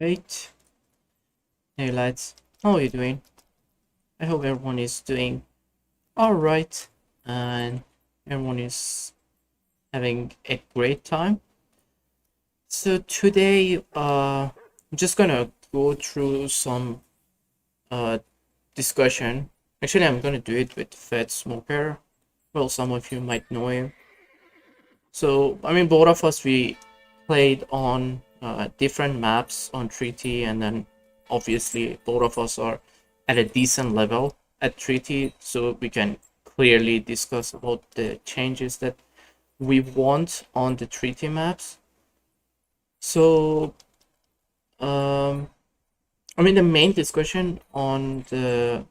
Right. Hey lads, how are you doing? I hope everyone is doing alright and everyone is having a great time. So today, I'm just gonna go through some uh discussion. Actually, I'm gonna do it with Fed Smoker. Well, some of you might know him. So, I mean, both of us, we played on different maps on Treaty, and then obviously both of us are at a decent level at Treaty, so we can clearly discuss about the changes that we want on the Treaty maps. So, um, I mean, the main discussion on the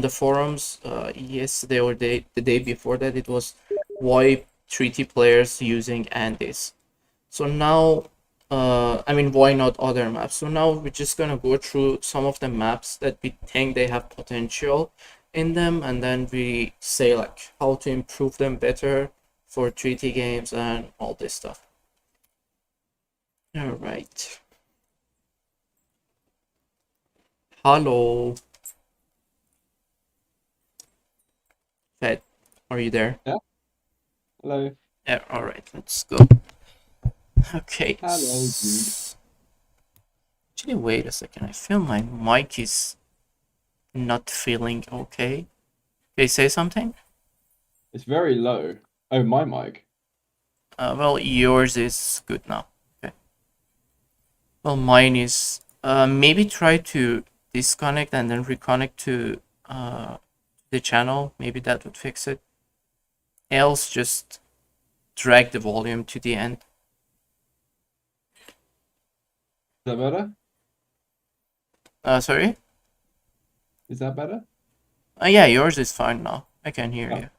forums yesterday or the day before that, it was why Treaty players using Andes. So now, I mean, why not other maps? So now we're just gonna go through some of the maps that we think they have potential in them, and then we say like how to improve them better for treaty games and all this stuff. All right. Hello, Fed. Are you there? Yeah. Hello. Yeah. All right. Let's go. Okay. Hello, dude. Actually, wait a second. I feel my mic is not feeling okay. Can you say something? It's very low. Oh, my mic. Well, yours is good now. Okay. Well, mine is. Maybe try to disconnect and then reconnect to the channel. Maybe that would fix it. Else, just drag the volume to the end. Is that better? Sorry. Is that better? Yeah, yours is fine now. I can hear Oh. you.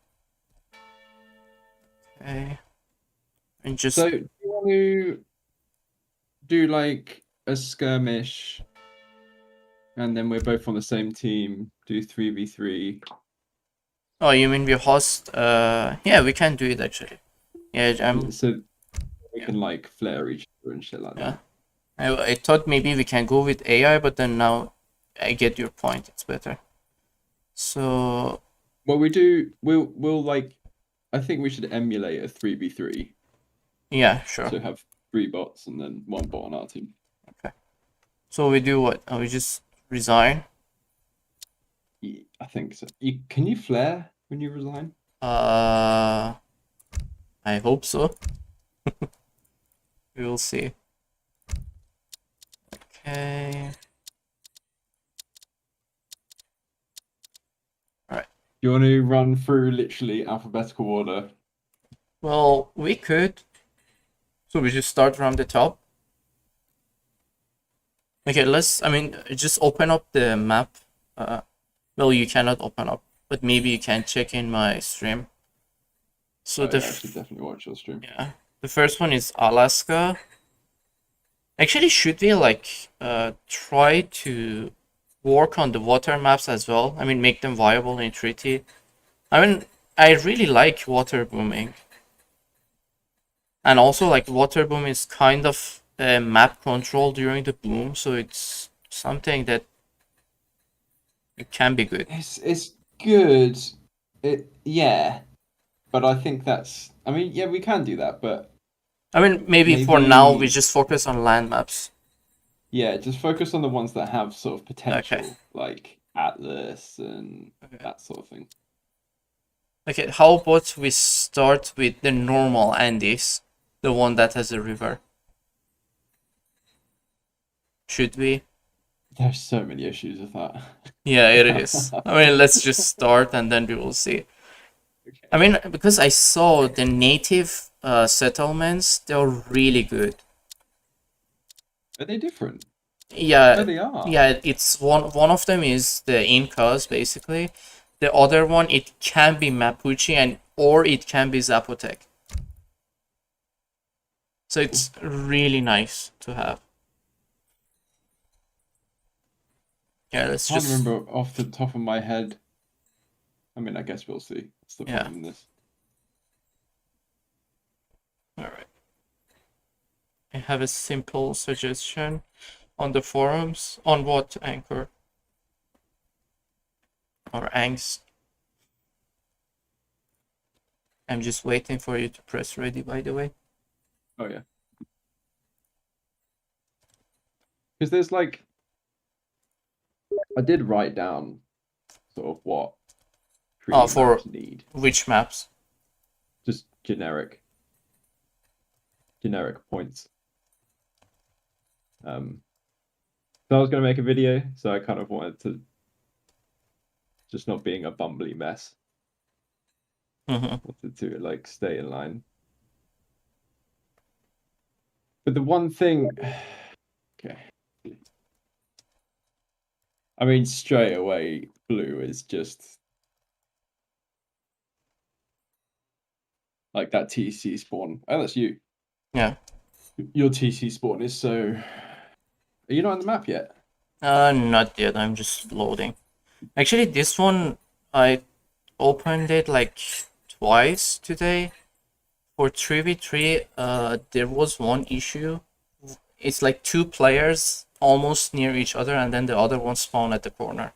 Okay. And just So, do you want to do like a skirmish and then we're both on the same team, do 3v3? oh, you mean we host? Yeah, we can do it actually. Yeah, Yeah, I'm. so we Yeah, can like flare each other and shit like yeah. that. I thought maybe we can go with AI, but then now I get your point. It's better. So Well, we'll like, I think we should emulate a 3v3. yeah, sure. So have three bots and then one bot on our team. Okay. So we do what? We just resign. Yeah, I think so. Can you flare when you resign? Uh, I hope so. We will see. Okay. All right. Do you want to run through literally alphabetical order? Well, we could. So we just start from the top. Okay. Let's. I mean, just open up the map. Uh, well, you cannot open up, but maybe you can check in my stream. So Oh yeah, I should definitely watch your stream. yeah, the first one is Alaska. Actually, should we like try to work on the water maps as well? I mean, make them viable in treaty. I mean, I really like water booming, and also like water boom is kind of map control during the boom, so it's something that it can be good. It's good. It yeah, but I think that's. I mean, yeah, we can do that, but I mean, maybe for now we maybe just focus on land maps. yeah, just focus on the ones that have sort of Okay. potential, like Atlas and Okay. that sort of thing. Okay. How about we start with the normal Andes, the one that has a river? Should we? There's so many issues with that. Yeah, it is. I mean, let's just start and then we will see. I Okay. mean, because I saw the native settlements, they're really good. Are they different? Oh, Yeah, they are. yeah, it's one of them is the Incas basically. The other one it can be Mapuche and or it can be Zapotec. So it's really nice to have. Yeah, let's Can't just remember off the top of my head. I mean, I guess we'll see. What's the point yeah. in this? All right. I have a simple suggestion on the forums. On what, Anchor? Or Angst? I'm just waiting for you to press ready, by the way. Oh yeah. Because there's like, I did write down sort of what Oh, treaty for maps need. which maps? Just generic points. So I was gonna make a video, so I kind of wanted to just not being a bumbly mess. Wanted to like stay in line. But the one thing, okay. I mean, straight away, blue is just like that TC spawn. Oh, that's you. Yeah. Your TC spawn is so. Are you not on the map yet? Not yet. I'm just loading. Actually, this one I opened it like twice today. For 3v3, there was one issue. It's like two players almost near each other, and then the other one spawn at the corner.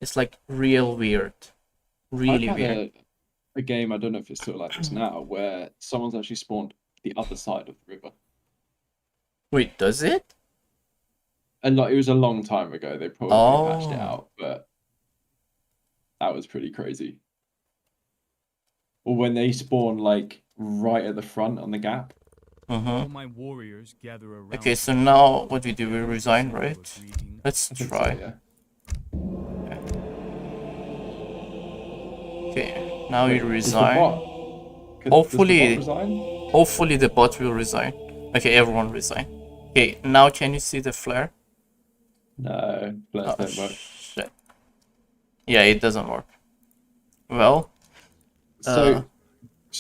It's like real weird. Really I've had weird. a game, I don't know if it's still like this now, where someone's actually spawned the other side of the river. Wait, does it? And like it was a long time ago, they probably patched it out, but that was pretty crazy. Or when they spawn like right at the front on the gap. All my warriors gather around. Okay, so now what we do, we resign, right? Let's try. So, yeah. Okay, now Wait, we resign. Hopefully, Hopefully the bot will resign. Okay, everyone resign. Okay, now can you see the flare? No, flares don't work. Shit. Yeah, it doesn't work. Well, So,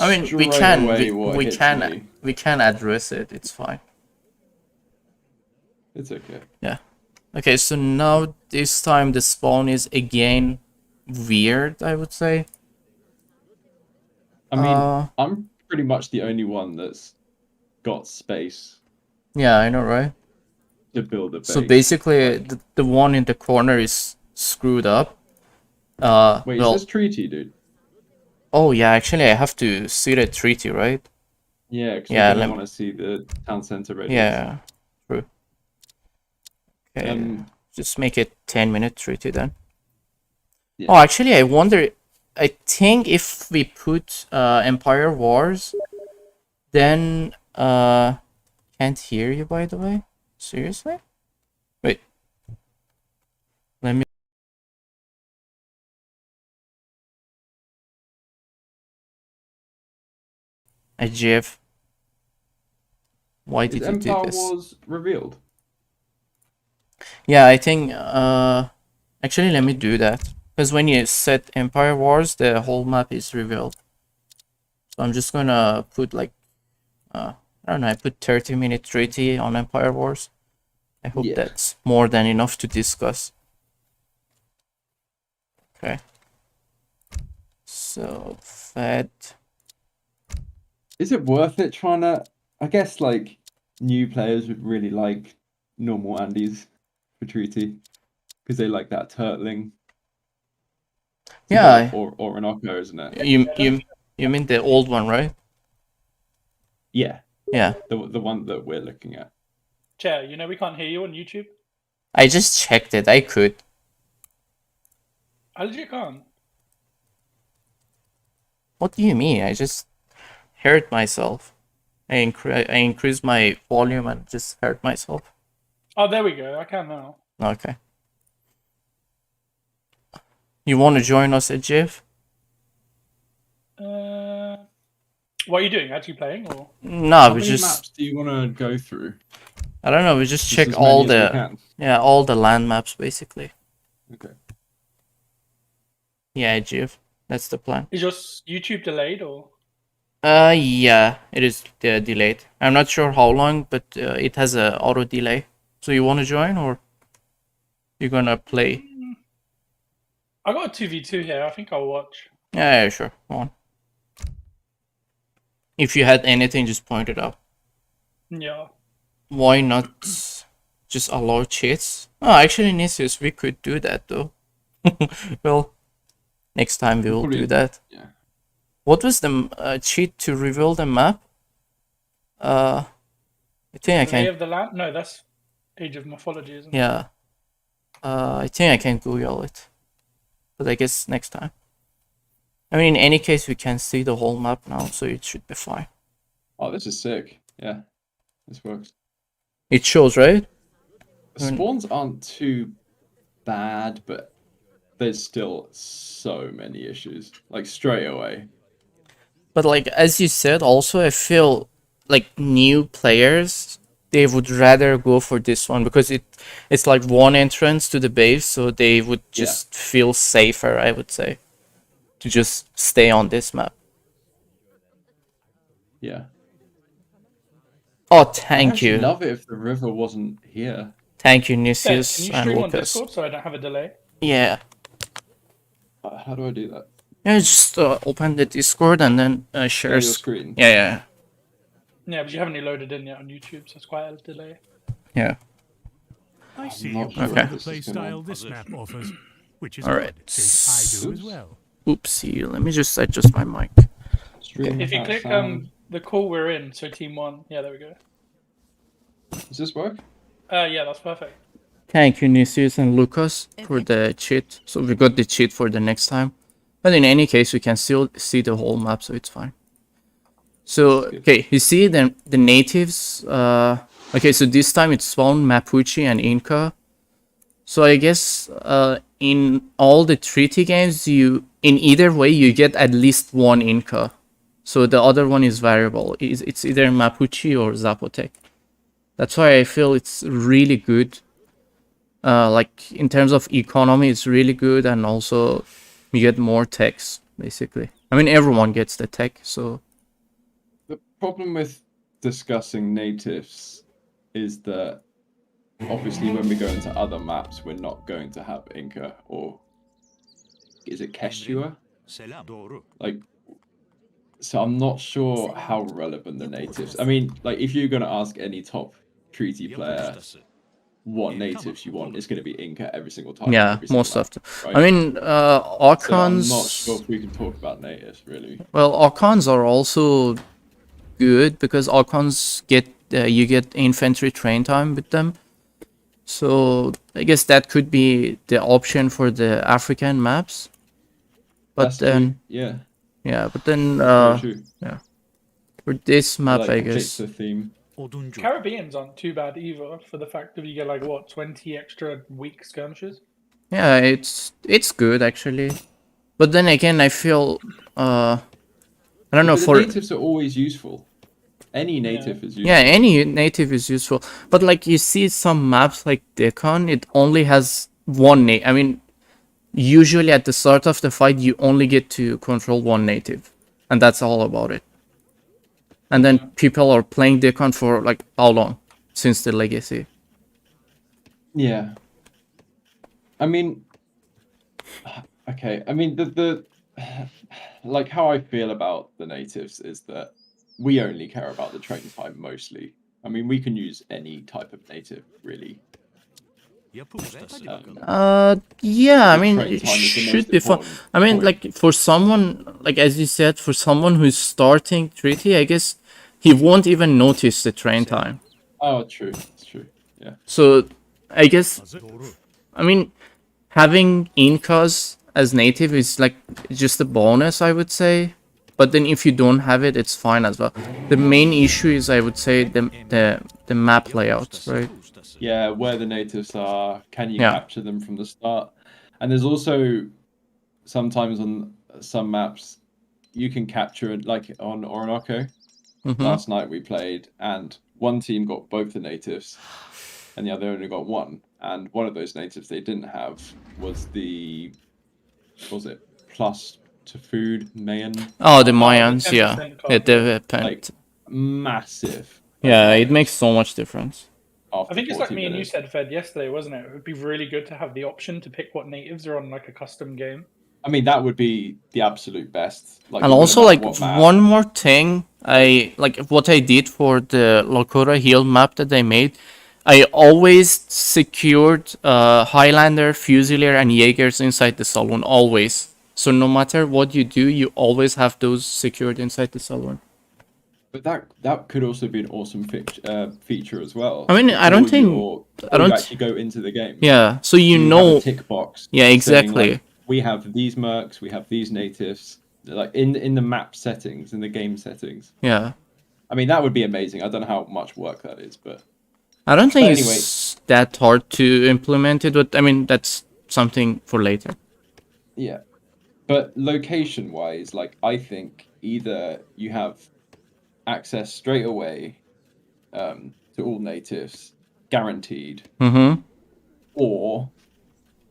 I mean, we can address it. It's fine. It's okay. Yeah. Okay, so now this time the spawn is again weird, I would say. I mean, I'm pretty much the only one that's got space. Yeah, I know, right? To build a base. So basically, like, the one in the corner is screwed up. Wait, well, is this treaty, dude? Oh yeah, actually I have to see the treaty, right? Yeah, because I want to see the town center radius. Yeah, true. Okay, just make it 10-minute treaty then. Yeah. Oh, actually, I wonder. I think if we put Empire Wars, then can't hear you, by the way. Seriously? Wait. Let me. GF. Why did you do this? Empire Wars revealed? Yeah, I think. Actually, let me do that. Because when you set Empire Wars, the whole map is revealed. So I'm just gonna put like, I don't know, I put 30-minute treaty on Empire Wars. I hope that's more than enough to discuss. Okay. So, Fed. Is it worth it trying to, I guess like new players would really like normal Andes for treaty. Because they like that turtling. Yeah. Or Orinoco, isn't it? You mean the old one, right? Yeah. Yeah. The one that we're looking at. Chair, you know we can't hear you on YouTube? I just checked it. I could. I legit can't. What do you mean? I just heard myself. I increased my volume and just heard myself. Oh, there we go. I can now. Okay. You want to join us at GIF? What are you doing? Actually playing or? No, we just. How many maps do you want to go through? I don't know. We just check all the all the land maps basically. Okay. Yeah, GIF. That's the plan. Is your YouTube delayed or? Yeah, it is delayed. I'm not sure how long, but it has a auto delay. So you want to join or you're gonna play? I got a 2v2 here. I think I'll watch. Yeah, sure. Go on. If you had anything, just point it out. Yeah. Why not just allow cheats? Oh, actually, Nisius, we could do that though. Well, next time we will do that. Yeah. What was the cheat to reveal the map? I think I Lay can. of the Land? No, that's Age of Mythology, isn't it? Yeah. I think I can Google it, but I guess next time. I mean, in any case, we can see the whole map now, so it should be fine. Oh, this is sick. Yeah, this works. It shows, right? Spawns aren't too bad, but there's still so many issues. Like straight away. But like as you said, also I feel like new players they would rather go for this one because it's like one entrance to the base, so they would just feel safer, I would say, to just stay on this map. Yeah. Oh, thank I'd you. love it if the river wasn't here. Thank you, Ben, Nisius can you and stream on Lucas. Discord so I don't have a delay? Yeah. How do I do that? Yeah, just open the Discord and then share Share your screen. Yeah. Yeah, but you haven't loaded in yet on YouTube, so it's quite a delay. Yeah. I see not you sure prefer if the this is play gonna- style this map offers, which is Alright. good, since I do as well. Oopsie, let me just adjust my mic. Stream If you without click sound. the call we're in, so team 1, yeah, there we go. Does this work? Yeah, that's perfect. Thank you, Nisius and Lucas, for the cheat. So we got the cheat for the next time. But in any case, we can still see the whole map, so it's fine. So, okay, you see the natives. Okay, so this time it's spawned Mapuche and Inca. So I guess in all the treaty games, in either way, you get at least one Inca. So the other one is variable. It's either Mapuche or Zapotec. That's why I feel it's really good. Like in terms of economy, it's really good, and also you get more techs basically. I mean, everyone gets the tech, so. The problem with discussing natives is that obviously when we go into other maps, we're not going to have Inca or is it Kestua? Like, so I'm not sure how relevant the natives. I mean, like if you're gonna ask any top treaty player what natives you want, it's gonna be Inca every single time. Yeah, every single most map, of them. right? I mean, So I'm Archons. not sure if we can talk about natives really. Well, Archons are also good because Archons you get infantry train time with them. So I guess that could be the option for the African maps. But That's then, true. yeah, but then, Very true. yeah, for this map, Like I fits guess. the theme. Caribbeans aren't too bad either, for the fact that you get like, what, 20 extra weak skirmishes? Yeah, it's good actually. But then again, I feel, I don't know, But the for natives are always useful. Any native is useful. yeah, any native is useful. But like you see some maps like Deccan, it only has one native. I mean, usually at the start of the fight, you only get to control one native, and that's all about it. And then people are playing Deccan for like how long? Since the legacy. Yeah. I mean, okay. I mean, the like how I feel about the natives is that we only care about the train time mostly. I mean, we can use any type of native really. Yeah, I mean, train it time is the should most be fun. important I mean, point. like for someone, like as you said, for someone who's starting treaty, I guess he won't even notice the train time. Oh, true. It's true. Yeah. So I guess, I mean, having Incas as native is like just a bonus, I would say. But then if you don't have it, it's fine as well. The main issue is, I would say, the map layout, right? Yeah, where the natives are, can you Yeah. capture them from the start? And there's also sometimes on some maps you can capture it, like on Orinoco. Mm-hmm. Last night we played, and one team got both the natives, and the other only got one. And one of those natives they didn't have was the, what was it, plus to food Mayan? Oh, the Mayans, 10% yeah. card, Yeah, the Like massive. yeah, like, it makes so much difference. after I think it's like 40 me and you minutes. said, Fed, yesterday, wasn't it? It would be really good to have the option to pick what natives are on like a custom game. I mean, that would be the absolute best. Like, And no also, matter like, what map. one more thing, what I did for the Lakota Hill map that I made, I always secured Highlander, Fusilier, and Jaegers inside the saloon, always. So no matter what you do, you always have those secured inside the saloon. But that could also be an awesome feature as well. I mean, I don't think Before you actually go into the game. Yeah, so you have a know. tick box. Yeah, saying, exactly. like, we have these mercs, we have these natives, like in the map settings, in the game settings. Yeah. I mean, that would be amazing. I don't know how much work that is, but I don't think anyway, it's that hard to implement it, but I mean that's something for later. yeah. But location-wise, like, I think either you have access straight away to all natives, guaranteed, or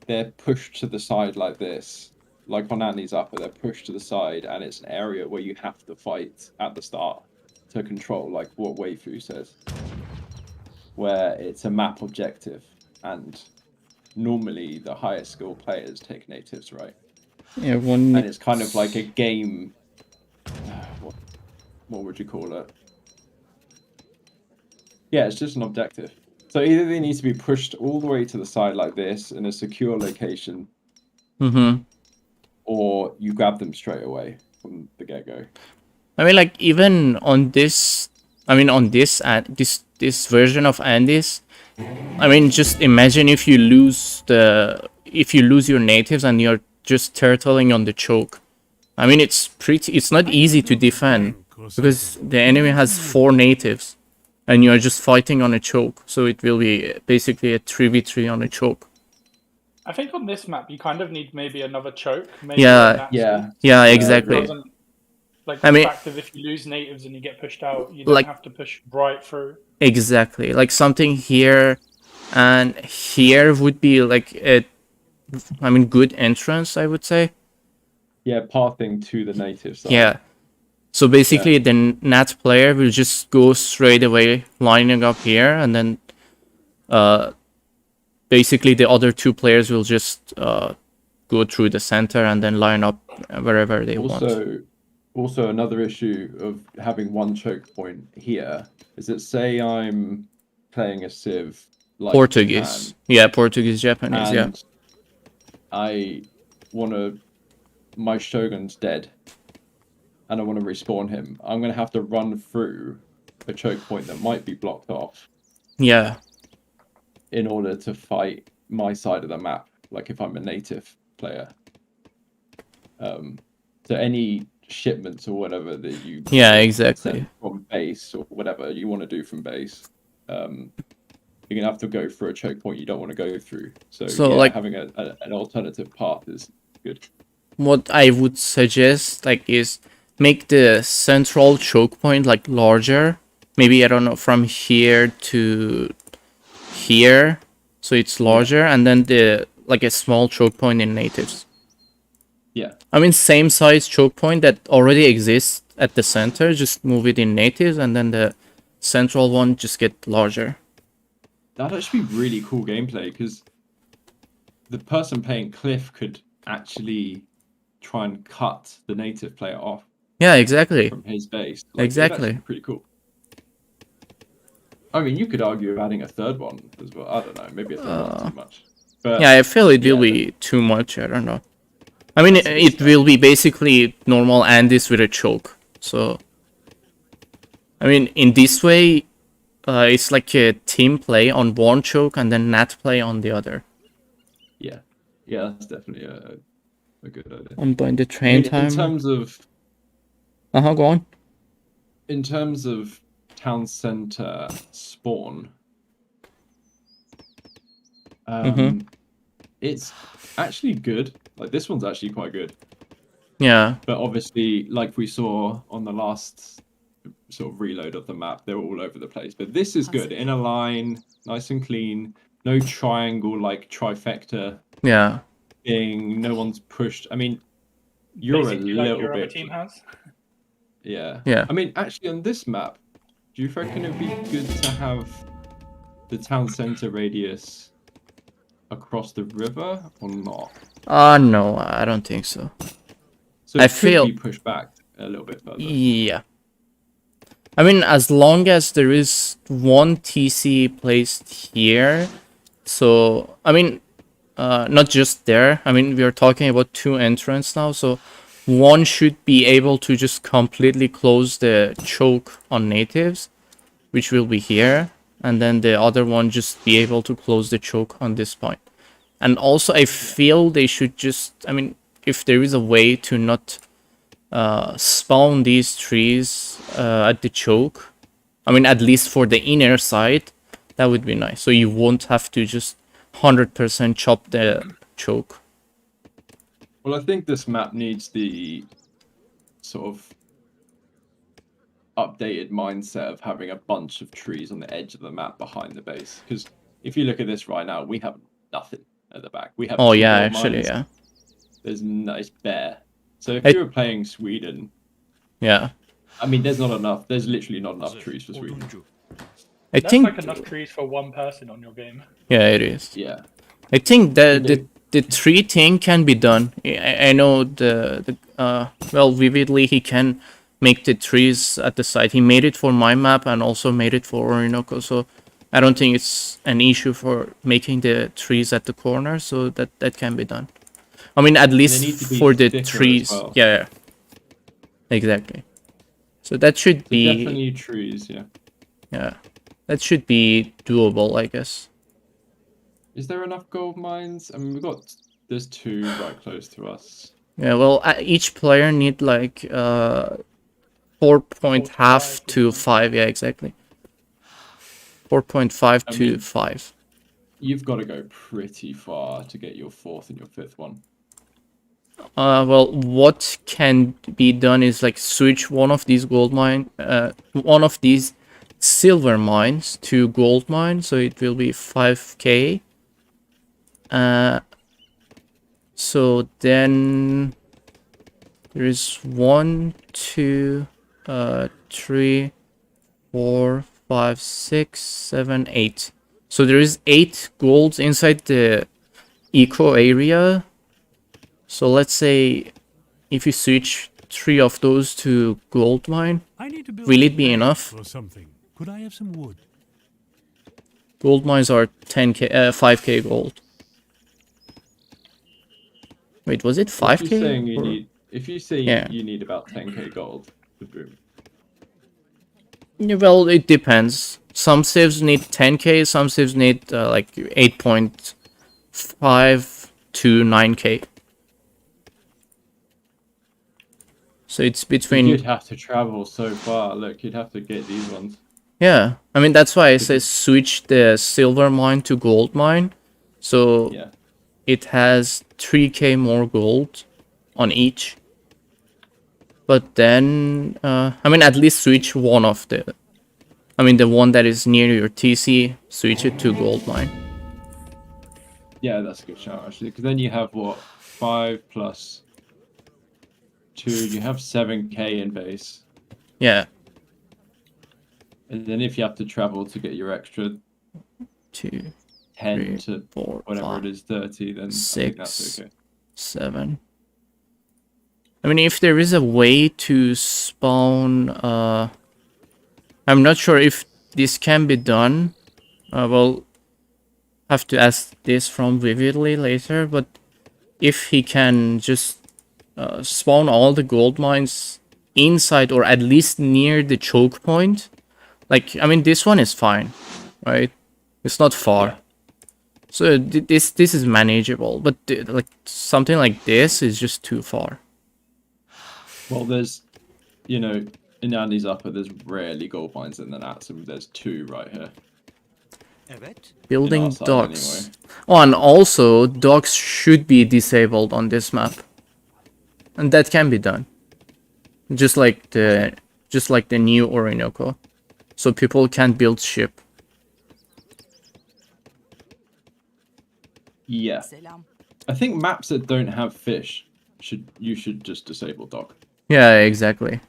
they're pushed to the side like this, like on Andy's upper, they're pushed to the side, and it's an area where you have to fight at the start to control, like what Weifu says, where it's a map objective, and normally the higher skill players take natives, right? Yeah, and it's kind of like a game. What would you call it? Yeah, it's just an objective. So either they need to be pushed all the way to the side like this in a secure location, or you grab them straight away from the get-go. I mean, like, even on this, this version of Andes, I mean, just imagine if you lose your natives and you're just turtling on the choke. I mean, it's not easy to defend because the enemy has 4 natives and you're just fighting on a choke. So it will be basically a 3v3 on a choke. I think on this map you kind of need maybe another choke. Maybe Yeah, exactly. Like the fact that if you lose natives and you get pushed out, you don't have to push right through. Exactly. Like something here and here would be like good entrance, I would say. Yeah, pathing to the native side. Yeah. So basically the Nat player will just go straight away lining up here, and then basically the other 2 players will just go through the center and then line up wherever they want. Also, another issue of having one choke point here is that, say I'm playing a Civ like Portuguese. Japan, Yeah, Portuguese, Japanese, and I want to... my Shogun's dead, and I want to respawn him. I'm going to have to run through a choke point that might be blocked off. Yeah. In order to fight my side of the map, like if I'm a native player. So any shipments or whatever that you exactly from base or whatever you want to do from base, you're gonna have to go through a choke point you don't want to go through. So like having an alternative path is good. What I would suggest is make the central choke point like larger. Maybe, I don't know, from here to here, so it's larger, and then a small choke point in natives. Yeah. I mean, same size choke point that already exists at the center, just move it in natives, and then the central one just get larger. That'd actually be really cool gameplay, because the person playing Cliff could actually try and cut the native player off. Yeah, exactly. From his base. Exactly. Pretty cool. I mean, you could argue of adding a third one as well. I don't know. Maybe a third one's too much. But yeah, I feel it will be too much. I don't know. I mean, it will be basically normal Andes with a choke. So, I mean, in this way, it's like a team play on one choke and then Nat play on the other. Yeah. Yeah, that's definitely a good idea. I'm buying the train time. In terms of... go on. In terms of town center spawn, it's actually good. Like, this one's actually quite good. Yeah. But obviously, like we saw on the last sort of reload of the map, they're all over the place. But this is good. In a line, nice and clean. No triangle, like trifecta. Yeah. Thing. No one's pushed. I mean, you're basically a little your bit... other team has. Yeah. Yeah. I mean, actually, on this map, do you reckon it'd be good to have the town center radius across the river or not? No, I don't think so. So I it could feel- be pushed back a little bit further. Yeah. I mean, as long as there is one TC placed here, so, I mean, not just there. I mean, we are talking about 2 entrants now, so one should be able to just completely close the choke on natives, which will be here, and then the other one just be able to close the choke on this point. And also, I feel they should just, I mean, if there is a way to not spawn these trees at the choke, I mean, at least for the inner side, that would be nice. So you won't have to just 100% chop the choke. Well, I think this map needs the sort of updated mindset of having a bunch of trees on the edge of the map behind the base. Because if you look at this right now, we have nothing at the back. We have Oh 2 yeah, gold actually, mines. yeah. There's nice bare. So if I- you were playing Sweden, Yeah. I mean, there's not enough. There's literally not enough trees for Sweden. I That's think, like enough trees for one person on your game. yeah, it is. Yeah. I think They the tree thing can be done. I know well, Vividly, he can make the trees at the side. He made it for my map and also made it for Orinoco, so I don't think it's an issue for making the trees at the corner, so that can be done. I mean, at least need to be for the thicker as trees. well. Yeah, exactly. So that should So be, definitely trees, yeah. yeah, that should be doable, I guess. Is there enough gold mines? I mean, there's 2 right close to us. Yeah, well, each player need like 4.5 to 5. Yeah, exactly. 4.5 I to mean- 5. You've got to go pretty far to get your 4th and your 5th one. Well, what can be done is like switch one of these one of these silver mines to gold mine, so it will be 5k. So then there is 1, 2, 3, 4, 5, 6, 7, 8. So there is 8 golds inside the eco area. So let's say if you switch 3 of those to gold mine, I need to build will a it be lamp enough? or something. Could I have some wood? Gold mines are 10k, 5k gold. Wait, was it If 5k? you're saying you or- need, if you say Yeah. you need about 10k gold for boom, Yeah, well, it depends. Some civs need 10k, some civs need like 8.5 to 9k. So it's between. you'd have to travel so far. Look, you'd have to get these ones. Yeah, I mean that's why I say switch the silver mine to gold mine, so Yeah. it has 3k more gold on each. But then, I mean, at least switch one of the. I mean, the one that is near your TC, switch it to gold mine. Yeah, that's a good shout actually. Because then you have what 5 plus 2. You have 7k in base, Yeah, and then if you have to travel to get your extra 2, 10 3, to 4, whatever 5, it is, 30, then I think that's 6. okay. 7. I mean, if there is a way to spawn, I'm not sure if this can be done. Well, have to ask this from Vividly later, but if he can just spawn all the gold mines inside or at least near the choke point, like, I mean, this one is fine, right? It's not far. Yeah. So this is manageable, but like something like this is just too far. Well, there's, in Andy's upper, there's rarely gold mines in the nats, and there's 2 right here. Building our side, docks. anyway. Oh, and also docks should be disabled on this map, and that can be done. Just like the new Orinoco, so people can't build ship. Yeah. I think maps that don't have fish you should just disable dock. Yeah, exactly.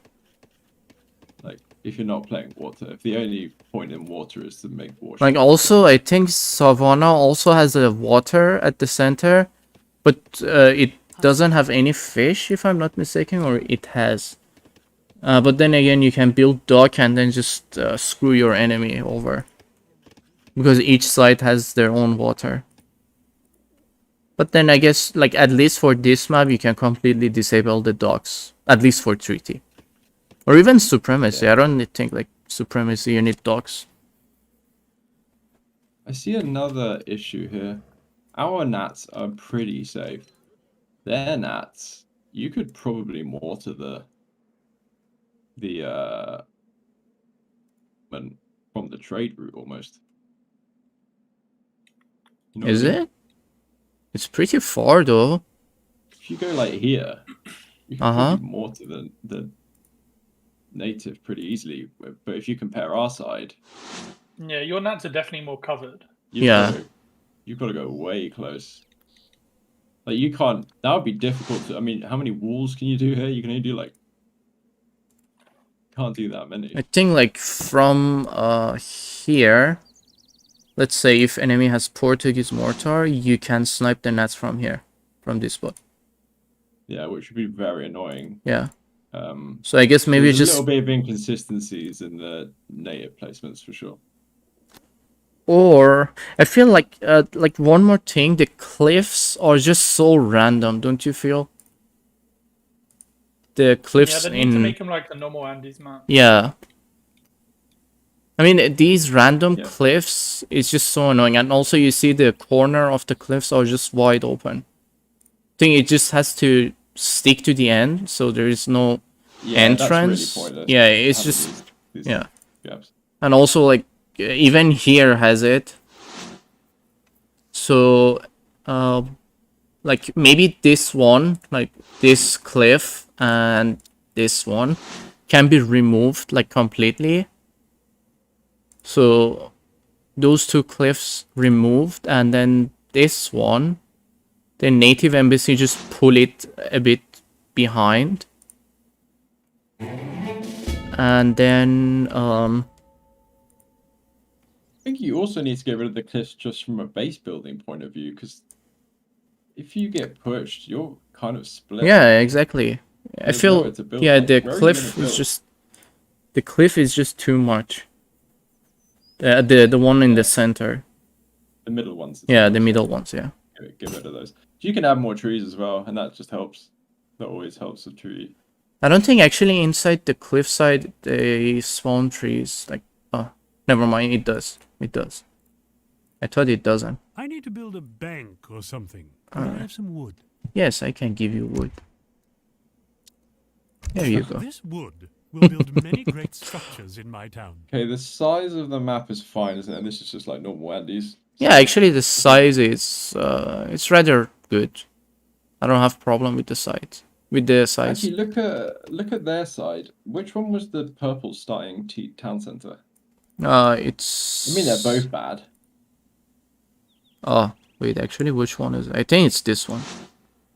Like if you're not playing water, if the only point in water is to make water. Like also, I think Savannah also has a water at the center, But it doesn't have any fish, if I'm not mistaken, or it has. But then again, you can build dock and then just screw your enemy over. Because each side has their own water. But then I guess, like, at least for this map, you can completely disable the docks. At least for treaty. Or even supremacy. I don't think, like, supremacy, you need docks. I see another issue here. Our gnats are pretty safe. Their gnats, you could probably mortar from the trade route almost. You know what Is I mean? it? It's pretty far, though. If you go like here, you can probably mortar the native pretty easily. But if you compare our side, Yeah, your gnats are definitely more covered. you've got to go way close. Like you can't. That would be difficult to. I mean, how many walls can you do here? You can only do like. Can't do that many. I think, like, from here, let's say if enemy has Portuguese mortar, you can snipe the gnats from here, from this spot. Yeah, which would be very annoying. Yeah. So I guess maybe there's just a little bit of inconsistencies in the native placements for sure. Or I feel like one more thing, the cliffs are just so random, don't you feel? The cliffs Yeah, they need to make them like the normal Andes map. Yeah. I mean, these random cliffs is just so annoying, and also you see the corner of the cliffs are just wide open. I think it just has to stick to the end, so there is no entrance. That's really pointless. Yeah, it's just these yeah. gaps. And also, like, even here has it. So, like, maybe this one, like this cliff and this one, can be removed, like, completely. So, those two cliffs removed, and then this one, the native embassy just pull it a bit behind. And then, I think you also need to get rid of the cliffs just from a base building point of view, because if you get pushed, you're kind of split. Yeah, exactly. I feel the cliff is just too much. The one in the center. The middle ones. Yeah, the middle ones. Yeah. Get rid of those. You can add more trees as well, and that just helps. That always helps with tree. I don't think actually inside the cliffside they spawn trees. Like, oh, never mind. It does. It does. I thought it doesn't. I need to build a bank or something. Could I have some wood? Yes, I can give you wood. There you go. This wood will build many great structures in my town. Okay, the size of the map is fine, isn't it? And this is just like normal Andes. Yeah, actually the size is it's rather good. I don't have problem with the size. Actually, look at their side. Which one was the purple starting town center? It's. I mean, they're both bad. Oh wait, actually, which one is? I think it's this one.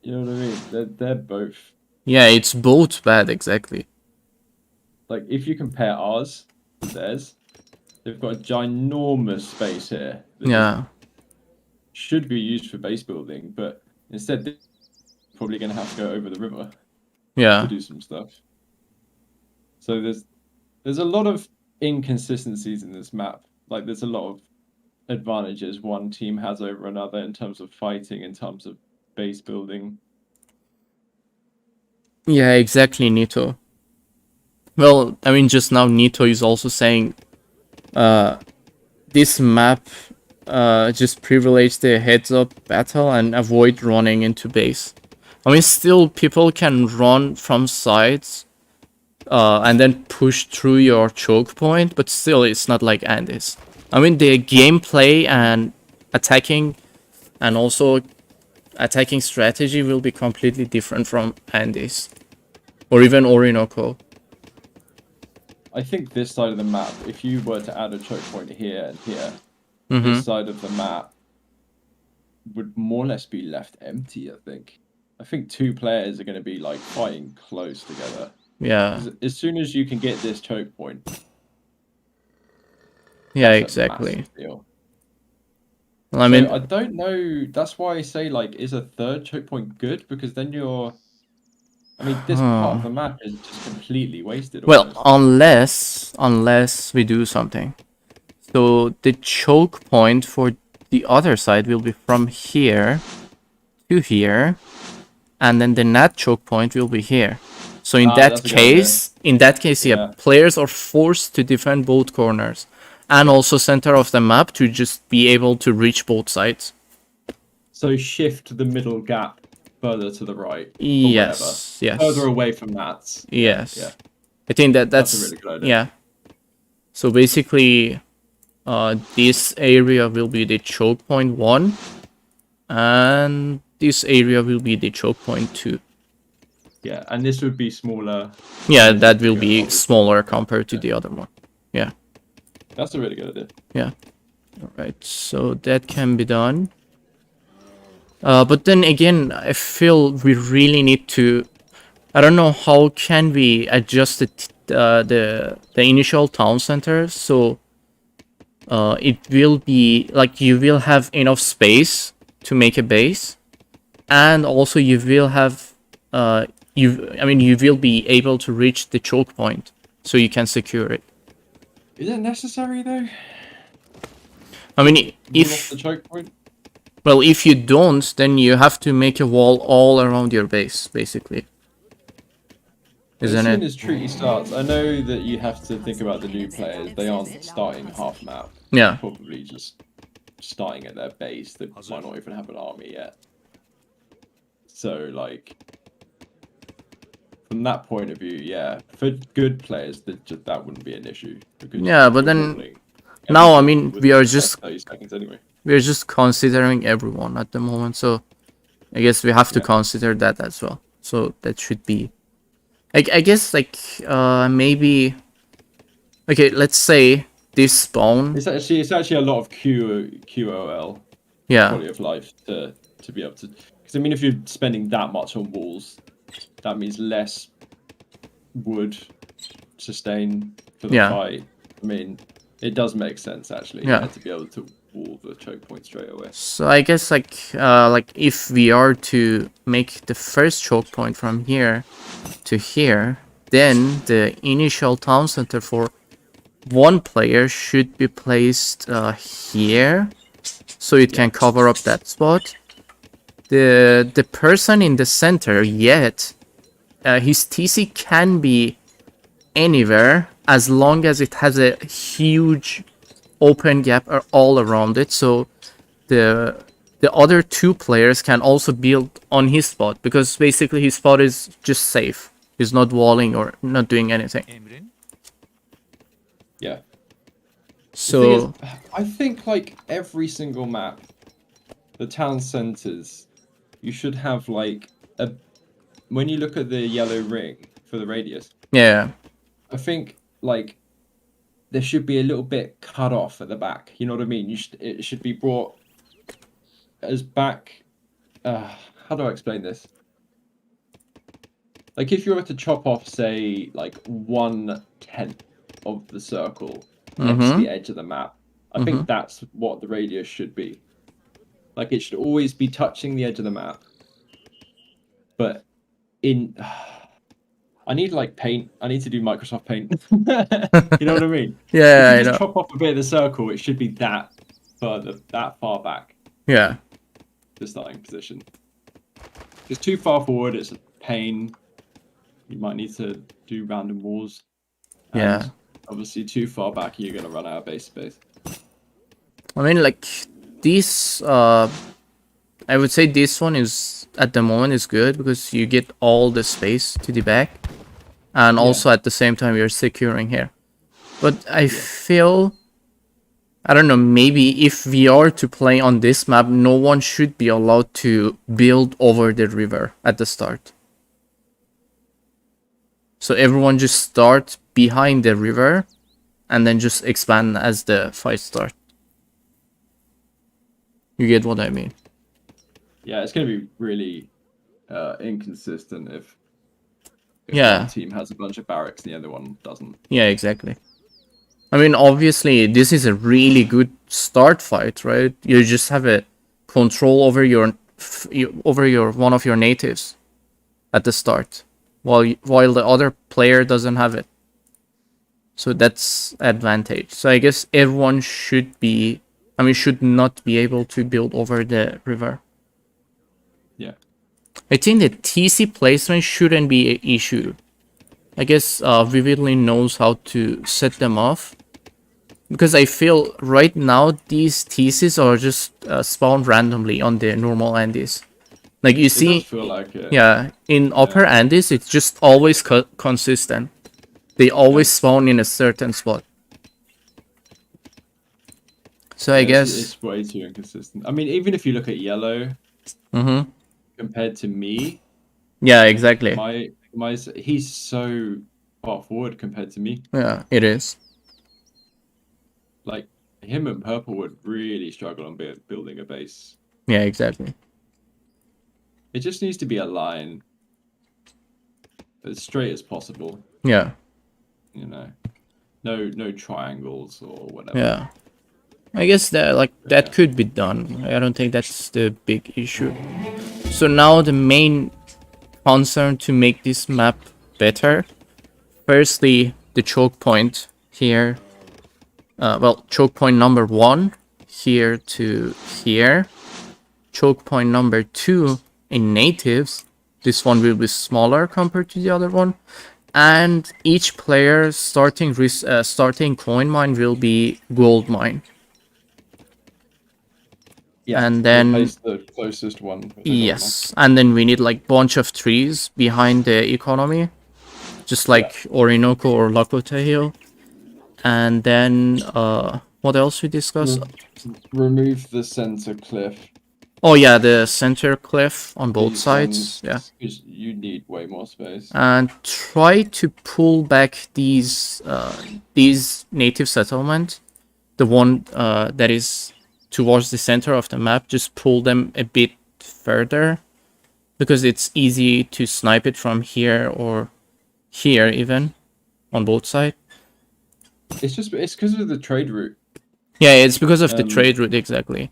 You know what I mean? They're both. Yeah, it's both bad, exactly. Like, if you compare ours to theirs, they've got a ginormous space here. Yeah. Should be used for base building, but instead they're probably going to have to go over the river. Yeah. To do some stuff. So there's a lot of inconsistencies in this map. Like, there's a lot of advantages one team has over another in terms of fighting, in terms of base building. Yeah, exactly, Nito. Well, I mean, just now Nito is also saying this map just privilege the heads-up battle and avoid running into base. I mean, still, people can run from sides and then push through your choke point, but still, it's not like Andes. I mean, the gameplay and attacking and also attacking strategy will be completely different from Andes. Or even Orinoco. I think this side of the map, if you were to add a choke point here and here, this side of the map would more or less be left empty, I think two players are going to be like fighting close together. Yeah. As soon as you can get this choke point. Yeah, exactly. Well, I So mean, I don't know. That's why I say like, is a third choke point good? Because then you're. I mean, this part of the map is just completely wasted well, almost. unless we do something. So the choke point for the other side will be from here to here, and then the net choke point will be here. So That's a good idea. yeah, Yeah. players are forced to defend both corners and also center of the map to just be able to reach both sides. So shift the middle gap further to the right for whatever. Yes, Further yes, away from that. Yeah, yeah. yes. I think That's a that's really good idea. yeah. So basically, this area will be the choke point 1, and this area will be the choke point 2. Yeah, and this would be smaller. Yeah, This that is will bigger, be obviously. smaller compared to Yeah. the other one. Yeah, That's a really good idea. yeah. Alright, so that can be done. But then again, I feel we really need to... I don't know how can we adjust the initial town center so it will be like you will have enough space to make a base, and also you will have you will be able to reach the choke point so you can secure it. Is it necessary though? I mean, Wall off the choke point? well, if you don't, then you have to make a wall all around your base, basically. As Isn't soon it? as treaty starts, I know that you have to think about the new players. They aren't starting half map. Yeah. Probably just starting at their base. They might not even have an army yet. So, like, from that point of view, yeah, for good players, that wouldn't be an issue. Because Yeah, but you're then walling now, I everything mean, within the first 30 seconds anyway. we're just considering everyone at the moment, so I guess we have to Yeah. consider that as well. So that should be, I guess, like maybe. Okay, let's say this spawn. It's actually a lot of QOL, Yeah, quality of life, to be able to. Because I mean, if you're spending that much on walls, that means less wood sustain for the Yeah. fight. I mean, it does make sense actually. Yeah. To be able to wall the choke point straight away. So I guess like if we are to make the first choke point from here to here, then the initial town center for one player should be placed here, so it can cover up that spot. The person in the center, yet his TC can be anywhere as long as it has a huge open gap all around it, so the other two players can also build on his spot, because basically his spot is just safe. He's not walling or not doing anything. Yeah. So The thing is, I think like every single map, the town centers, you should have like a. When you look at the yellow ring for the radius, yeah, I think like there should be a little bit cut off at the back. You know what I mean? It should be brought as back. How do I explain this? Like if you were to chop off, say, like 1/10 of the circle next to the edge of the map, I think that's what the radius should be. Like it should always be touching the edge of the map. But in I need like paint. I need to do Microsoft Paint. You know what I mean? yeah, If I you just know. chop off a bit of the circle, it should be that far back, Yeah, the starting position. If it's too far forward, it's a pain. You might need to do random walls. And yeah. obviously, too far back, you're gonna run out of base space. I mean, like this. I would say this one is at the moment is good because you get all the space to the back, and also at the same time you're securing here. But I feel, I don't know, maybe if we are to play on this map, no one should be allowed to build over the river at the start. So everyone just start behind the river and then just expand as the fight starts. You get what I mean? Yeah, it's going to be really inconsistent if Yeah. one team has a bunch of barracks and the other one doesn't. Yeah, exactly. I mean, obviously, this is a really good start fight, right? You just have a control over your one of your natives at the start, while the other player doesn't have it. So that's advantage. So I guess everyone should not be able to build over the river. Yeah. I think the TC placement shouldn't be an issue. I guess Vividly knows how to set them off. Because I feel right now these TCs are just spawned randomly on the normal Andes. Like you It does see, feel like it. yeah, in upper Andes, it's just always consistent. They always spawn in a certain spot. So I guess. It's way too inconsistent. I mean, even if you look at yellow compared to me, Yeah, exactly. he's so far forward compared to me. Yeah, it is. Like him and purple would really struggle on building a base. Yeah, exactly. It just needs to be a line as straight as possible. Yeah. You know, no triangles or whatever. Yeah. I guess that could be done. I don't think that's the big issue. So now the main concern to make this map better. Firstly, the choke point here. Choke point number 1 here to here. Choke point number 2 in natives. This one will be smaller compared to the other one. And each player starting coin mine will be gold mine. Yeah, and then replace the closest one. With the yes, and then we need like bunch of trees behind the economy, just like Orinoco or Lakota Hill. And then what else we discussed? Remove the center cliff. Oh yeah, the center cliff on both sides. Yeah, because you need way more space. and try to pull back these native settlement, the one that is towards the center of the map. Just pull them a bit further, because it's easy to snipe it from here or here even on both sides. It's because of the trade route. Yeah, it's because of the trade route, exactly.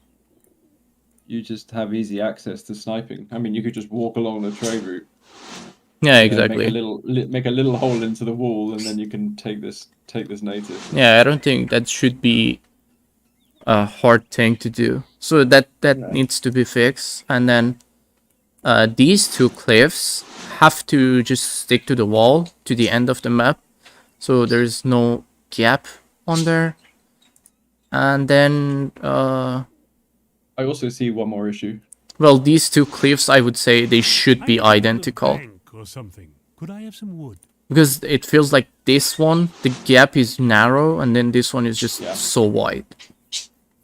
You just have easy access to sniping. I mean, you could just walk along the trade route. Yeah, exactly. Make a little hole into the wall, and then you can take this native. Yeah, I don't think that should be a hard thing to do. So that needs to be fixed. And then these two cliffs have to just stick to the wall to the end of the map, so there's no gap on there. And then I also see one more issue. well, these two cliffs, I would say they should be identical. Or something. Could I have some wood? Because it feels like this one, the gap is narrow, and then this one is just so wide.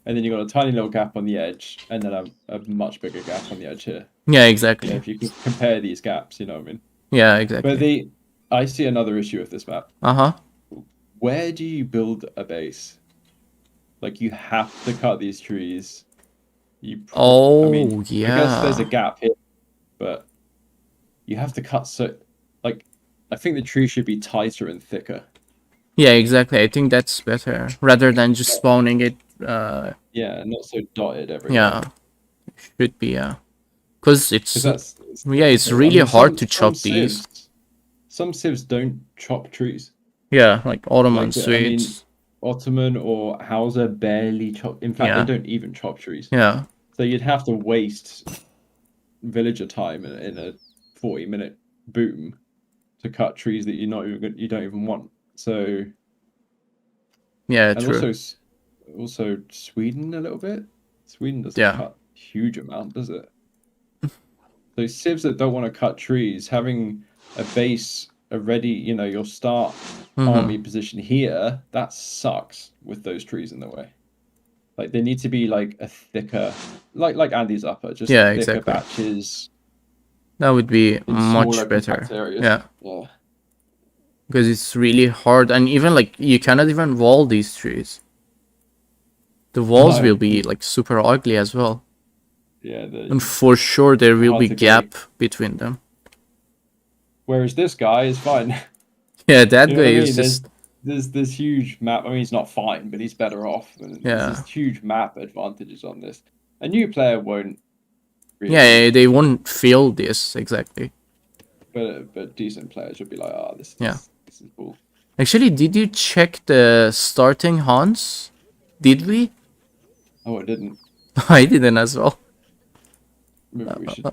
And then you got a tiny little gap on the edge, and then a much bigger gap on the edge here. Yeah, exactly. If you could compare these gaps, you know what I mean? Yeah, exactly. But I see another issue with this map. Where do you build a base? Like, you have to cut these trees. Yeah. I guess there's a gap here, but you have to cut I think the tree should be tighter and thicker. Yeah, exactly. I think that's better rather than just spawning it. Yeah, not so dotted everywhere. Yeah, should be. Yeah, because it's really hard to chop these. Some civs don't chop trees. Yeah, like Ottoman Suites. I mean, Ottoman or Hausa barely chop. In fact, they don't even chop trees. Yeah. So you'd have to waste villager time in a 40-minute boom to cut trees that you don't even want. So yeah, true. Also Sweden a little bit. Sweden doesn't cut a huge amount, does it? So civs that don't want to cut trees, having a base already, your start army position here, that sucks with those trees in the way. Like, they need to be like a thicker, like Andy's upper, just thicker batches. That would be much better. Yeah. Because it's really hard, and even like you cannot even wall these trees. The walls will be like super ugly as well. Yeah. And for sure there will be gap between them. Whereas this guy is fine. Yeah, that guy is just there's huge map. I mean, he's not fine, but he's better off. And Yeah. there's huge map advantages on this. A new player won't really. Yeah, they won't feel this exactly. But decent players would be like, oh, this Yeah. is cool. Actually, did you check the starting hunts? Did we? Oh, I didn't. I didn't as well. Maybe we should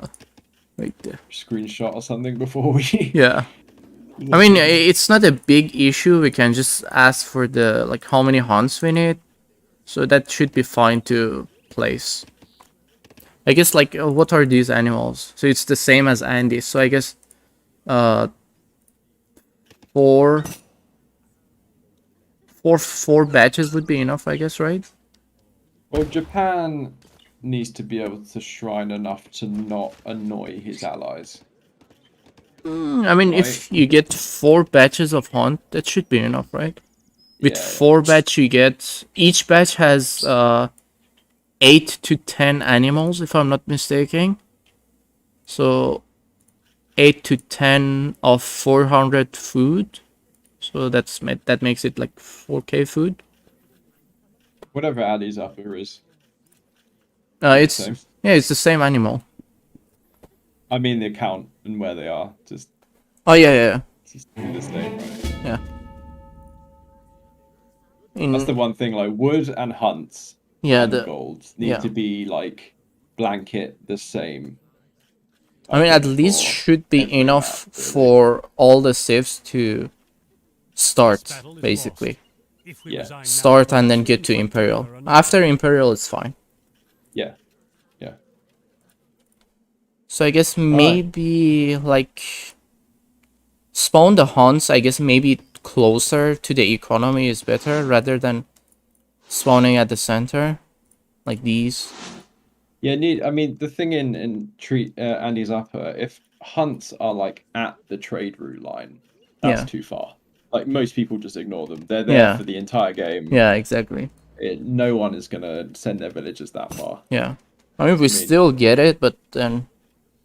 Right there. screenshot or something before we. Yeah. I mean, it's not a big issue. We can just ask for the like how many hunts we need, so that should be fine to place. I guess like what are these animals? So it's the same as Andy. So I guess four batches would be enough. I guess, right? Well, Japan needs to be able to shrine enough to not annoy his allies. I mean, if you get 4 batches of hunt, that should be enough, right? With Yeah, 4 batch, you get each batch has 8 to 10 animals, if I'm not mistaken. So 8 to 10 of 400 food. So that makes it like 4k food. Whatever Addy's upper is. It's same. yeah, it's the same animal. I mean, the account and where they are. Just. Oh yeah. Just do the same, right? Yeah. That's the one thing. Like wood and hunts. Yeah, and gold need to be like blanket the same. I mean, at least should be enough map, really. for all the civs to start, basically. Yeah. Start and then get to Imperial. After Imperial, it's fine. Yeah. So I guess maybe like spawn the hunts. I guess maybe closer to the economy is better rather than spawning at the center, like these. Yeah, I mean, the thing in treat Andy's upper, if hunts are like at the trade route line, that's too far. Like most people just ignore them. They're there for the entire game. Yeah, exactly. No one is gonna send their villagers that far. Yeah, I mean we still get it, but then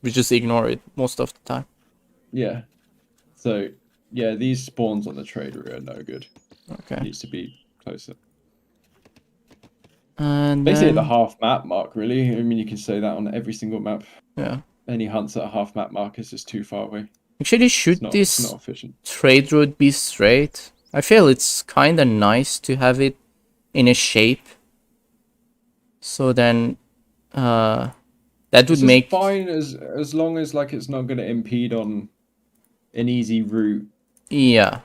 we just ignore it most of the time. Yeah. So yeah, these spawns on the trade route are no good. Okay. Needs to be closer. And basically then... at the half map mark, really. I mean, you can say that on every single map. Yeah. Any hunts at a half map mark is just too far away. Actually, should this trade route be straight? I feel it's kind of nice to have it in a shape. So then, that would make fine as long as like it's not going to impede on an easy route. Yeah.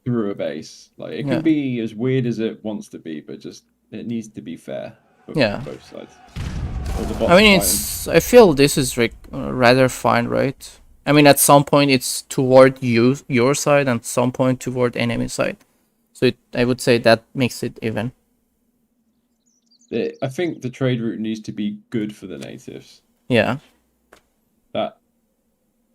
Through a base, like it can be as weird as it wants to be, but just it needs to be fair for both sides. I mean, I feel this is rather fine, right? I mean, at some point it's toward your side, and at some point toward enemy side. So I would say that makes it even. I think the trade route needs to be good for the natives. Yeah.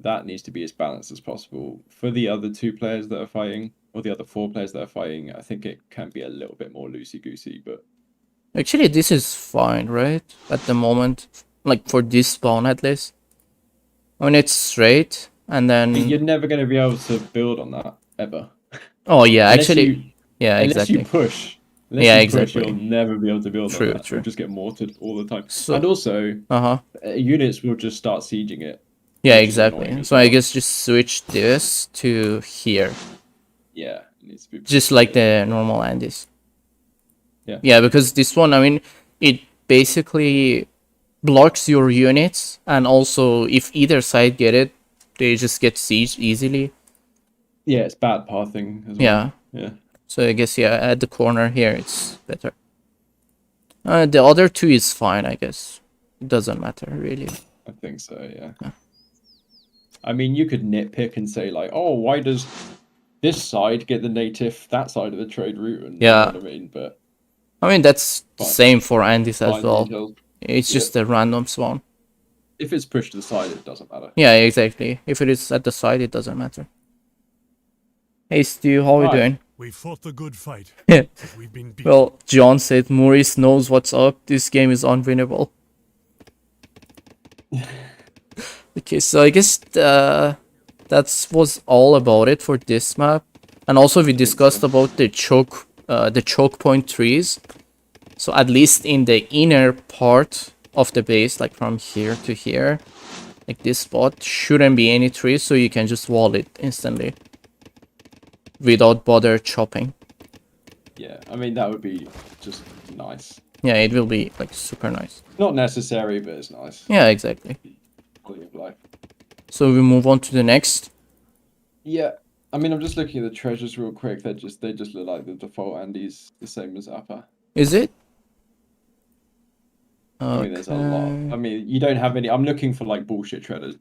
That needs to be as balanced as possible. For the other 2 players that are fighting, or the other 4 players that are fighting, I think it can be a little bit more loosey-goosey, but... Actually, this is fine, right? At the moment. Like, for this spawn, at least. When it's straight, and then... You're never going to be able to build on that, ever. Oh, yeah, exactly. Unless you push. You'll never be able to build on that. You'll just get mortared all the time. So, and also, units will just start sieging it. Yeah, exactly. So I guess just switch this to here. Yeah, it needs to be just like the normal Andes. Yeah. Yeah, because this one, I mean, it basically blocks your units, and also if either side get it, they just get sieged easily. Yeah, it's bad pathing as well. Yeah. So I guess at the corner here it's better. The other 2 is fine, I guess. It doesn't matter really. I think so, yeah. I mean, you could nitpick and say like, oh, why does this side get the native, that side of the trade route? And you know what I mean, but I mean that's the same for Andes as well. Details. It's just a random spawn. If it's pushed to the side, it doesn't matter. Yeah, exactly. If it is at the side, it doesn't matter. Hey Stu, how are you doing? We fought the good fight. Yeah. We've been beaten. Well, John said Maurice knows what's up. This game is unwinnable. Okay, so I guess that was all about it for this map. And also we discussed about the choke point trees. So at least in the inner part of the base, like from here to here, like this spot, shouldn't be any trees, so you can just wall it instantly without bother chopping. Yeah, I mean, that would be just nice. Yeah, it will be like super nice. Not necessary, but it's nice. Yeah, exactly. Quality of life. So we move on to the next. Yeah, I mean, I'm just looking at the treasures real quick. They just look like the default Andes, the same as upper. Is it? I mean, there's a lot. I mean, you don't have any. I'm looking for like bullshit treasures.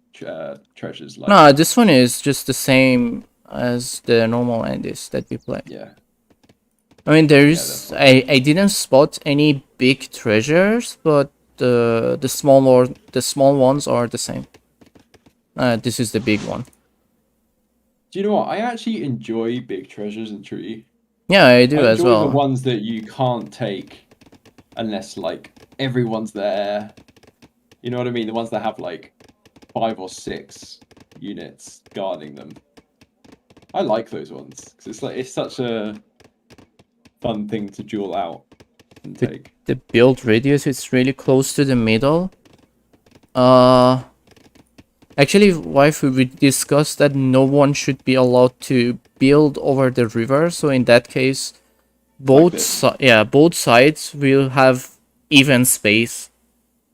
Like, No, this one is just the same as the normal Andes that we play. yeah. I mean, there's I didn't spot any big treasures, but the small ones are the same. This is the big one. Do you know what? I actually enjoy big treasures in Tree. Yeah, I do I as enjoy well. the ones that you can't take unless like everyone's there. You know what I mean? The ones that have like 5 or 6 units guarding them. I like those ones because it's such a fun thing to duel out and take. The build radius is really close to the middle. Actually, wife, we discussed that no one should be allowed to build over the river. So in that case, both sides will have even space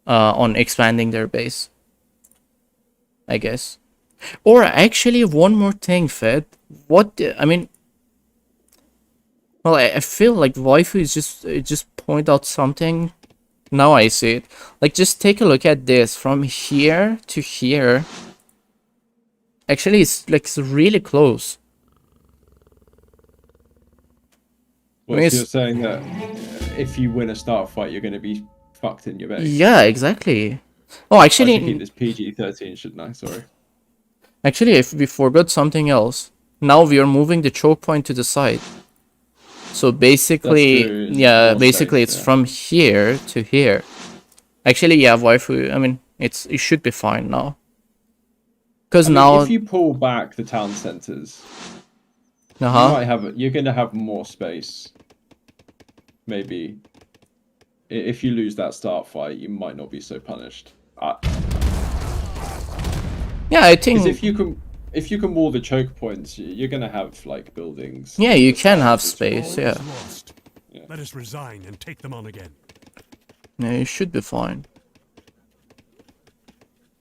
on expanding their base, I guess. Or actually, one more thing, Fed. I mean, well, I feel like waifu is just point out something. Now I see it. Like, just take a look at this from here to here. Actually, it's like really close. Well, so you're saying that if you win a start fight, you're going to be fucked in your base. Yeah, exactly. Oh, actually, I should keep this PG-13, shouldn't I? Sorry. Actually, if we forgot something else, now we are moving the choke point to the side. So basically, yeah, basically it's from here to here. Actually, yeah, waifu. I mean, it should be fine now. Because now, if you pull back the town centers, you're going to have more space. Maybe. If you lose that start fight, you might not be so punished. Yeah, I think if you can wall the choke points, you're gonna have like buildings. Yeah, you can have space. Yeah. Let us resign and take them on again. Yeah, it should be fine.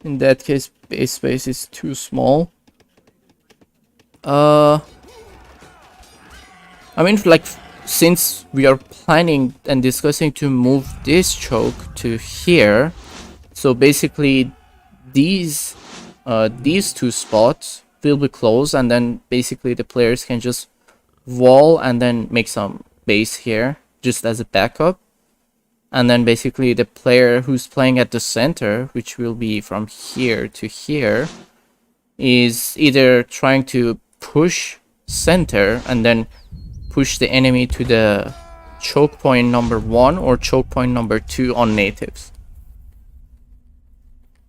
In that case, base space is too small. I mean, like, since we are planning and discussing to move this choke to here, so basically these two spots will be closed, and then basically the players can just wall and then make some base here just as a backup. And then basically the player who's playing at the center, which will be from here to here, is either trying to push center and then push the enemy to the choke point number 1 or choke point number 2 on natives.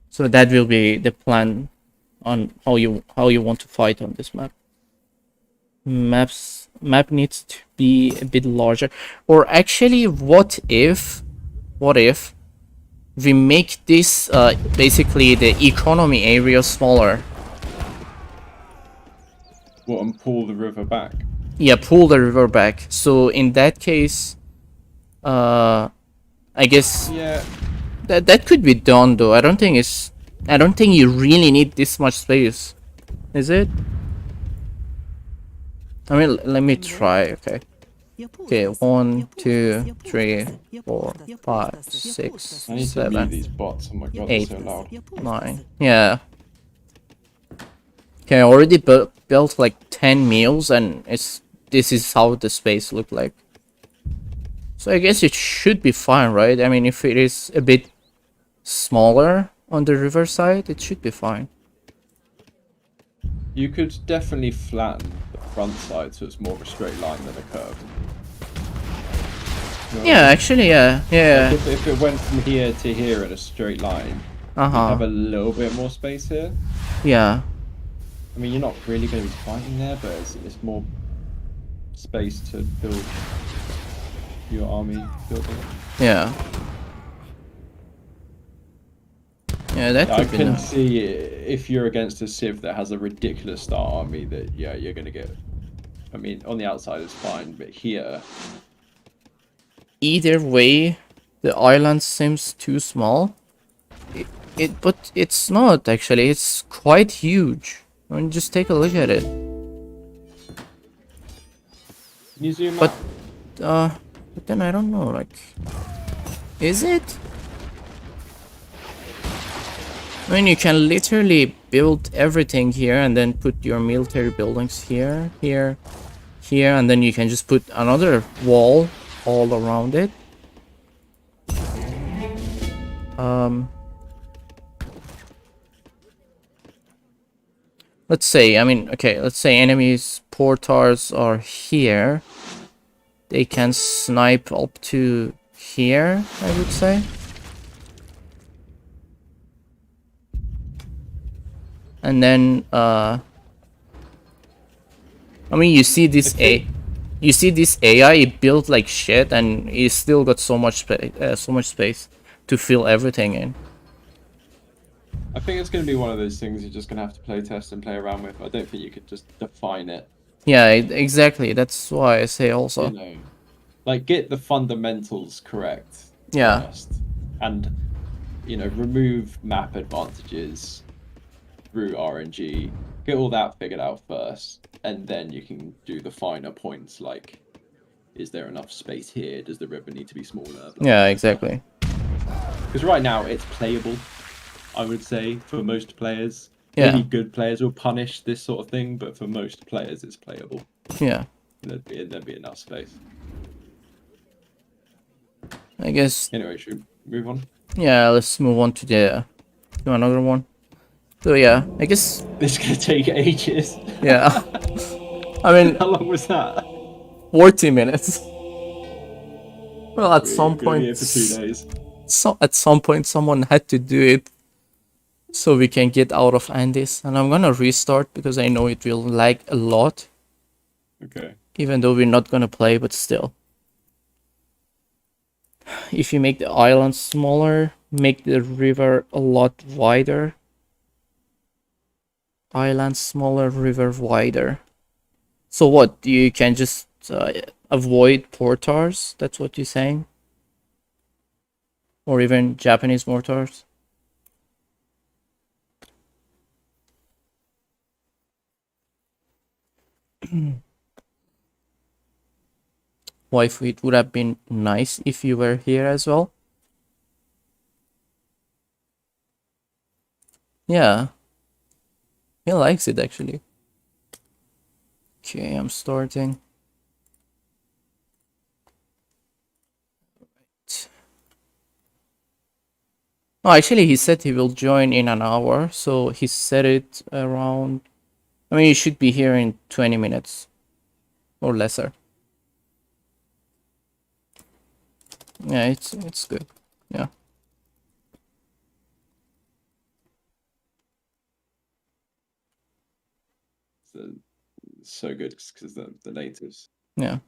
So that will be the plan on how you want to fight on this map. Map needs to be a bit larger. Or actually, what if we make this basically the economy area smaller? What, and pull the river back? Yeah, pull the river back. So in that case, I guess that could be done though. I don't think you really need this much space, is it? I mean, let me try. Okay, 1, 2, 3, 4, 5, 6, 7, these bots. Oh my God, 8, they're so loud. 9. Yeah. Okay, I already built like 10 meals, and this is how the space look like. So I guess it should be fine, right? I mean, if it is a bit smaller on the riverside, it should be fine. You could definitely flatten the front side so it's more of a straight line than a curve. You know Yeah, actually, yeah. like if it went from here to here in a straight line, you have a little bit more space here. Yeah. I mean, you're not really going to be fighting there, but it's more space to build your army building. Yeah. Yeah, that I could be can nice. see if you're against a Civ that has a ridiculous star army that, yeah, you're going to get... I mean, on the outside it's fine, but here... Either way, the island seems too small. But it's not actually. It's quite huge. I mean, just take a look at it. Can you zoom But out? but then I don't know. Like, is it? I mean, you can literally build everything here and then put your military buildings here, here, here, and then you can just put another wall all around it. Let's say, I mean, okay, let's say enemies portars are here. They can snipe up to here, I would say. And then, I mean, you see this AI, it built like shit, and it still got so much space to fill everything in. I think it's going to be one of those things you're just going to have to play test and play around with. I don't think you could just define it. Yeah, exactly. That's why I say also. You know, like, get the fundamentals correct Yeah. first. And, you know, remove map advantages through RNG. Get all that figured out first. And then you can do the finer points like, is there enough space here? Does the river need to be smaller? Yeah, exactly. Because right now it's playable, I would say, for most players. Yeah. Maybe good players will punish this sort of thing, but for most players it's playable. Yeah. There'd be enough space. I guess. Anyway, should we move on? Yeah, let's move on to another one. So yeah, I guess. This is gonna take ages. Yeah. I mean, How long was that? 40 minutes. Well, at some We're gonna be point, here for 2 days. so at some point, someone had to do it, so we can get out of Andes. And I'm gonna restart because I know it will lag a lot. Okay. Even though we're not gonna play, but still. If you make the island smaller, make the river a lot wider. Island smaller, river wider. So what? You can just avoid portars? That's what you're saying? Or even Japanese mortars? Wife, it would have been nice if you were here as well. Yeah. He likes it actually. Okay, I'm starting. Right. Oh, actually, he said he will join in an hour, so he said it around. I mean, he should be here in 20 minutes or lesser. Yeah, it's good. Yeah. So good because the natives. Yeah.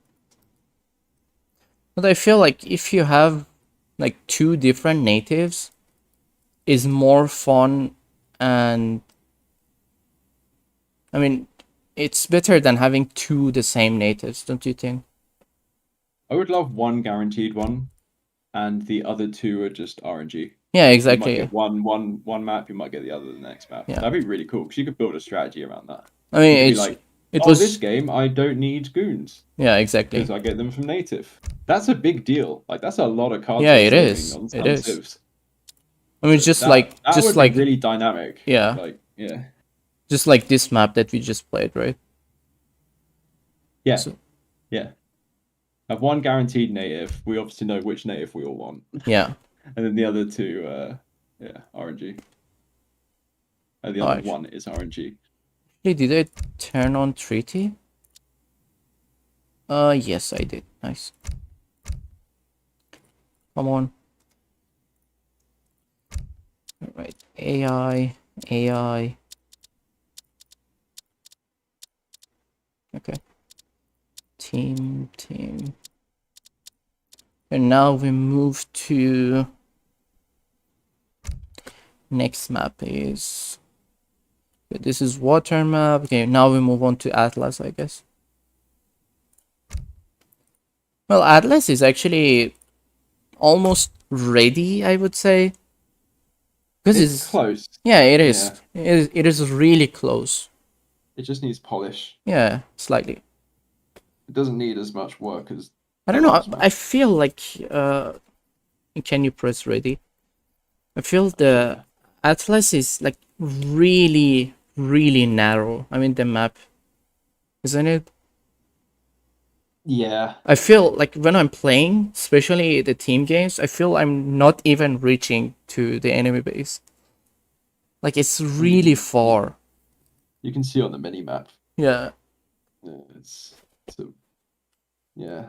But I feel like if you have like 2 different natives, is more fun, and I mean, it's better than having 2 the same natives, don't you think? I would love one guaranteed one, and the other 2 are just RNG. Yeah, You exactly. might get one map, you might get the other the next map. Yeah. That'd be really cool because you could build a strategy around that. I mean, You could be like, this game I don't need goons. Yeah, exactly. Because I get them from native. That's a big deal. Like, that's a lot of cards. Yeah, it is. It is. Civs. I mean, just like really dynamic. Yeah. Like, yeah. Just like this map that we just played, right? Yeah. So, yeah. Have one guaranteed native. We obviously know which native we all want. Yeah. And then the other 2, RNG. And the other one is RNG. Hey, did I turn on treaty? Yes, I did. Nice. Come on. All right. AI. Okay. Team. And now we move to next map is this is water map. Okay, now we move on to Atlas, I guess. Well, Atlas is actually almost ready, I would say. Because It's close. Yeah, it is. Yeah. It is really close. It just needs polish. Yeah, slightly. It doesn't need as much work as I don't know. I feel like can you press ready? I feel the Atlas is like really narrow. I mean the map, isn't it? Yeah. I feel like when I'm playing, especially the team games, I feel I'm not even reaching to the enemy base. Like it's really far. You can see on the mini map. Yeah.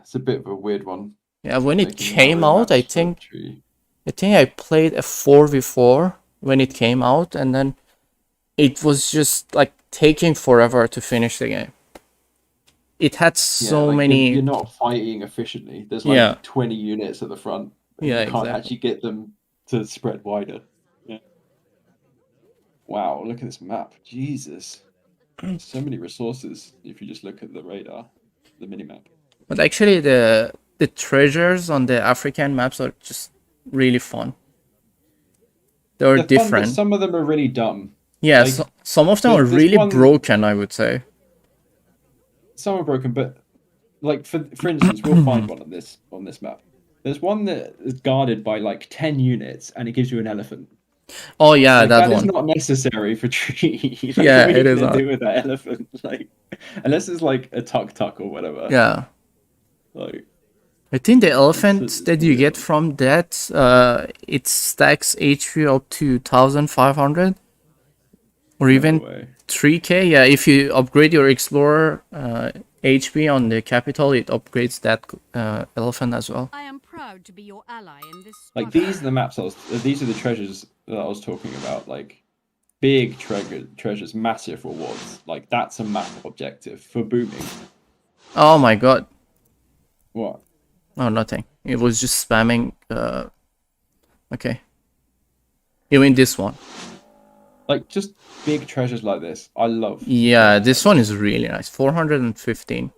It's a bit of a weird one. Yeah, when it Making came narrow out, I maps for think tree. I played a 4v4 when it came out, and then it was just like taking forever to finish the game. It had so like, many. You're not fighting efficiently. There's like 20 units at the front. And Yeah, you can't exactly. actually get them to spread wider. Yeah. Wow, look at this map. Jesus. So many resources if you just look at the radar, the minimap. But actually, the treasures on the African maps are just really fun. They're They're different. Fun, but some of them are really dumb. Yeah, like, some of them are really broken, I would say. Some are broken, but like for instance, we'll find one on this map. There's one that is guarded by like 10 units, and it gives you an elephant. Oh yeah, like, that one. That is not necessary for tree. Like, yeah, what are it you is gonna not. do with that elephant? Like, unless it's like a tuk or whatever. Yeah. Like, I think the elephant that you get from that, it stacks HP up to 1,500 or even 3k. Yeah, if you upgrade your explorer HP on the capital, it upgrades that elephant as well. I am proud to be your ally in this. Like these are the maps these are the treasures that I was talking about. Like big treasures, massive rewards. Like that's a map objective for booming. Oh my god. What? Oh, nothing. It was just spamming. Okay. You mean this one? Like just big treasures like this. I love. Yeah, this one is really nice. 415.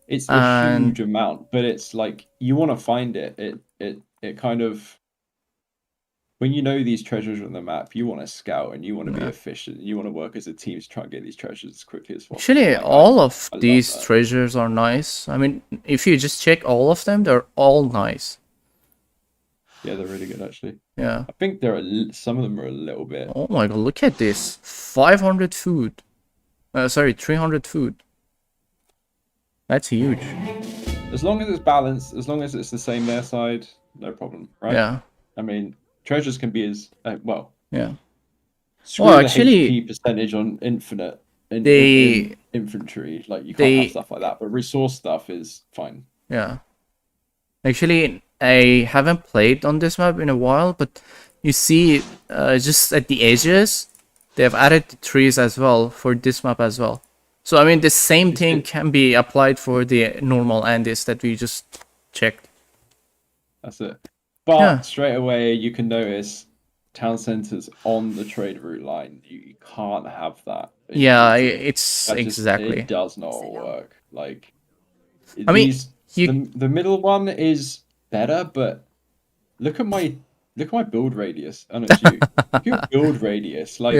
It's a huge amount, but it's like you want to find it. It kind of. When you know these treasures on the map, you want to scout and you want to be efficient. You want to work as a team to try and get these treasures as quickly as possible. Actually, like, all of these treasures are nice. I mean, if you just check all of them, they're all nice. Yeah, they're really good, actually. Yeah. I think some of them are a little bit. Oh my god, look at this. 500 food. Sorry, 300 food. That's huge. As long as it's balanced, as long as it's the same their side, no problem, right? Yeah. I mean, treasures can be as well. Yeah. Screw the HP percentage on infinite in infantry. Like you can't have stuff like that, but resource stuff is fine. Yeah. Actually, I haven't played on this map in a while, but you see, just at the edges, they have added the trees as well for this map as well. So I mean, the same thing can be applied for the normal Andes that we just checked. That's it. But straight away, you can notice town centers on the trade route line. You can't have that. Yeah, it's exactly. It does not work. Like, I mean, the middle one is better, but look at my build radius. I know it's you. Look at your build radius. Like,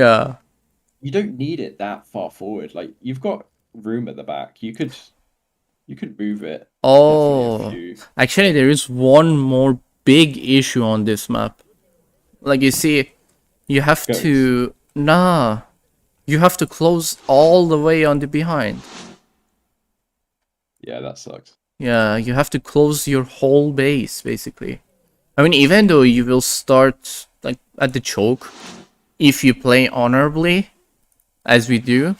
you don't need it that far forward. Like, you've got room at the back. You could move it. Oh, actually, there is one more big issue on this map. Like you see, you have to you have to close all the way on the behind. Yeah, that sucks. Yeah, you have to close your whole base basically. I mean, even though you will start like at the choke if you play honorably, as we do,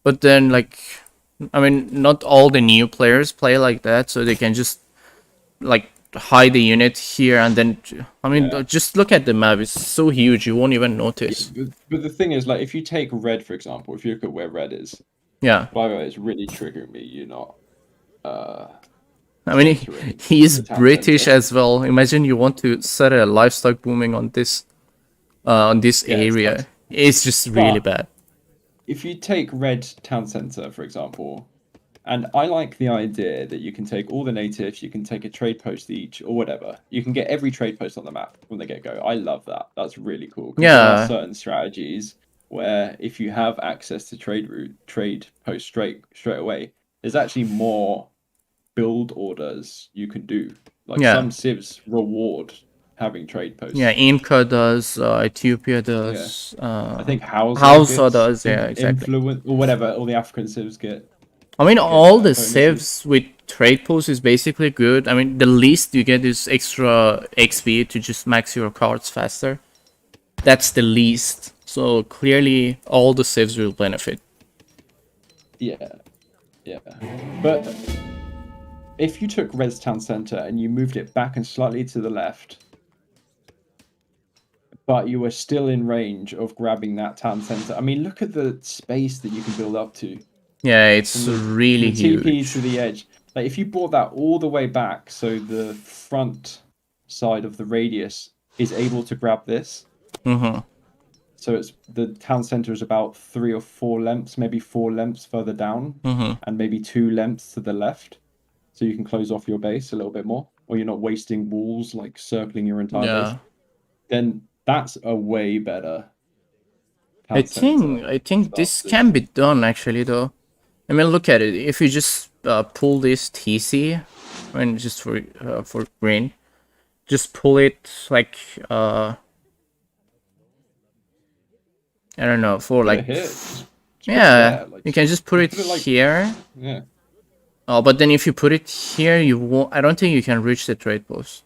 but then like, I mean, not all the new players play like that, so they can just like hide the unit here and then. I mean, just look at the map; it's so huge you won't even notice. Yeah, but the thing is, like, if you take red for example, if you look at where red is, yeah. By the way, it's really triggering me. You're not I mean, Entering he's the town British centre. as well. Imagine you want to set a livestock booming on this Yeah, it's area. tough. It's just really But bad. if you take Red Town Centre, for example, and I like the idea that you can take all the natives, you can take a trade post each, or whatever. You can get every trade post on the map from the get-go. I love that. That's really cool. Because there are Yeah, certain strategies where if you have access to trade post straight away, there's actually more build orders you can do. Like yeah, some civs reward having trade posts. yeah. Inca does, Ethiopia Yeah. does, I think Hausa Hausa gets does, yeah, exactly. influence or whatever. All the African civs get. I mean, all the bonuses. civs with trade posts is basically good. I mean, the least you get is extra XP to just max your cards faster. That's the least. So clearly, all the civs will benefit. Yeah, yeah. But if you took Res Town Center and you moved it back and slightly to the left, but you were still in range of grabbing that town center. I mean, look at the space that you can build up to. Yeah, it's From really the TP huge. to the edge. Like if you brought that all the way back, so the front side of the radius is able to grab this. Mm-hmm. So it's the town center is about 3 or 4 lengths, maybe 4 lengths further down, and maybe 2 lengths to the left. So you can close off your base a little bit more, or you're not wasting walls like circling your entire base. Yeah. Then that's a way better. I think this can be done actually though. I mean, look at it. If you just pull this TC, and just for green, just pull it like I don't know, for like yeah, you can just put it here. Yeah. Oh, but then if you put it here, you won't. I don't think you can reach the trade post.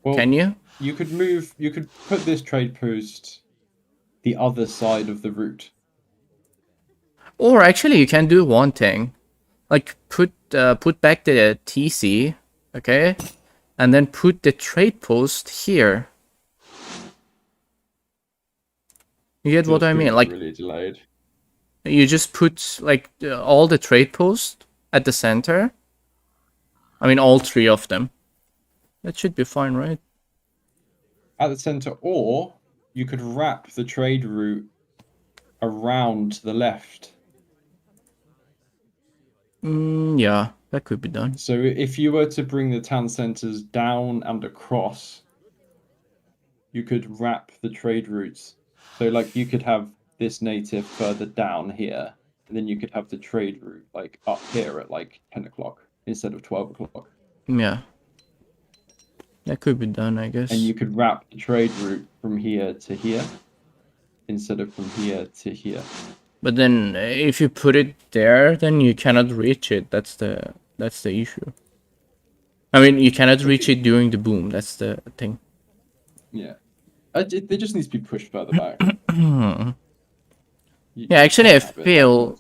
Well, Can you? You could move. You could put this trade post the other side of the route. Or actually, you can do one thing, like put back the TC, okay, and then put the trade post here. You get what I mean? Like really delayed. You just put like all the trade posts at the center. I mean, all 3 of them. That should be fine, right? At the center, or you could wrap the trade route around the left. Yeah, that could be done. So if you were to bring the town centers down and across, you could wrap the trade routes. So like you could have this native further down here, and then you could have the trade route like up here at like 10 o'clock instead of 12 o'clock. Yeah. That could be done, I guess. And you could wrap the trade route from here to here instead of from here to here. But then if you put it there, then you cannot reach it. That's the issue. I mean, you cannot reach it during the boom. That's the thing. Yeah. They just needs to be pushed further back. Yeah, actually, I feel...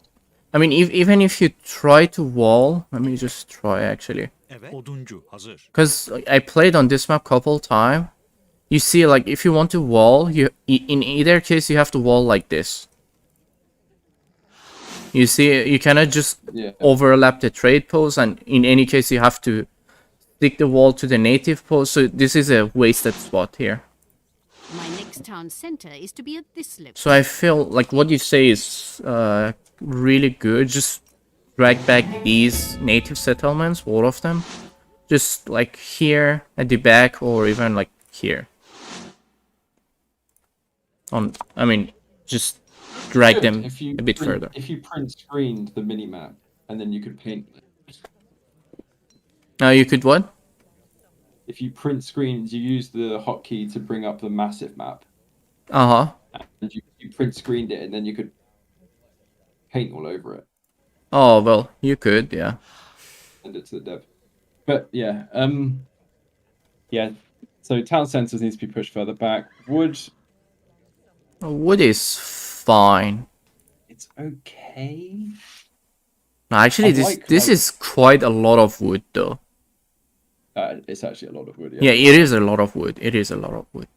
I mean, even if you try to wall... Let me just try, actually. Because I played on this map couple times. You see, like, if you want to wall, in either case, you have to wall like this. You see, you cannot just overlap the trade post, and in any case, you have to stick the wall to the native post. So this is a wasted spot here. My next town center is to be at this level. So I feel like what you say is really good. Just drag back these native settlements, all of them. Just like here at the back, or even like here. I mean, just drag them a bit further. If you print screened the minimap, and then you could paint it. Now you could what? If you print screens, you use the hotkey to bring up the massive map. Uh-huh. And you print screened it, and then you could paint all over it. Oh, well, you could, yeah. Send it to the dev. But, yeah. Yeah, so town centers needs to be pushed further back. Wood is fine. It's okay. No, actually, this is quite a lot of wood, though. It's actually a lot of wood, yeah. Yeah, it is a lot of wood. It is a lot of wood.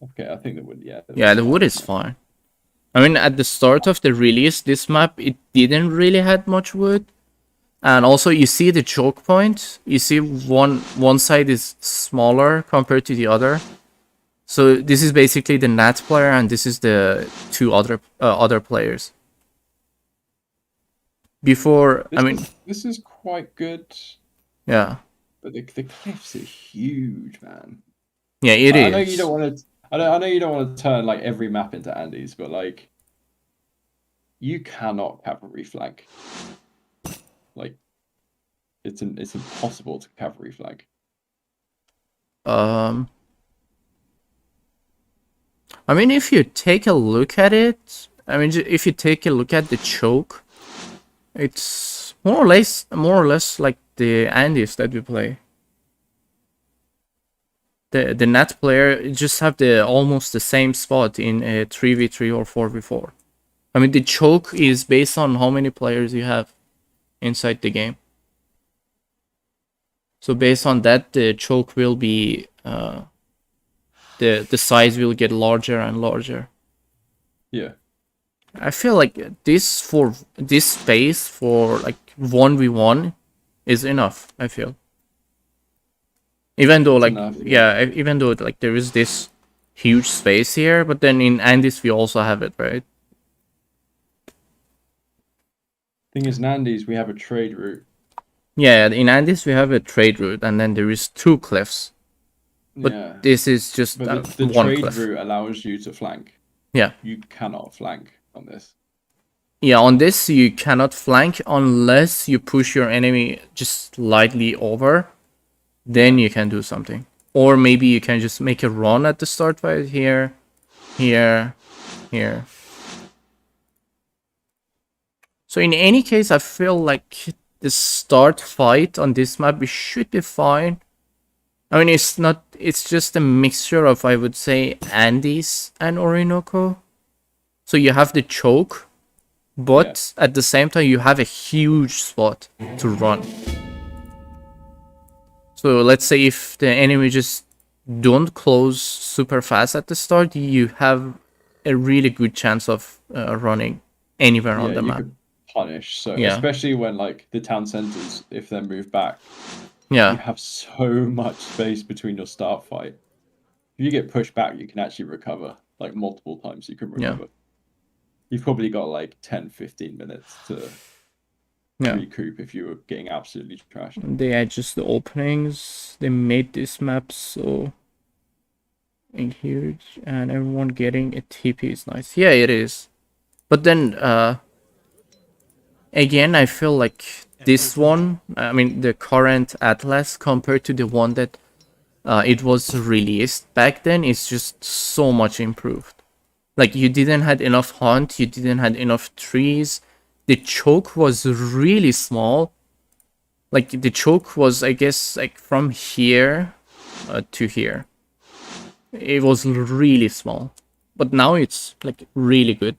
Okay, I think the wood, yeah. Yeah, the wood is fine. I mean, at the start of the release, this map, it didn't really had much wood. And also you see the choke point. You see one side is smaller compared to the other. So this is basically the Nat player, and this is the two other players. Before, this is quite good. Yeah. But the cliffs are huge, man. Yeah, it is. I know you don't want to. I know you don't want to turn like every map into Andes, but like, you cannot cavalry flank. Like, it's impossible to cavalry flank. I mean, if you take a look at it, if you take a look at the choke, it's more or less like the Andes that we play. The Nat player just have the almost the same spot in a 3v3 or 4v4. I mean, the choke is based on how many players you have inside the game. So based on that, the choke will be the size will get larger and larger. Yeah. I feel like this space for like 1v1 is enough, I feel. Even though It's like enough, even though like there is this huge space here, but then in Andes we also have it, right? Thing is, in Andes we have a trade route. Yeah, in Andes we have a trade route, and then there is two cliffs. But yeah. This is just but the one trade cliff. route allows you to flank. Yeah. You cannot flank on this. Yeah, on this you cannot flank unless you push your enemy just slightly over. Then you can do something. Or maybe you can just make a run at the start fight here, here, here. So in any case, I feel like the start fight on this map should be fine. I mean, it's just a mixture of, I would say, Andes and Orinoco. So you have the choke, but at the same time, you have a huge spot to run. So let's say if the enemy just don't close super fast at the start, you have a really good chance of running anywhere on the map. Could punish. So especially when like the town centers, if they're moved back, you have so much space between your start fight. If you get pushed back, you can actually recover like multiple times. You can recover. You've probably got like 10-15 minutes to recoup if you were getting absolutely trashed. They adjust the openings. They made this map so huge, and everyone getting a TP is nice. Yeah, it is. But then again, I feel like this one, I mean the current Atlas compared to the one that it was released back then, is just so much improved. Like, you didn't had enough hunt, you didn't had enough trees. The choke was really small. Like, the choke was, I guess, like from here to here. It was really small. But now it's like really good.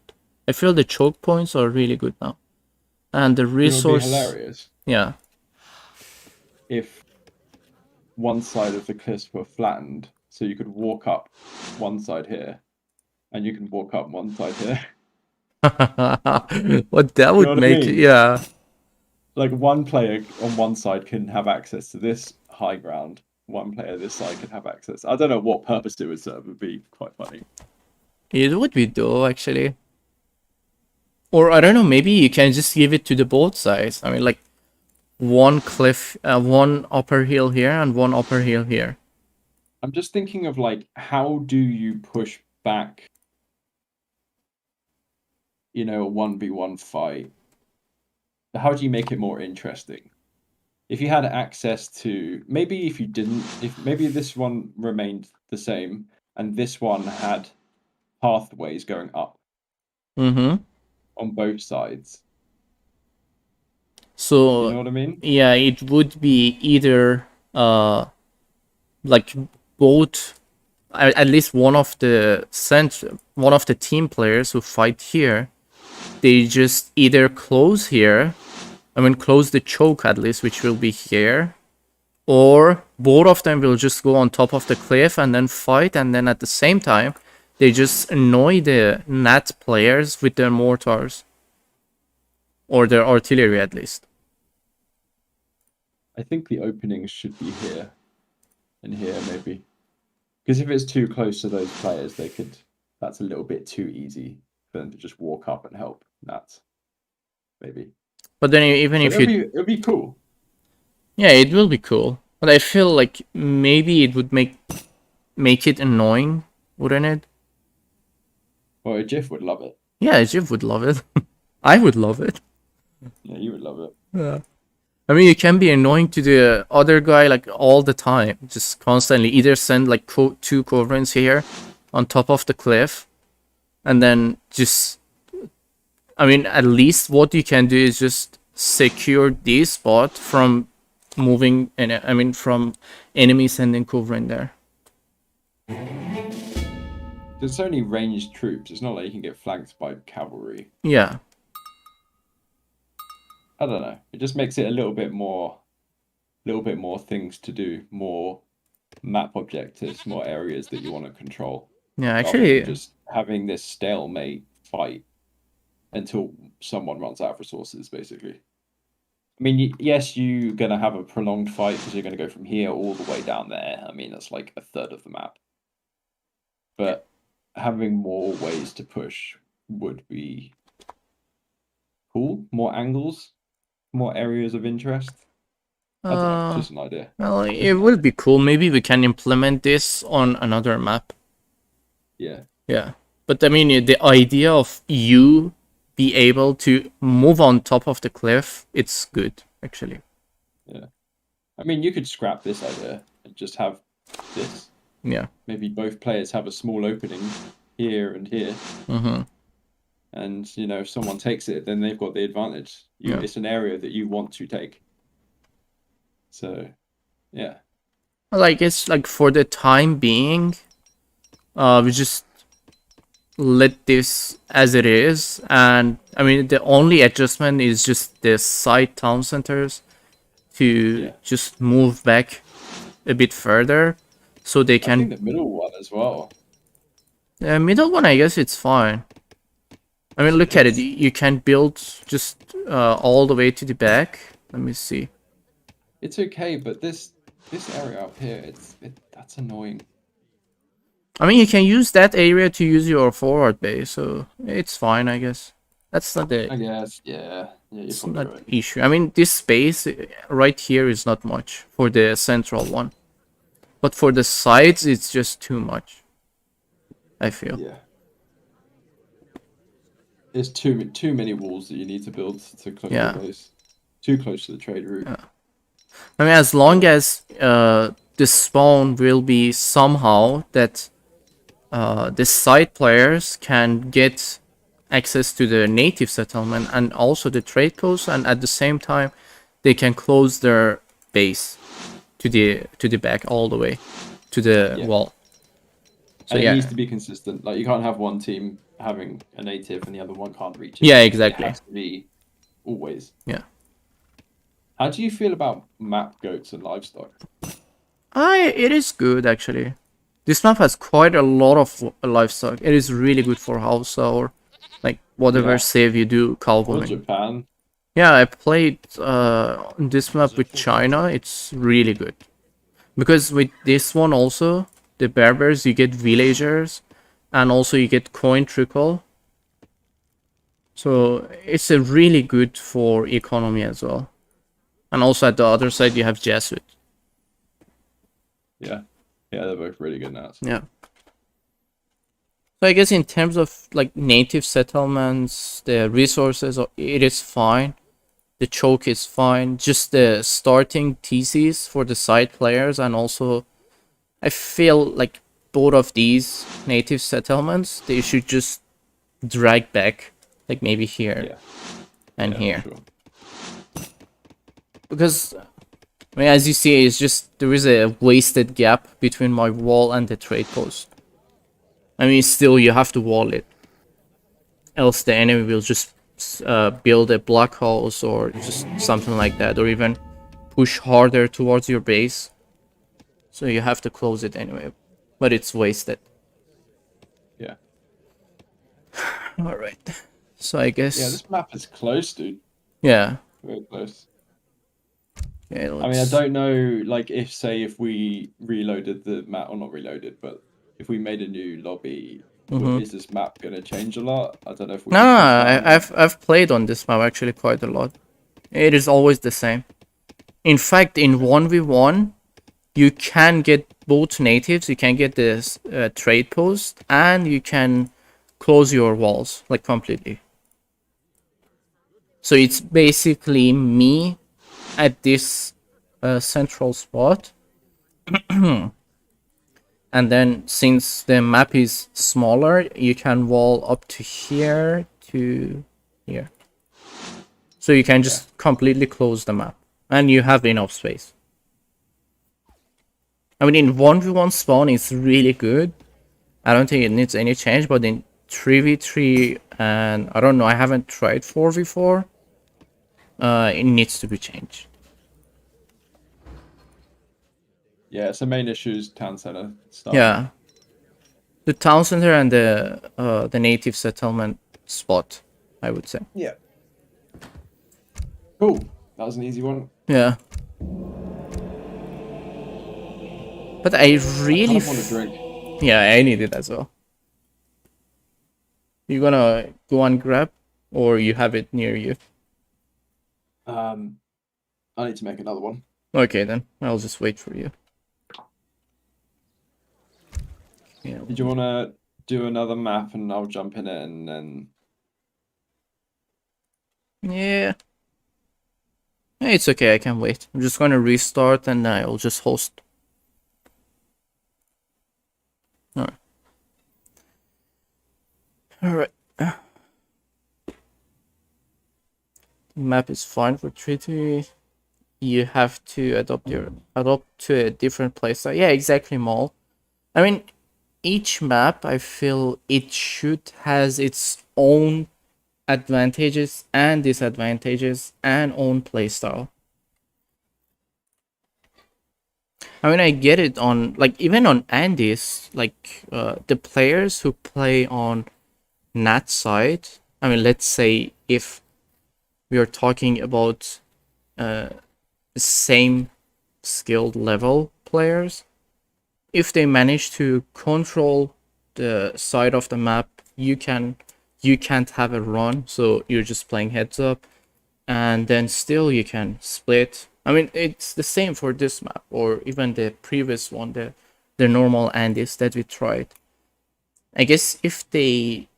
I feel the choke points are really good now. And the resource... It would be hilarious. Yeah. If one side of the cliffs were flattened, so you could walk up one side here, and you can walk up one side here. What that would make, yeah. Like, one player on one side can have access to this high ground. One player this side can have access. I don't know what purpose it would serve. It would be quite funny. It would be though, actually. Or I don't know, maybe you can just give it to the both sides. I mean, like one cliff, one upper hill here and one upper hill here. I'm just thinking of like, how do you push back, you know, a 1v1 fight? How do you make it more interesting? If you had access to, maybe if you didn't, if maybe this one remained the same and this one had pathways going up on both sides. So, you know what I mean? Yeah, it would be either like both, at least one of the team players who fight here, they just either close here, I mean close the choke at least, which will be here, or both of them will just go on top of the cliff and then fight, and then at the same time they just annoy the Nat players with their mortars or their artillery at least. I think the openings should be here and here maybe. Because if it's too close to those players, that's a little bit too easy for them to just walk up and help. That's maybe. But then even if it'll be cool. Yeah, it will be cool. But I feel like maybe it would make it annoying, wouldn't it? Well, a GIF would love it. Yeah, Jeff would love it. I would love it. Yeah, you would love it. Yeah. I mean, you can be annoying to the other guy like all the time, just constantly. Either send like two coverings here on top of the cliff, and then just, I mean, at least what you can do is just secure this spot from moving, and I mean from enemies sending covering there. There's only ranged troops. It's not like you can get flanked by cavalry. Yeah. I don't know. It just makes it a little bit more things to do, more map objectives, more areas that you want to control. Yeah, rather actually, than just having this stalemate fight until someone runs out of resources, basically. I mean, yes, you're gonna have a prolonged fight because you're gonna go from here all the way down there. I mean, that's like a third of the map. But having more ways to push would be cool. More angles, more areas of interest. I don't know, just an idea. Well, it would be cool. Maybe we can implement this on another map. Yeah. Yeah. But I mean, the idea of you be able to move on top of the cliff, it's good, actually. Yeah. I mean, you could scrap this idea and just have this. Yeah. Maybe both players have a small opening here and here. Mm-hmm. And, you know, if someone takes it, then they've got the advantage. It's an area that you want to take. So, yeah. Like, it's like for the time being, we just let this as it is. And, I mean, the only adjustment is just the side town centers to just move back a bit further so they can... I think the middle one as well. The middle one, I guess it's fine. I mean, look at it. You can build just all the way to the back. Let me see. It's okay, but this area up here, that's annoying. I mean, you can use that area to use your forward base, so it's fine, I guess. That's not the... I guess, yeah. It's not an issue. I mean, this space right here is not much for the central one. But for the sides, it's just too much, I feel. Yeah. There's too many walls that you need to build to close the base. Too close to the trade route. Yeah. I mean, as long as the spawn will be somehow that the side players can get access to the native settlement and also the trade post, and at the same time they can close their base to the back all the way to the wall. So and it needs to be consistent. Like, you can't have one team having a native and the other one can't reach it. Yeah, exactly. It has to be always. Yeah. How do you feel about map goats and livestock? It is good, actually. This map has quite a lot of livestock. It is really good for house or like whatever save you do, cowboy. Japan. Yeah, I played this map with China. It's really good. Because with this one also, the berbers, you get villagers and also you get coin trickle. So it's a really good for economy as well. And also at the other side you have Jesuit. Yeah. Yeah, they're both really good now. Yeah. So I guess in terms of like native settlements, the resources, it is fine. The choke is fine. Just the starting TCs for the side players, and also I feel like both of these native settlements, they should just drag back, like maybe here and here. Sure. Because I mean, as you see, it's just there is a wasted gap between my wall and the trade post. I mean, still you have to wall it, else the enemy will just build a block house or just something like that, or even push harder towards your base. So you have to close it anyway, but it's wasted. Yeah. All right. So I guess. Yeah, this map is close, dude. Yeah. Very close. Okay, I mean, I don't know, like, if we reloaded the map, or not reloaded, but if we made a new lobby, is this map going to change a lot? I don't know if we No, can test that on here. I've played on this map actually quite a lot. It is always the same. In fact, in 1v1, you can get both natives. You can get this trade post, and you can close your walls like completely. So it's basically me at this central spot. And then since the map is smaller, you can wall up to here to here. So you can just completely close the map, and you have enough space. I mean, in 1v1 spawn, it's really good. I don't think it needs any change, but in 3v3 and I don't know, I haven't tried 4v4, it needs to be changed. Yeah, it's the main issue is town center stuff. Yeah. The town center and the native settlement spot, I would say. Yeah. Cool. That was an easy one. Yeah. But I really... I want a drink. Yeah, I need it as well. You gonna go and grab, or you have it near you? I need to make another one. Okay, then. I'll just wait for you. Yeah. Did you want to do another map and I'll jump in it and then... Yeah. It's okay, I can wait. I'm just gonna restart and I'll just host. Alright. Alright. Map is fine for treaty. You have to adopt to a different playstyle. Yeah, exactly, Maul. I mean, each map, I feel it should has its own advantages and disadvantages and own playstyle. I mean, I get it on, like, even on Andes, like, the players who play on Nat side, I mean, let's say if we are talking about the same skilled level players, if they manage to control the side of the map, you can't have a run, so you're just playing heads up, and then still you can split. I mean, it's the same for this map, or even the previous one, the normal Andes that we tried. I guess if they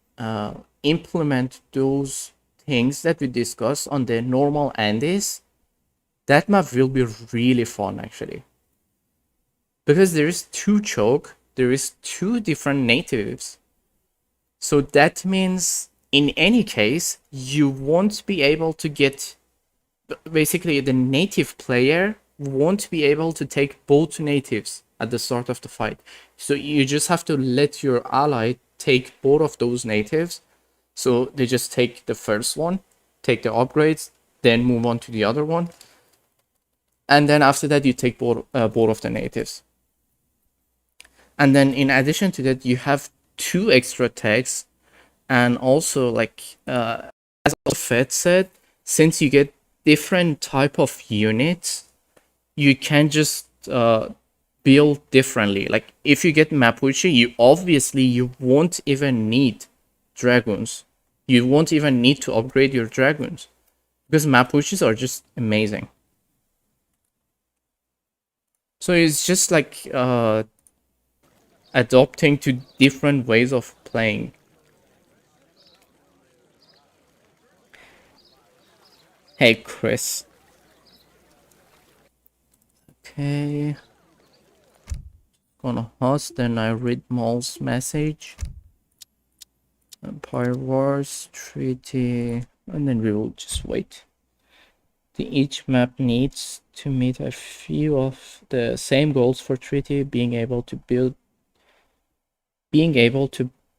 implement those things that we discussed on the normal Andes, that map will be really fun actually. Because there is 2 choke, there is 2 different natives. So that means in any case, you won't be able to get... Basically, the native player won't be able to take both natives at the start of the fight. So you just have to let your ally take both of those natives. So they just take the first one, take the upgrades, then move on to the other one. And then after that, you take both of the natives. And then in addition to that, you have 2 extra tags. And also, like, as Fed said, since you get different type of units, you can just build differently. Like, if you get Mapuche, you won't even need dragoons. You won't even need to upgrade your dragoons, because Mapuches are just amazing. So it's just like adopting to different ways of playing. Hey, Chris. Okay. Gonna host, then I read Maul's message. Empire Wars, Treaty, and then we will just wait. Each map needs to meet a few of the same goals for Treaty, being able to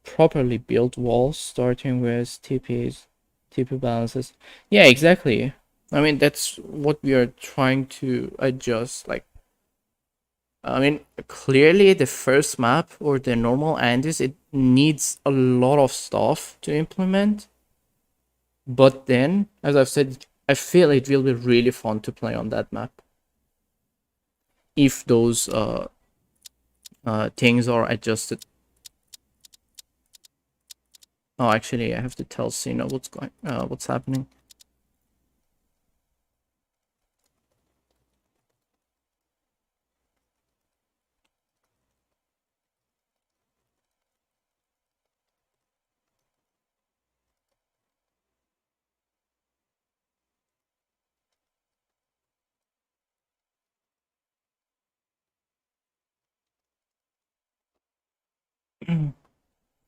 properly build walls, starting with TP balances. Yeah, exactly. I mean, that's what we are trying to adjust. Like, I mean, clearly the first map, or the normal Andes, it needs a lot of stuff to implement. But then, as I've said, I feel it will be really fun to play on that map. if those things are adjusted. Oh, actually, I have to tell Sina what's happening.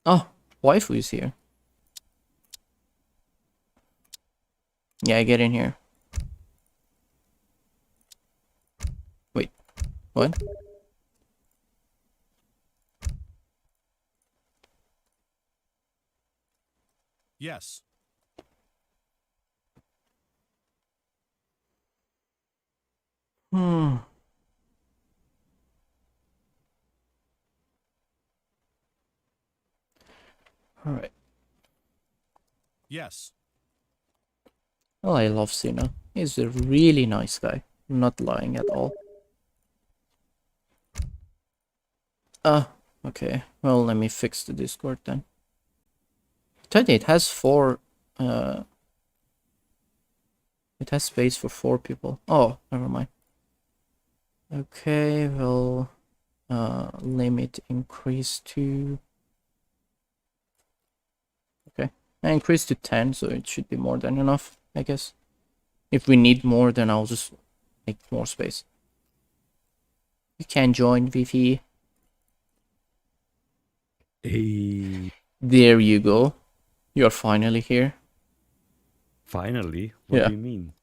Oh, waifu is here. Yeah, get in here. Wait, what? Yes. Hmm. All right. Yes. Well, I love Sina. He's a really nice guy. I'm not lying at all. Okay. Well, let me fix the Discord then. I thought it has it has space for 4 people. Oh, never mind. Okay, well, limit increase to... Okay, I increased to 10, so it should be more than enough, I guess. If we need more, then I'll just make more space. You can join, Vivi. Hey. There you go. You're finally here. Finally? What Yeah. do you mean?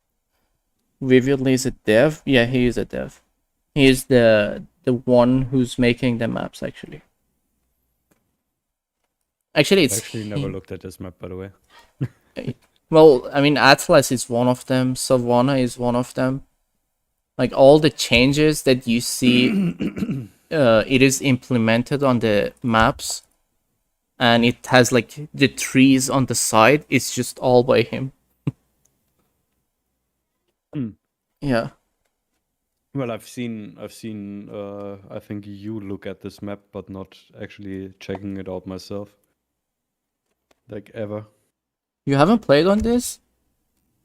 Vividly is a dev? Yeah, he is a dev. He is the one who's making the maps, actually. Actually, I it's actually never looked at this map, by the way. Well, I mean, Atlas is one of them. Savannah is one of them. Like, all the changes that you see, it is implemented on the maps. And it has, like, the trees on the side. It's just all by him. Yeah. Well, I've seen I think you look at this map, but not actually checking it out myself. Like, ever. You haven't played on this?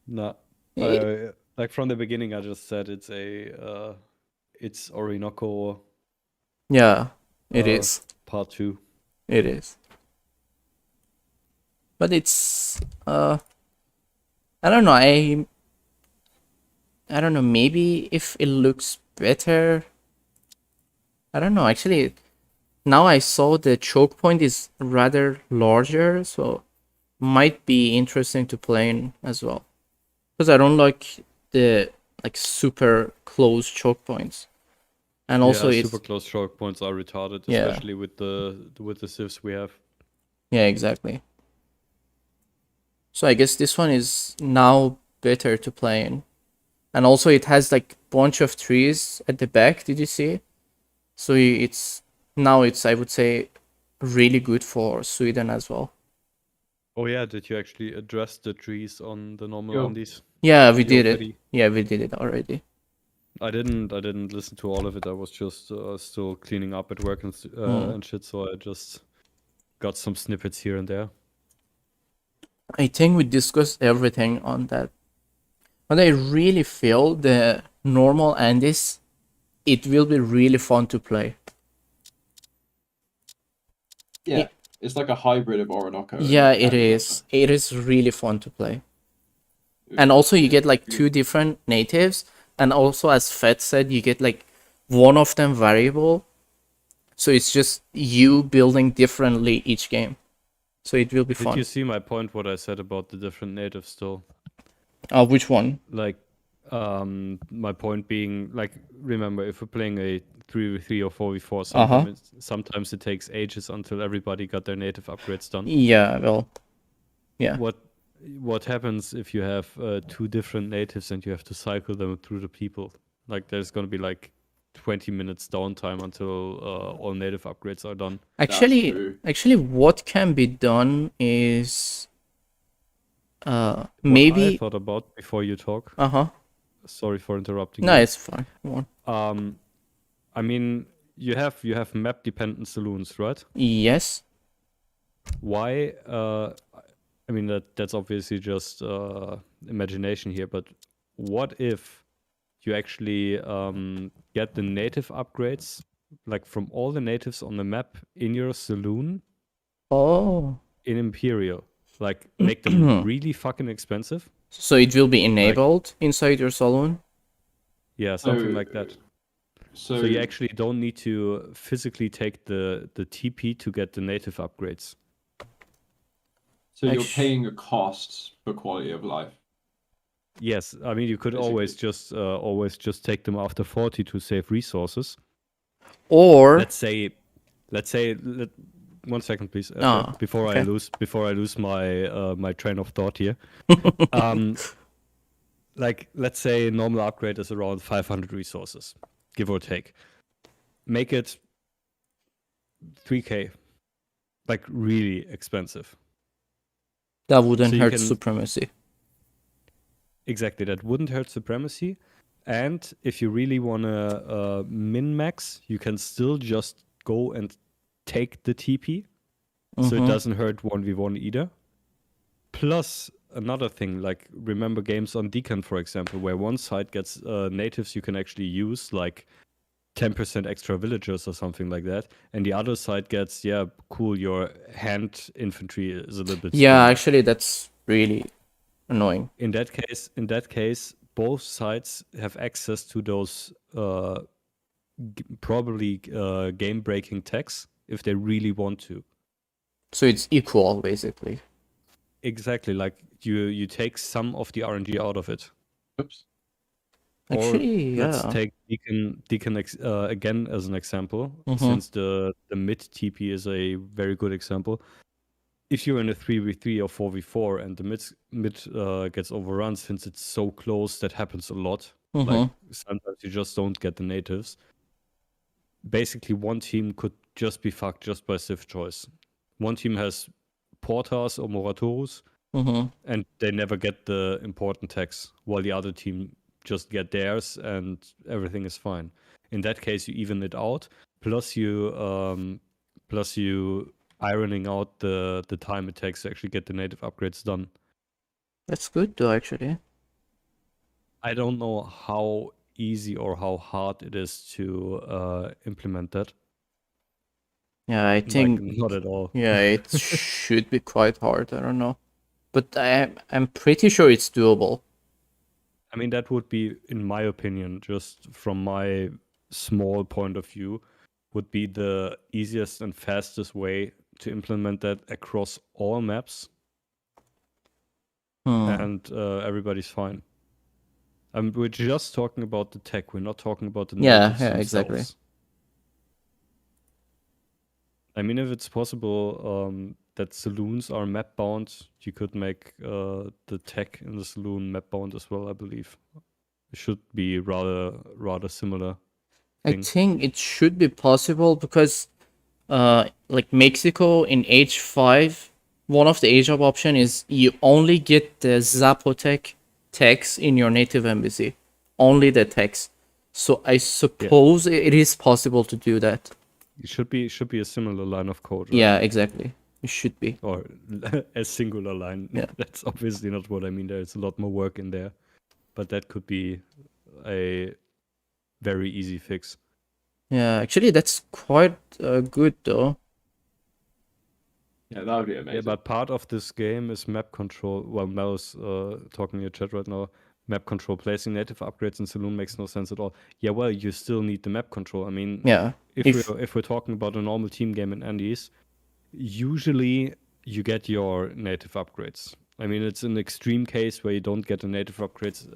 Nah. Eh, Like, from the beginning, I just said it's Orinoco Yeah, it is. part 2. It is. But it's I don't know, I don't know, maybe if it looks better. I don't know, actually now I saw the choke point is rather larger, so might be interesting to play in as well. Because I don't like the super close choke points. And also yeah, it's super close choke points are retarded, Yeah. especially with the civs we have. Yeah, exactly. So I guess this one is now better to play in. And also it has like bunch of trees at the back, did you see? So it's I would say really good for Sweden as well. Oh yeah, did you actually address the trees on the normal Yo. Undies? Yeah, we Yo, did it. Freddy. Yeah, we did it already. I didn't listen to all of it. I was just still cleaning up at work and shit, so I just got some snippets here and there. I think we discussed everything on that. But I really feel the normal Andes, it will be really fun to play. Yeah, it's like a hybrid of Orinoco. Yeah, and it is. It is really fun to play. And also you get like 2 different natives, and also as Fed said, you get like one of them variable. So it's just you building differently each game. So it will be Did fun. you see my point? What I said about the different natives, still? Which one? Like, my point being, like, remember, if we're playing a 3v3 or 4v4, sometimes it takes ages until everybody got their native upgrades done. Yeah, well, yeah. What happens if you have 2 different natives and you have to cycle them through the people? Like, there's gonna be like 20 minutes downtime until all native upgrades are done. Actually, what can be done is What I maybe. thought about before you talk. Uh-huh. Sorry for interrupting No, you. it's fine. Come on. I mean, you have map dependent saloons, right? Yes. Why? I mean that's obviously just imagination here, but what if you actually get the native upgrades, like from all the natives on the map in your saloon Oh. in Imperial, like make them really fucking expensive? So it will be enabled inside your saloon? Yeah, something like that. So So you actually don't need to physically take the TP to get the native upgrades. So you're Actu- paying a cost for quality of life. Yes, I mean you could always just take them after 40 to save resources. Or Let's say, one second, please, before okay. I lose my my train of thought here. Like let's say normal upgrade is around 500 resources, give or take. Make it 3K, like really expensive. That wouldn't So you hurt can- supremacy. Exactly, that wouldn't hurt supremacy. And if you really want to min-max, you can still just go and take the TP. So it doesn't hurt 1v1 either. Plus, another thing, like remember games on Deacon, for example, where one side gets natives you can actually use, like 10% extra villagers or something like that. And the other side gets, yeah, cool, your hand infantry is a little bit Yeah, stronger. actually, that's really annoying. In that case, both sides have access to those probably game-breaking techs if they really want to. So it's equal, basically. Exactly, like you take some of the RNG out of it. Oops. Actually, Let's yeah. take Deacon again as an example, Mhm. since the mid TP is a very good example. If you're in a 3v3 or 4v4 and the mid gets overrun, since it's so close, that happens a lot. Like sometimes you just don't get the natives. Basically, one team could just be fucked just by Civ choice. One team has Portars or Moratorus, and they never get the important tags, while the other team just get theirs and everything is fine. In that case, you even it out. Plus you ironing out the time it takes to actually get the native upgrades done. That's good, though, actually. I don't know how easy or how hard it is to implement that. Yeah, I Like, think. not at all. Yeah, it should be quite hard. I don't know, but I'm pretty sure it's doable. I mean, that would be, in my opinion, just from my small point of view, would be the easiest and fastest way to implement that across all maps, and everybody's fine. We're just talking about the tech. We're not talking about the natives Yeah, themselves. exactly. I mean, if it's possible that saloons are map bound, you could make the tech in the saloon map bound as well. I believe it should be rather similar. I think it should be possible because, like Mexico in H5, one of the age up option is you only get the Zapotec text in your native embassy, only the text. So I suppose it is possible to do that. It should be a similar line of code, right? Yeah, exactly. It should be. Or a singular line. Yeah. That's obviously not what I mean. There's a lot more work in there, but that could be a very easy fix. Yeah, actually, that's quite good though. Yeah, that would be amazing. Yeah, but part of this game is map control. Well, Mel's talking in your chat right now. Map control, placing native upgrades in Saloon makes no sense at all. Yeah, well, you still need the map control. I mean, Yeah. if we're talking about a normal team game in Andes, usually you get your native upgrades. I mean, it's an extreme case where you don't get the native upgrades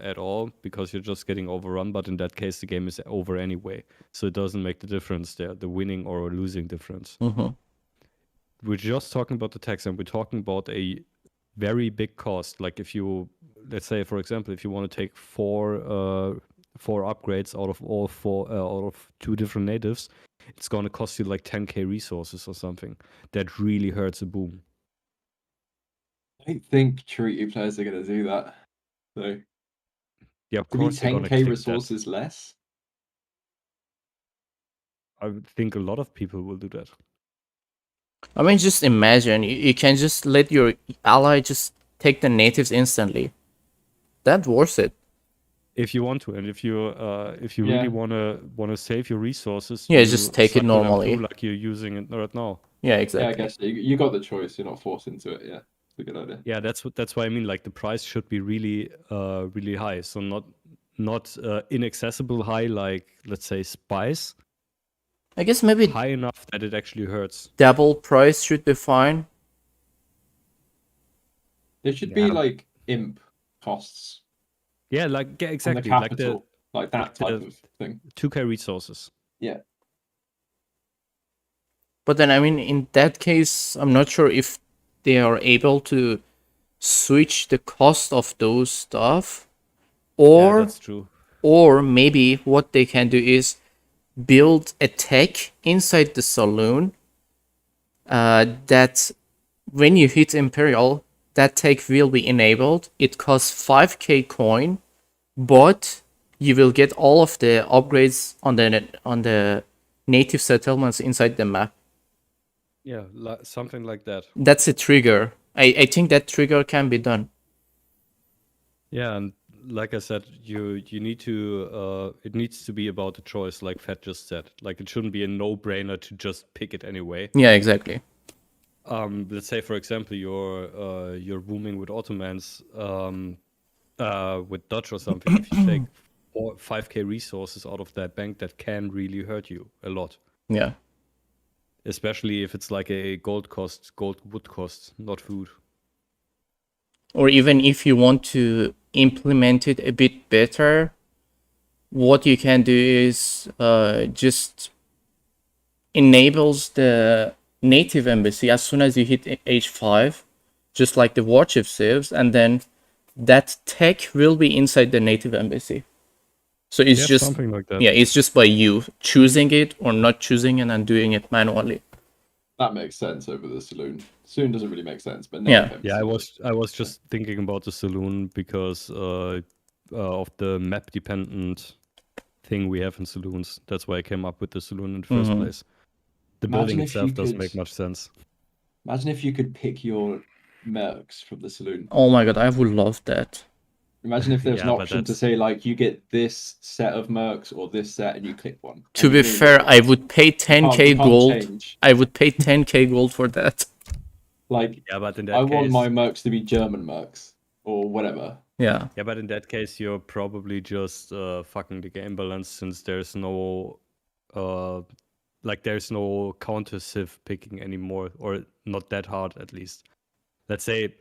at all because you're just getting overrun. But in that case, the game is over anyway, so it doesn't make the difference there, the winning or losing difference. We're just talking about the tax, and we're talking about a very big cost. Like if you, let's say, for example, if you want to take four upgrades out of all four out of 2 different natives, it's going to cost you like 10k resources or something. That really hurts a boom. I don't think treaty players are going to do that. So yeah, of could be course they're going to 10k click resources less. I think a lot of people will do that. I mean, just imagine you can just let your ally just take the natives instantly. That's worth it. If you want to, and if you Yeah. really wanna save your resources, Yeah, you just take it cycle them normally. through like you're using it right now. Yeah, Yeah, I exactly. guess you got the choice. You're not forced into it. Yeah, it's a good idea. Yeah, that's why I mean, like the price should be really really high, so not inaccessible high, like let's say spice, I guess maybe high enough that it actually hurts. double price should be fine. There should Yeah. be like imp costs Yeah, like on the exactly capital, like that like type the- of thing. 2K resources. Yeah. But then, I mean, in that case, I'm not sure if they are able to switch the cost of those stuff, Yeah, or that's true. or maybe what they can do is build a tech inside the saloon that when you hit Imperial, that tech will be enabled. It costs 5k coin, but you will get all of the upgrades on the native settlements inside the map. Yeah, something like that. That's a trigger. I think that trigger can be done. Yeah, and like I said, you need to it needs to be about the choice, like Fat just said. Like it shouldn't be a no-brainer to just pick it anyway. Yeah, exactly. Let's say for example you're booming with Ottomans with Dutch or something. If you take 5k resources out of that bank, that can really hurt you a lot. Yeah. Especially if it's like a gold wood cost, not food. Or even if you want to implement it a bit better, what you can do is just enables the native embassy as soon as you hit H5, just like the warship saves, and then that tech will be inside the native embassy. So it's Yeah, just something like that. yeah, it's just by you choosing it or not choosing it and doing it manually. That makes sense over the saloon. Saloon doesn't really make sense, but Yeah. Yeah, I was just thinking about the saloon because of the map dependent thing we have in saloons. That's why I came up with the saloon in the first place. The building Imagine if itself you doesn't could- make much sense. Imagine if you could pick your mercs from the saloon. Oh my god, I would love that. Imagine if there's Yeah, an but option to that's- say like you get this set of mercs or this set, and you click one. To And be you can fair, enable I it. would pay You 10k can't gold. change. I would pay 10k gold for that. Like Yeah, but in that I case, want my mercs to be German mercs or whatever. Yeah. yeah, but in that case, you're probably just fucking the game balance since there's no there's no counter civ picking anymore, or not that hard at least. Let's say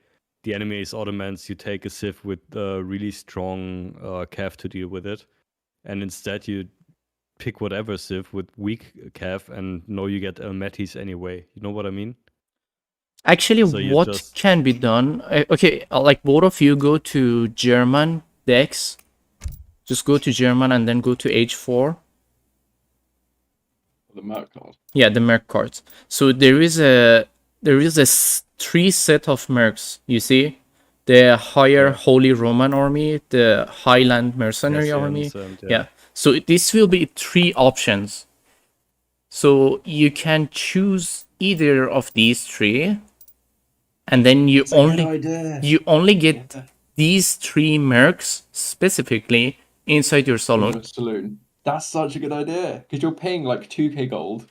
the enemy is Ottomans, you take a civ with really strong cav to deal with it, and instead you pick whatever civ with weak cav and know you get Metis anyway. You know what I mean? Actually, So you what just- can be done? Okay, like both of you go to German decks. Just go to German and then go to H4. The merc card. Yeah, the merc cards. So there is a three set of mercs. You see, the higher Yeah. Holy Roman army, the Highland mercenary army. Hessians and, Yeah. So this will be three options. So you can choose either of these three, and then you It's a good only idea. get these three mercs specifically inside your In saloon. your saloon. That's such a good idea because you're paying like 2k gold.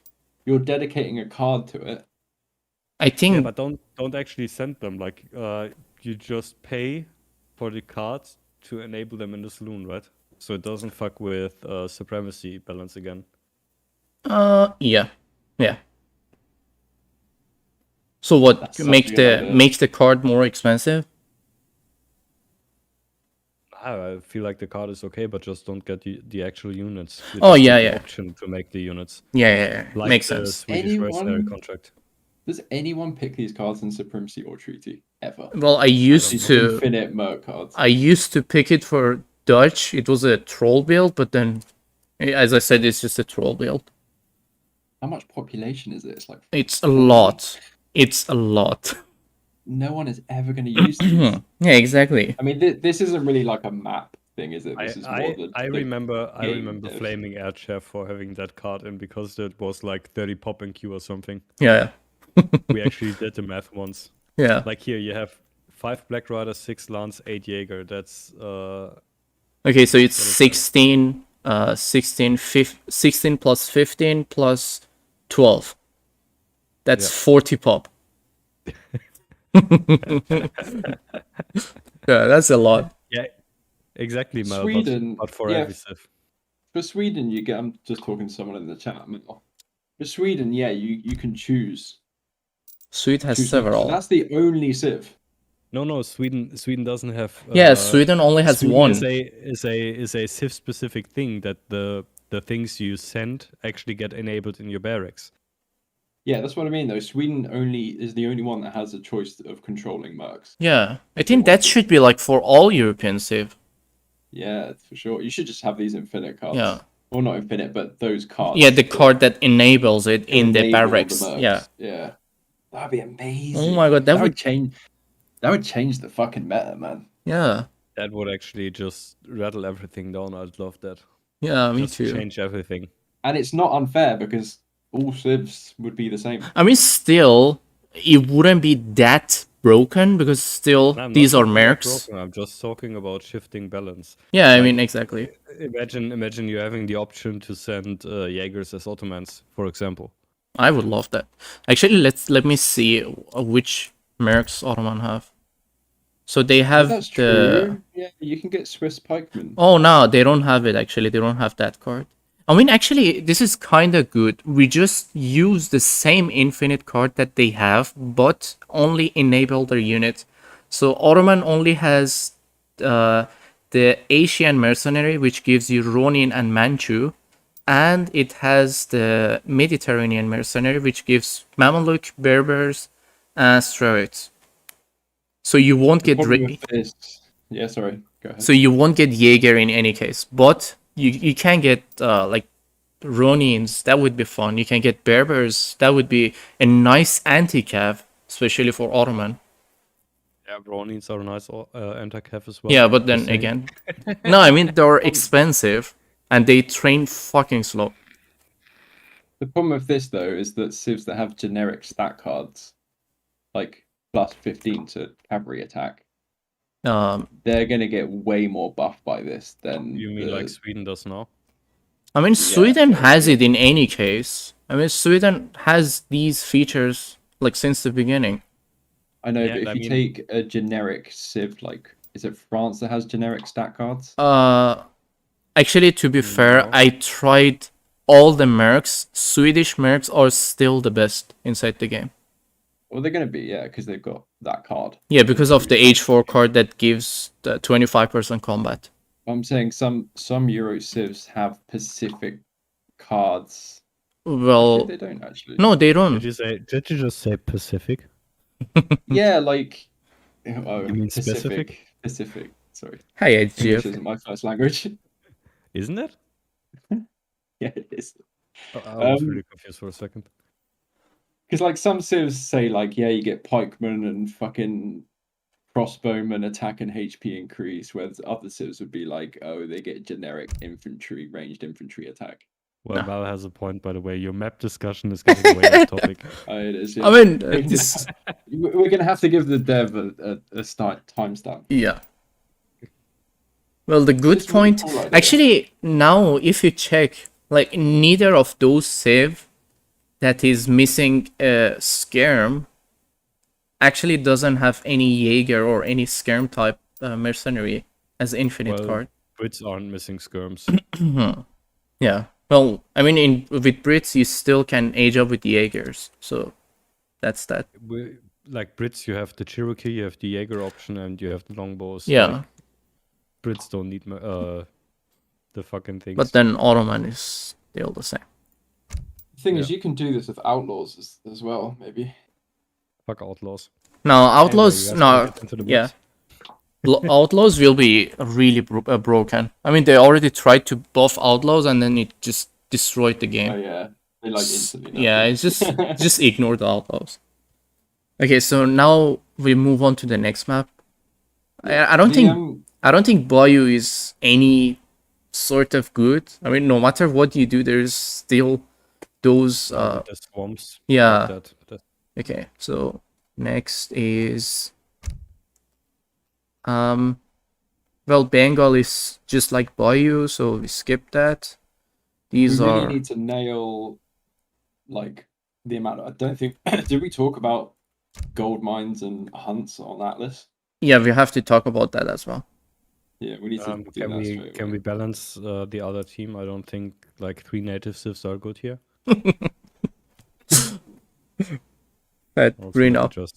You're dedicating a card to it. I think Yeah, but don't actually send them. Like you just pay for the cards to enable them in the saloon, right? So it doesn't fuck with supremacy balance again. yeah. So what That's such a good idea. make the card more expensive? I feel like the card is okay, but just don't get the actual units. You Oh, just yeah, get the yeah. option to make the units. Yeah. Like Makes the sense. Swedish mercenary Anyone- contract. Does anyone pick these cards in Supremacy or Treaty ever? Well, I used These to infinite merc cards. pick it for Dutch. It was a troll build, but then, as I said, it's just a troll build. How much population is it? It's like It's a lot. It's a lot. no one is ever going to use these. Yeah, exactly. I mean, this isn't really like a map thing, is it? This is more the I remember game dev. flaming air chef for having that card in because it was like 30 pop and Q or something. Yeah. We actually did the math once. Yeah. Like here you have 5 Black Riders, 6 Lance, 8 Jaeger. That's Okay, so it's What is 16, 16 plus 15 plus 12. That's Yeah. 40 pop. Yeah, that's a lot. yeah, exactly, Mel. Sweden, but for yeah, every civ. For Sweden, you get. I'm just talking to someone in the chat. For Sweden, yeah, you can choose. Sweden has choose several. That's the only civ. No, Sweden doesn't have. Yeah, Sweden only has Sweden one. is a civ specific thing that the things you send actually get enabled in your barracks. Yeah, that's what I mean though. Sweden is the only one that has a choice of controlling mercs. Yeah, I think that should be like for all European civ. Yeah, for sure. You should just have these infinite cards. Yeah. Well, not infinite, but those cards. Yeah, the card that enables it to in the enable barracks. mercs. Yeah. Yeah. That'd be amazing. Oh my god, that would change. That would change the fucking meta, man. Yeah. That would actually just rattle everything down. I'd love that. Yeah, me Just too. change everything. And it's not unfair because all civs would be the same. I mean, still, it wouldn't be that broken because still I'm these not are talking about mercs. broken, I'm just talking about shifting balance. Yeah, I Like, mean, exactly. Imagine you having the option to send Jaegers as Ottomans, for example. I would love that. Actually, let me see which mercs Ottoman have. So they have That's the. true. Yeah, you can get Swiss pikemen. Oh no, they don't have it actually. They don't have that card. I mean, actually, this is kind of good. We just use the same infinite card that they have, but only enable their unit. So Ottoman only has the Asian mercenary, which gives you Ronin and Manchu, and it has the Mediterranean mercenary, which gives Mameluke, Berbers, and Straits. So you won't get Yeah, sorry. Go ahead. so you won't get Jaeger in any case, but you can get like Ronins. That would be fun. You can get Berbers. That would be a nice anti-cav, especially for Ottoman. Yeah, Ronins are a nice anti-cav as well. Yeah, but then Just saying. again, no, I mean they're expensive and they train fucking slow. The problem with this though is that civs that have generic stat cards, like plus 15 to cavalry attack, they're gonna get way more buff by this than You mean like Sweden does now? I mean, Sweden fair has enough. it in any case. I mean, Sweden has these features like since the beginning. I know, Yeah, but if I you mean- take a generic civ, like is it France that has generic stat cards? Actually, to be fair, No. I tried all the mercs. Swedish mercs are still the best inside the game. Well, they're gonna be, yeah, because they've got that card. Yeah, because of the H4 card that gives the 25% combat. I'm saying some Euro civs have Pacific cards. Well, They don't actually. no, they Did don't. you just say Pacific? Yeah, like oh, You mean specific? Pacific. Sorry, Hey, English HGF. isn't my first language. Isn't it? Yeah, it is. I was really confused for a second. Because like some civs say like, yeah, you get pikemen and fucking crossbowmen attack and HP increase, whereas other civs would be like, oh, they get generic infantry, ranged infantry attack. Well, No. Val has a point, by the way. Your map discussion is getting way off topic. Oh, it is. Yeah. I mean, this. We're gonna have to give the dev a start timestamp. Yeah. Well, the good It's really point. cool idea. Actually, now if you check, like neither of those civ that is missing a skirm actually doesn't have any Jaeger or any skirm type mercenary as infinite Well, card. Brits aren't missing skirms. Yeah. Well, I mean, with Brits you still can age up with Jaegers, so that's that. Like Brits, you have the Cherokee, you have the Jaeger option, and you have the longbows. Yeah. Like, Brits don't need the fucking things. But then Ottoman is still the same. The thing is, you can do this with outlaws as well, maybe. Fuck outlaws. Now Anyway, outlaws, you guys no, wanna get into the yeah. Brits? Outlaws will be really broken. I mean, they already tried to buff outlaws and then it just destroyed the game. Oh yeah, they like instantly. Yeah, it's just ignore the outlaws. Okay, so now we move on to the next map. I don't think I don't think Bayou is any sort of good. I mean, no matter what you do, there's still those. With the swamps. Yeah. That Okay, so next is well, Bengal is just like Bayou, so we skip that. We These really are need to nail like the amount. I don't think did we talk about gold mines and hunts on Atlas? yeah, we have to talk about that as well. Yeah, we need to do can that we straight away. balance the other team? I don't think like 3 native civs are good here. That Also, bring let me up. just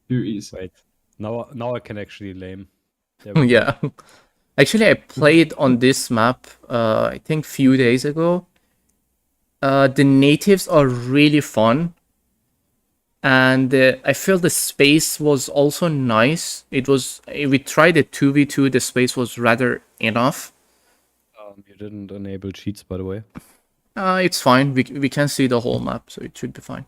Duties. wait. Now I can actually lame. There we go. Yeah. Actually, I played on this map, I think few days ago. The natives are really fun. And I feel the space was also nice. It was, we tried a 2v2, the space was rather enough. You didn't enable cheats, by the way. It's fine, we can see the whole map, so it should be fine.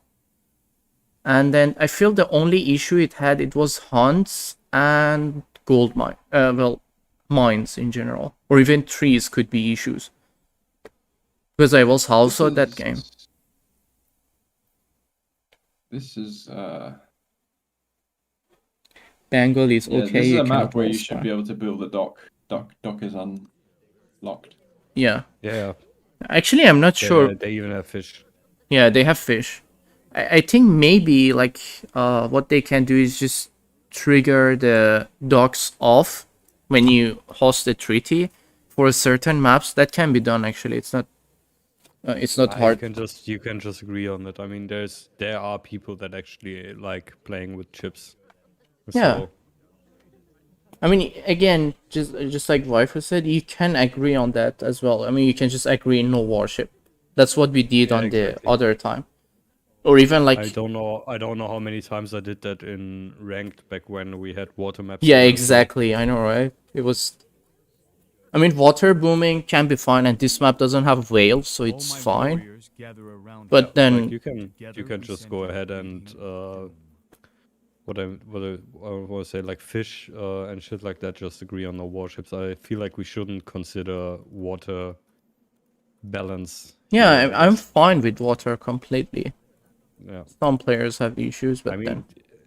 And then I feel the only issue it had, it was hunts and gold mine. Well, mines in general. Or even trees could be issues. Because I was also that game. This is Bengal is yeah, okay. this is you a map cannot where you all should star. be able to build a dock. Dock is unlocked. Yeah. Yeah, Actually, I'm not sure. they even have fish. Yeah, they have fish. I think maybe like what they can do is just trigger the docks off when you host a treaty for certain maps. That can be done actually. It's not hard. You can just agree on it. I mean, there are people that actually like playing with chips. Yeah. So, I mean, again, just like Viper said, you can agree on that as well. I mean, you can just agree no warship. That's what we did Yeah, on exactly. the other time. Or even like I don't know how many times I did that in ranked back when we had water maps. yeah, there, so- exactly. I know, right? It was. I mean, water booming can be fine, and this map doesn't have whales, so it's fine. But then, Like you can just go ahead and what I want to say, like fish and shit like that, just agree on the warships. I feel like we shouldn't consider water balance. yeah, here, I I'm guess. fine with water completely. Yeah. Some players have issues, but I mean, then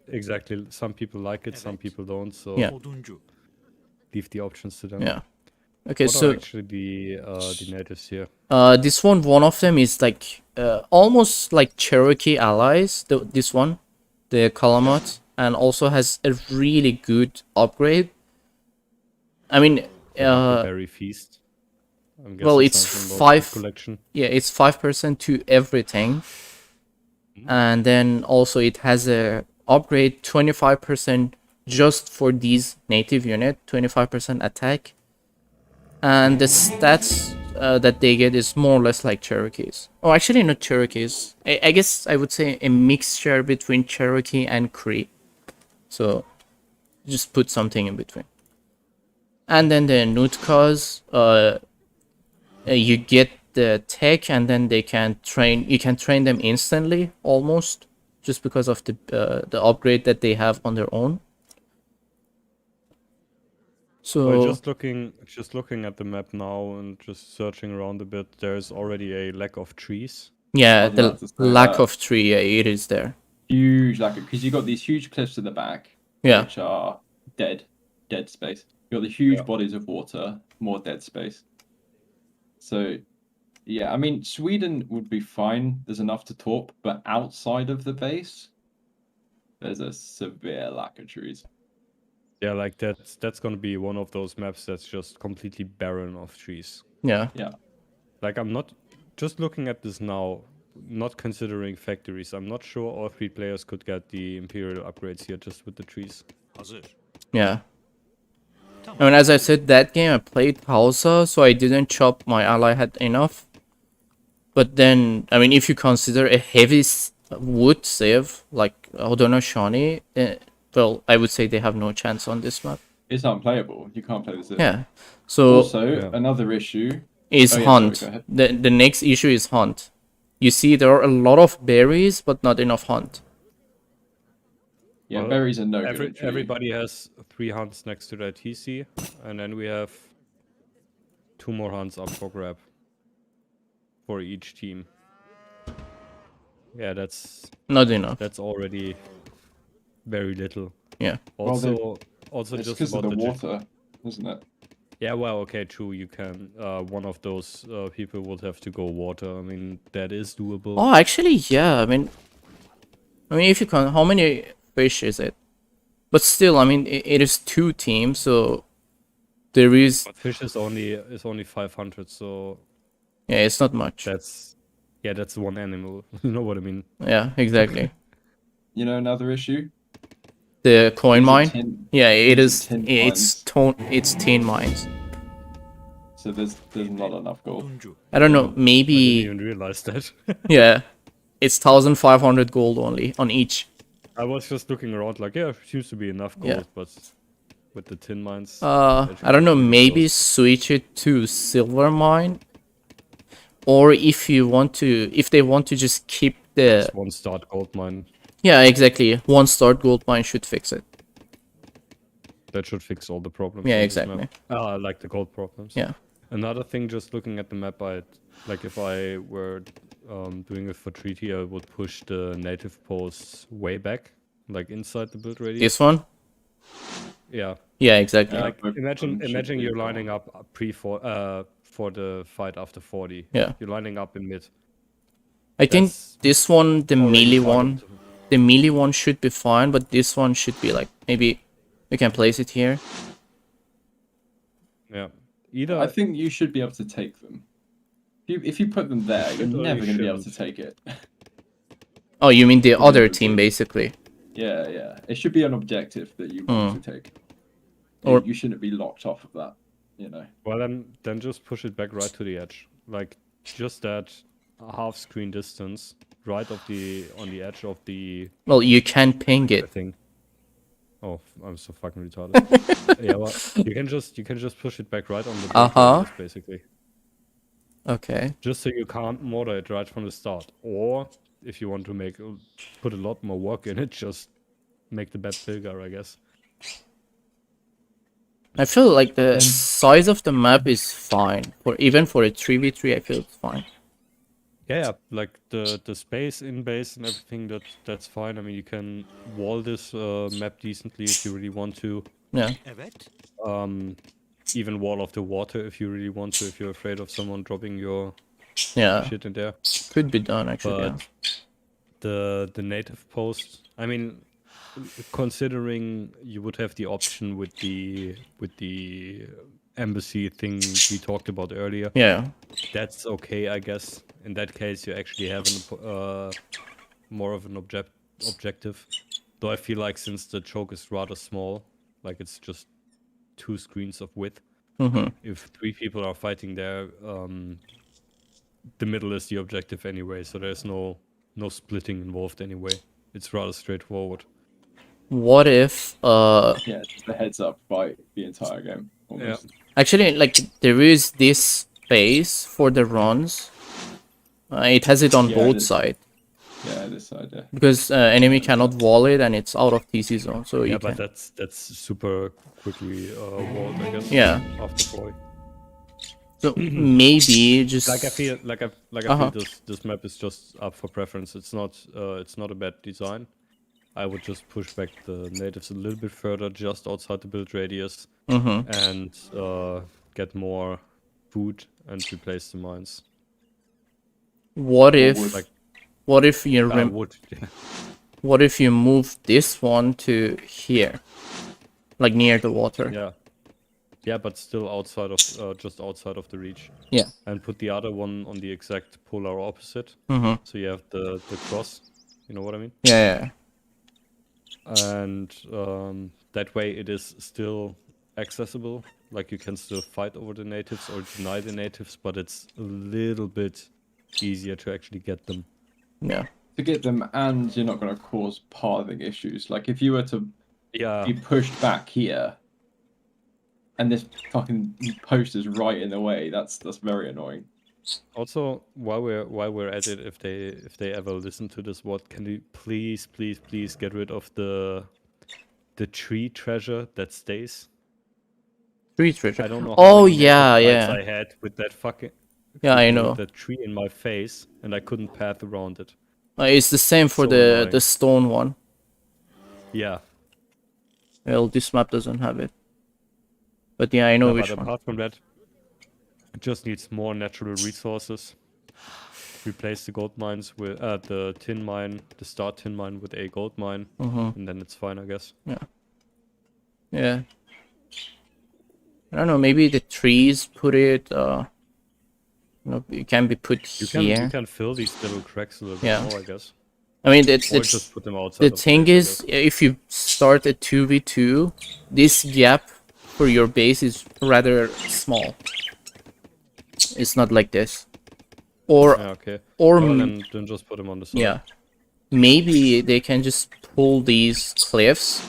exactly. Some people like it, some people don't. So Yeah. leave the options to them. yeah. Okay, What are so actually the natives here? this one of them is like almost like Cherokee allies. This one, the Kalamat, and also has a really good upgrade. I mean, The berry feast. I'm well, guessing it's something about the 5 collection. yeah, it's 5% to everything. And then also it has a upgrade 25% just for these native unit, 25% attack. And the stats that they get is more or less like Cherokees. Oh, actually not Cherokees. I guess I would say a mixture between Cherokee and Cree. So just put something in between. And then the Nootkas, you get the tech, and then they can train. You can train them instantly, almost, just because of the upgrade that they have on their own. So Well, just looking at the map now and just searching around a bit, there's already a lack of trees. yeah, I was about the to say lack that. of tree, yeah, it is there. Huge lack of, because you got these huge cliffs at the back, Yeah, which are dead space. You got the huge Yeah. bodies of water, more dead space. So, yeah, I mean, Sweden would be fine. There's enough to talk, but outside of the base, there's a severe lack of trees. Yeah, like that's gonna be one of those maps that's just completely barren of trees. yeah. Yeah. Like I'm not just looking at this now, not considering factories. I'm not sure all 3 players could get the Imperial upgrades here just with the trees. Yeah. I mean, as I said, that game I played Hausa, so I didn't chop. My ally had enough. But then, I mean, if you consider a heavy wood save like Haudenosaunee, well, I would say they have no chance on this map. It's unplayable. You can't play this. Yeah. So Also, Yeah. another issue is Oh, yeah, sorry, hunt. go ahead. The next issue is hunt. You see, there are a lot of berries, but not enough hunt. Yeah, Well, berries are no good. Actually. everybody has 3 hunts next to their TC, and then we have 2 more hunts up for grab for each team. Yeah, Not enough. that's already very little. Yeah. Also, It's just because of about the the water, isn't it? Yeah, well, okay, true. You can. One of those people would have to go water. I mean, that is doable. Oh, actually, yeah. I mean, if you can, how many fish is it? But still, I mean, it is 2 teams, so there is. But fish is only 500, so Yeah, it's not much. that's that's one animal. You know what I mean? Yeah, exactly. You know another issue? The coin These are mine. tin- Yeah, it these are is. tin It's mines. It's tin mines. So there's not enough gold. I don't know. I didn't Maybe. even realize that. Yeah, it's 1,500 gold only on each. I was just looking around, like, yeah, seems to be enough gold, Yeah. but with the tin mines, that should I don't know. be really Maybe close. switch it to silver mine, or if they want to just keep the. Just one start gold mine. Yeah, exactly. 1 start gold mine should fix it. That should fix all the problems. Yeah, in this exactly. map. Like the gold problems. Yeah. Another thing, just looking at the map, like if I were doing it for treaty, I would push the native posts way back, like inside the build radius. This one. Yeah. Yeah, exactly. Yeah. Like but imagine should you're be lining up for the fight after 40. Yeah. You're lining up in mid. I think That's this one, the already melee part of one, the melee one should be fine, but this one should be like maybe we can place it here. Yeah. Either I think you should be able to take them. If you put them there, you're should or never you going to be able to shouldn't? take it. Oh, you mean the Put it other in team, between. basically? Yeah. It should be an objective that you want to take. Or- You shouldn't be locked off of that. You know. well then just push it back right to the edge, like just that half screen distance, right on the edge of the Well, you can ping it. thing. Oh, I'm so fucking retarded. Yeah, well, you can just push it back right on the build radius, basically. Okay. Just so you can't mortar it right from the start. Or if you want to put a lot more work in it, just make the bet bigger, I guess. I feel like the Then- size of the map is fine. Even for a 3v3, I feel it's fine. Yeah, like the space in base and everything, that's fine. I mean, you can wall this map decently if you really want to. Yeah. Even wall off the water if you really want to, if you're afraid of someone dropping your Yeah. shit in there. Could be done, actually. But the native post, I mean, considering you would have the option with the embassy thing we talked about earlier, Yeah. that's okay, I guess. In that case, you actually have more of an objective. Though I feel like since the choke is rather small, like it's just 2 screens of width. If 3 people are fighting there, the middle is the objective anyway, so there's no splitting involved anyway. It's rather straightforward. What if Yeah, just a heads up fight the entire game. Almost. actually, like, there is this space for the runs. It has it on Yeah, both it is. sides Yeah, this side. Yeah. because enemy cannot wall it and it's out of TC zone, so Yeah, you but can. that's super quickly walled, I guess. Yeah. After play. So maybe just Like I feel this map is just up for preference. It's not a bad design. I would just push back the natives a little bit further, just outside the build radius, and get more food and replace the mines. What if Like- what if you Wood. what if you move this one to here, like near the water? Yeah, but still outside of just outside of the reach. Yeah. And put the other one on the exact polar opposite. So you have the cross. You know what I mean? Yeah. And that way it is still accessible. Like you can still fight over the natives or deny the natives, but it's a little bit easier to actually get them. Yeah. To get them, and you're not going to cause pathing issues. Like if you were to Yeah. be pushed back here, and this fucking post is right in the way, that's very annoying. Also, while we're at it, if they ever listen to this, what can you please get rid of the the tree treasure that stays. Tree treasure. I don't know how Oh many native yeah, fights yeah. I had with that fucking Yeah, I with know. the tree in my face, and I couldn't path around it. It's the same for So the annoying. stone one. Yeah. Well, this map doesn't have it. But yeah, I know No, which but one. apart from that, it just needs more natural resources. Replace the gold mines with the tin mine, the start tin mine with a gold mine, and then it's fine, I guess. Yeah. I don't know, maybe the trees put it, it can be put You here. can fill these little cracks a little bit Yeah. more, I guess. I mean, Or just put them outside the of thing base, I is, guess. if you start a 2v2, this gap for your base is rather small. It's not like this. Or, Yeah, okay. or Well, then just put them on the side. yeah. Maybe they can just pull these cliffs,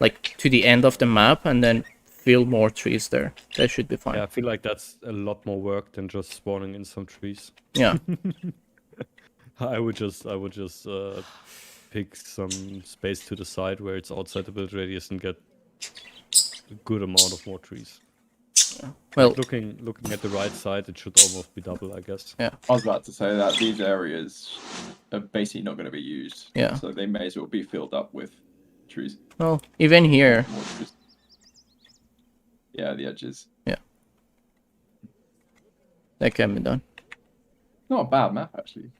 like, to the end of the map and then fill more trees there. That should be fine. Yeah, I feel like that's a lot more work than just spawning in some trees. Yeah. I would just pick some space to the side where it's outside the build radius and get a good amount of more trees. Well, Like looking at the right side, it should almost be double, I guess. yeah. I was about to say that these areas are basically not going to be used. Yeah. So they may as well be filled up with trees. Well, even here. More trees. Yeah, the edges. Yeah. That can be done. Not a bad map, actually.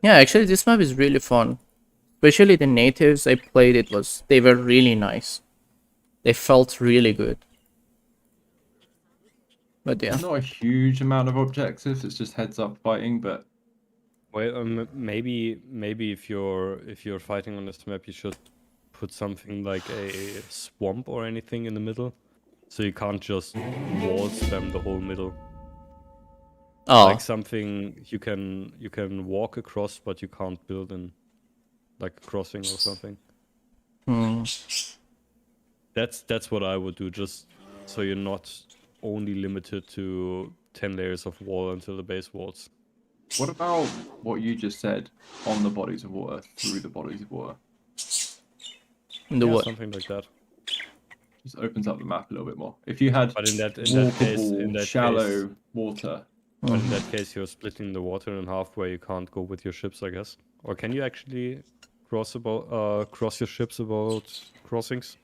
Yeah, actually, this map is really fun. Especially the natives I played, they were really nice. They felt really good. But yeah. Not a huge amount of objectives. It's just heads up fighting, but Well, maybe if you're fighting on this map, you should put something like a swamp or anything in the middle, so you can't just wall spam the whole middle. Oh. Like something you can walk across, but you can't build in, like a crossing or something. That's what I would do, just so you're not only limited to 10 layers of wall until the base walls. what about what you just said on the bodies of water, through the bodies of water? The what? Something like that. Just opens up the map a little bit more. If you had But in that walkable, shallow case, water. but in that case, you're splitting the water in half, where you can't go with your ships, I guess. Or can you actually cross your ships about crossings?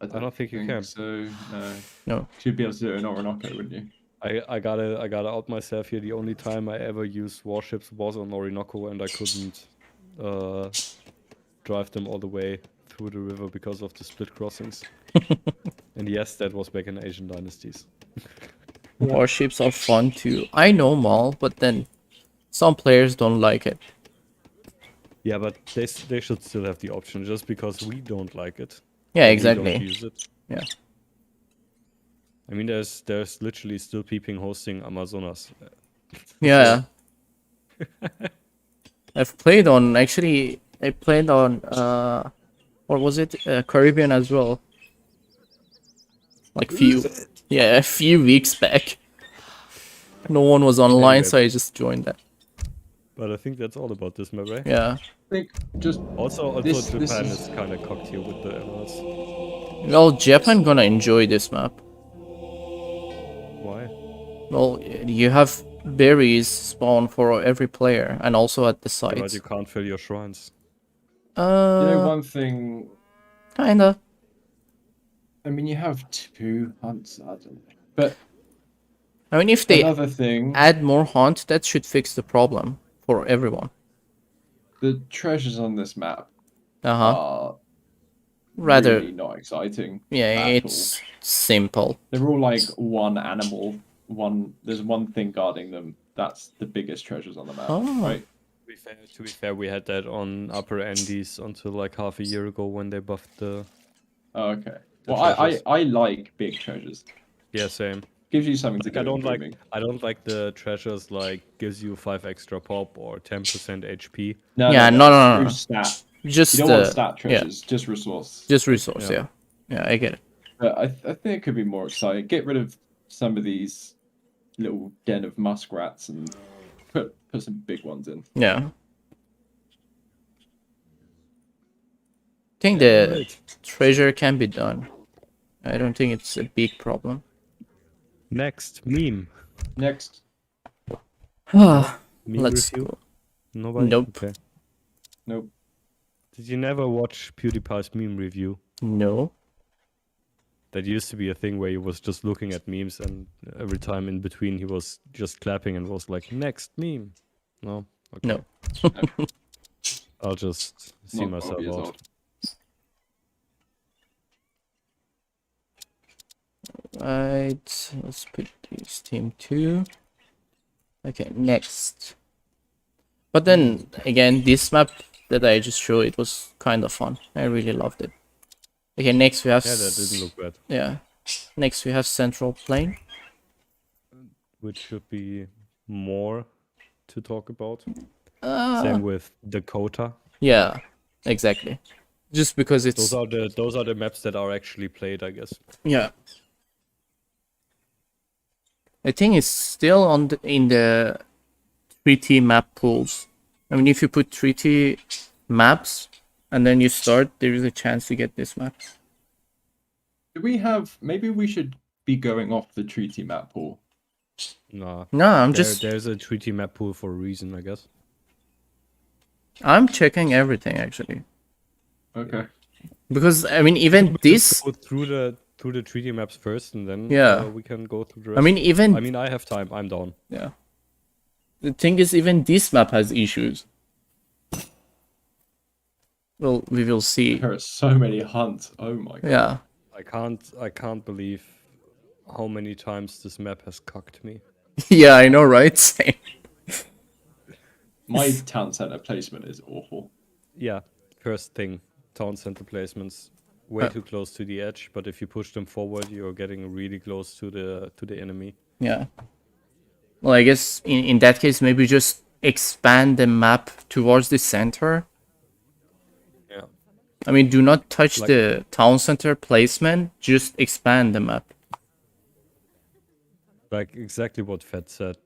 I don't think you can. So no. No. You'd be able to do it in Orinoco, wouldn't you? I gotta out myself here. The only time I ever used warships was on Orinoco, and I couldn't drive them all the way through the river because of the split crossings. And yes, that was back in Asian dynasties. Warships are fun too. I know Maul, but then some players don't like it. Yeah, but they should still have the option. Just because we don't like it. Yeah, we exactly. don't use it. Yeah. I mean, there's literally still people hosting Amazonas. Yeah. I've played on, actually, I played on, what was it? Caribbean as well. Like a few weeks back. No one was online, so I just joined that. But I think that's all about this map, right? Yeah. I think just Also this Japan is- is kind of cocked here with the emeralds. Well, Japan gonna enjoy this map. Why? Well, you have berries spawn for every player, and also at the But sites. you can't fill your shrines. You know, one thing. Kinda. I mean, you have 2 hunts, I don't know. But I mean, if they another thing, add more hunt, that should fix the problem for everyone. the treasures on this map Uh-huh. are Rather, really not exciting. yeah, at it's simple. They're all like one animal. There's one thing guarding them. That's the biggest treasures on the map, Oh. right? To be fair, we had that on Upper Andes until like half a year ago when they buffed the. Oh, okay. The Well, treasures. I like big treasures. Yeah, same. Gives you something to Like do. in gaming. I don't like the treasures like gives you 5 extra pop or 10% HP. No, Yeah, no. no. True stat. Just You don't want stat yeah, treasures, just resource. just resource. Yeah. Yeah, I get it. But I think it could be more exciting. Get rid of some of these little den of muskrats and put some big ones in. Yeah. think Yeah, the right. treasure can be done. I don't think it's a big problem. Next meme. Next. Ah, Meme let's review. go. Nobody. Nope. Okay. Nope. Did you never watch PewDiePie's meme review? No. That used to be a thing where he was just looking at memes, and every time in between he was just clapping and was like, "Next meme." No. Okay. No. I'll just see Not 12 myself years out. old. Right. Let's put this team 2. Okay, next. But then again, this map that I just showed, it was kind of fun. I really loved it. Okay, next we have Yeah, that didn't look bad. yeah. Next we have Central Plain. Which should be more to talk about. Uh, Same with Dakota. yeah, exactly. Just because it's Those are the maps that are actually played, I guess. yeah. I think it's still on in the 3T map pools. I mean, if you put 3T maps and then you start, there is a chance to get this map. Do we have? Maybe we should be going off the treaty map pool. Nah. No, There's a treaty map pool for a reason, I guess. I'm checking everything actually. Okay. Because I mean, even this. Go through the treaty maps first, and then Yeah. we can go through the rest. I mean, even I mean, I have time. I'm down. yeah. The thing is, even this map has issues. Well, we will see. There are so many hunts. Oh my god. Yeah. I can't believe how many times this map has cucked me. Yeah, I know, right? Same. My town center placement is awful. Yeah, first thing, town center placements way too close to the edge, but if you push them forward, you're getting really close to the enemy. Yeah. Well, I guess in that case, maybe just expand the map towards the center. Yeah. I mean, do not touch Like- the town center placement, just expand the map. Like exactly what Fed said.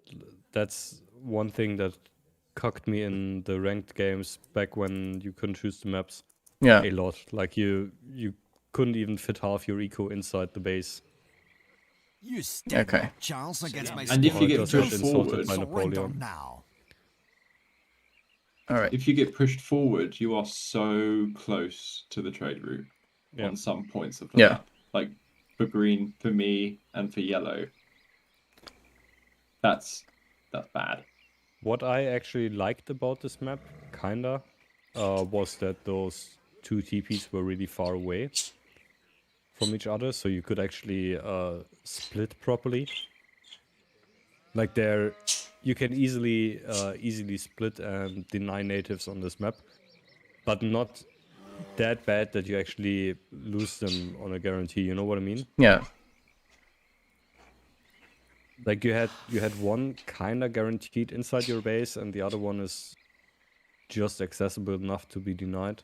That's one thing that cucked me in the ranked games back when you couldn't choose the maps Yeah. a lot. Like you couldn't even fit half your eco inside the base. You stand Okay. up, Charles, against my And if you get Just pushed insulted forward, by surrender Napoleon. now. All right. if you get pushed forward, you are so close to the trade route Yeah. on some points of the Yeah. map. Like for green, for me, and for yellow. That's bad. What I actually liked about this map, kinda, was that those two TPs were really far away from each other, so you could actually split properly. Like you can easily split and deny natives on this map, but not that bad that you actually lose them on a guarantee. You know what I mean? Yeah. Like you had one kinda guaranteed inside your base, and the other one is just accessible enough to be denied.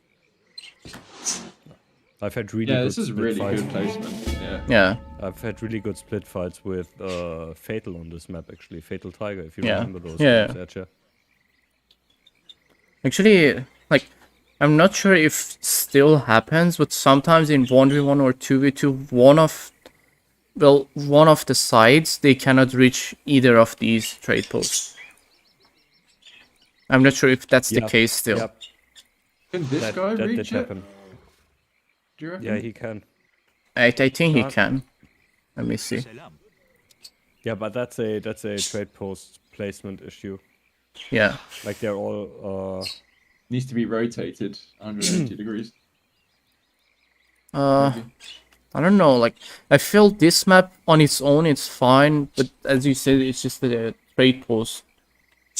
I've had really Yeah, good this is split really fights. good placement. Yeah. Yeah. I've had really good split fights with Fatal on this map, actually. Fatal Tiger, if you Yeah. remember those Yeah. games, Jaegerchere. Actually, like, I'm not sure if still happens, but sometimes in 1v1 or 2v2, one of the sides, they cannot reach either of these trade posts. I'm not sure if that's the Yeah, case still. Yep, Can this that guy did reach it? happen. Do you reckon? Yeah, he can. I think he Not- can. Let me see. Yeah, but that's a trade post placement issue. Yeah. Like they're all Needs to be rotated 180 degrees. I don't know. Like, I feel this map on its own, it's fine, but as you said, it's just the trade post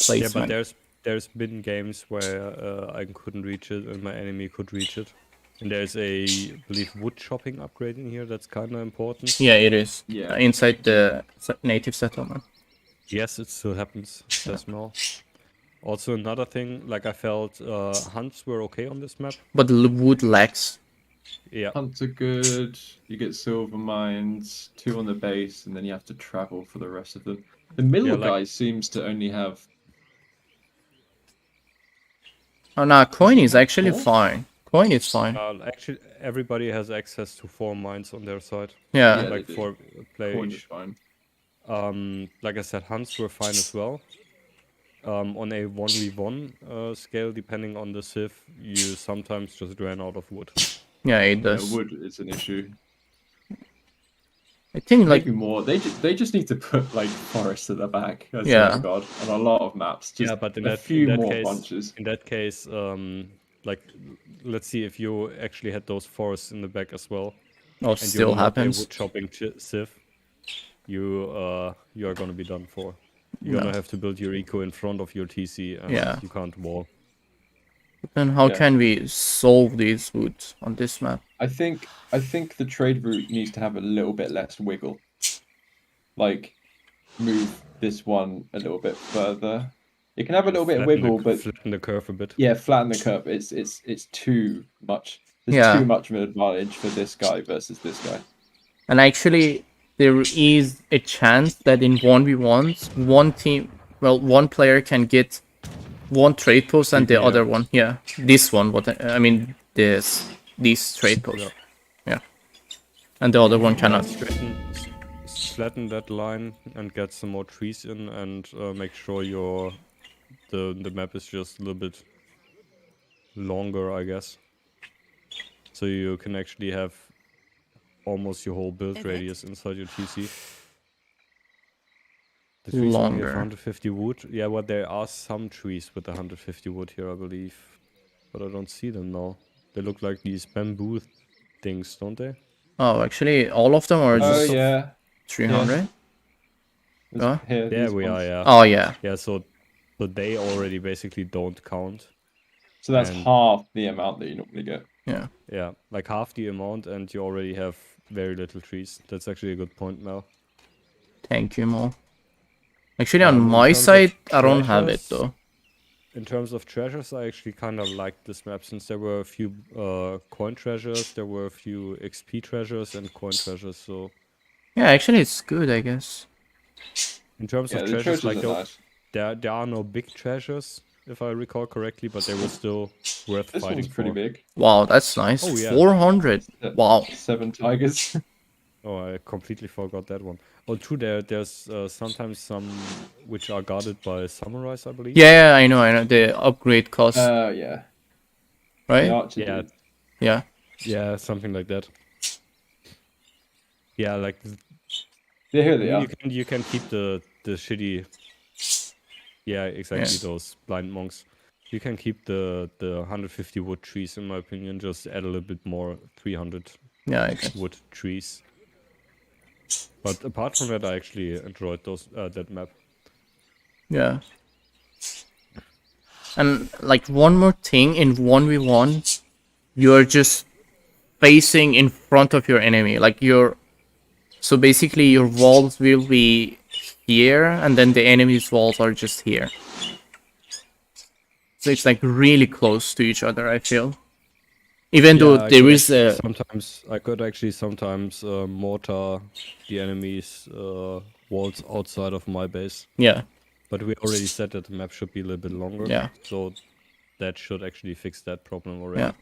yeah, but placement. there's been games where I couldn't reach it and my enemy could reach it. And there's a, I believe, wood chopping upgrade in here that's kind of important. Yeah, it is. Yeah. Inside the native settlement. Yes, it still happens, says Mel. Also, another thing, like I felt hunts were okay on this map. But the wood lacks. Yeah, Hunts are good. You get silver mines, 2 on the base, and then you have to travel for the rest of them. The middle Yeah, like- guy seems to only have. Oh no, coin is actually Four? fine. Coin is fine. Actually, everybody has access to 4 mines on their side. Yeah. Yeah. Like they do. 4 player Coin is each. fine. Like I said, hunts were fine as well. On a 1v1 scale, depending on the civ, you sometimes just ran out of wood. Yeah, it Yeah, does. wood is an issue. I think like Maybe more. They just need to put like forests at the back. I swear Yeah. to God, on a lot of maps. Just Yeah, but a few more bunches. in that case, like, let's see if you actually had those forests in the back as well, oh, and still you're not a happens. wood chopping civ, you are gonna be done for. You're No. gonna have to build your eco in front of your TC, and Yeah. you can't wall. Then how Yeah. can we solve these woods on this map? I think the trade route needs to have a little bit less wiggle. Like, move this one a little bit further. It can have a little bit of wiggle, but Flatten the curve a bit. yeah, flatten the curve. It's too much. There's Yeah. too much of an advantage for this guy versus this guy. And actually, there is a chance that in 1v1s, one player can get one trade post and the Yeah. other one. Yeah, this one. I mean, these trade posts. Yeah. And the other one cannot. Flatten that line and get some more trees in, and make sure the map is just a little bit longer, I guess. So you can actually have almost your whole build radius inside your TC. The trees only have Longer. 150 wood. Yeah, well, there are some trees with 150 wood here, I believe. But I don't see them now. They look like these bamboo things, don't they? Oh, actually, all of them are Oh just yeah. 300. There's- Here, There these we are, ones. yeah. Oh yeah. Yeah, so they already basically don't count. So that's And- half the amount that you normally get. Yeah. Yeah, like half the amount, and you already have very little trees. That's actually a good point now. Thank you, Mo. Actually, on In my terms of side, I don't have it treasures- though. In terms of treasures, I actually kind of liked this map, since there were a few coin treasures, there were a few XP treasures and coin treasures. So Yeah, actually, it's good, I guess. in terms Yeah, of the treasures, treasures like are nice. there are no big treasures, if I recall correctly, but they were still worth This fighting one's pretty for. big. Wow, that's nice. Oh, yeah. 400. Wow. 7 tigers. Oh, I completely forgot that one. Oh, true. There's sometimes some which are guarded by samurais, I believe. Yeah, I know. The upgrade cost, Yeah. The right? archer Yeah. dudes. Yeah. Yeah, something like that. Yeah, like Yeah, here they are. you can keep the shitty. Yeah, exactly, Yeah. those blind monks. You can keep the 150 wood trees, in my opinion. Just add a little bit more 300 Yeah, I guess. wood trees. But apart from that, I actually enjoyed that map. Yeah. And like one more thing, in 1v1, you're just facing in front of your enemy. Like so basically your walls will be here, and then the enemy's walls are just here. So it's like really close to each other, I feel. Even though I there could is actually a sometimes mortar the enemy's walls outside of my base. yeah. But we already said that the map should be a little bit longer. Yeah. So that should actually fix that problem already. Yeah.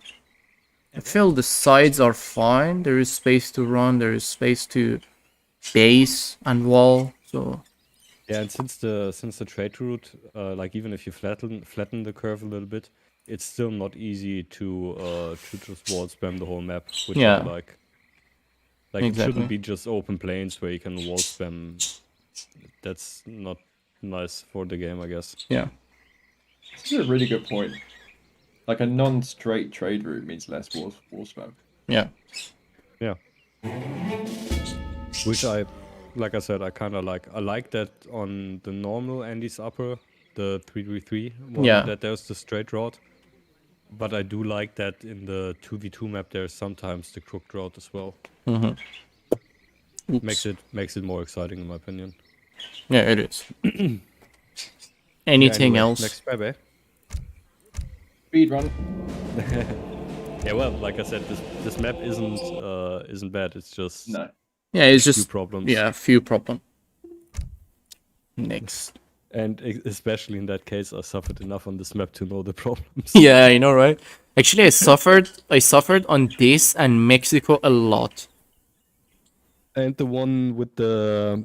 I feel the sides are fine. There is space to run. There is space to base and wall. So Yeah, and since the trade route, like even if you flatten the curve a little bit, it's still not easy to just wall spam the whole map, which Yeah. I like. Like it Exactly. shouldn't be just open plains where you can wall spam. That's not nice for the game, I guess. yeah. This is a really good point. Like a non-straight trade route means less wall spam. Yeah. Yeah. Which like I said, I kind of like. I like that on the normal Andy's upper, the 3v3 one, Yeah. that there's the straight route. But I do like that in the 2v2 map there's sometimes the crooked route as well. Makes it more exciting, in my opinion. Yeah, it is. Anything Anyway, else? Next map, eh? Speed run. Yeah, well, like I said, this map isn't bad. It's just No. Yeah, it's few just problems. yeah, few problem. Next. And especially in that case, I suffered enough on this map to know the problems. Yeah, I know, right? Actually, I suffered on this and Mexico a lot. And the one with the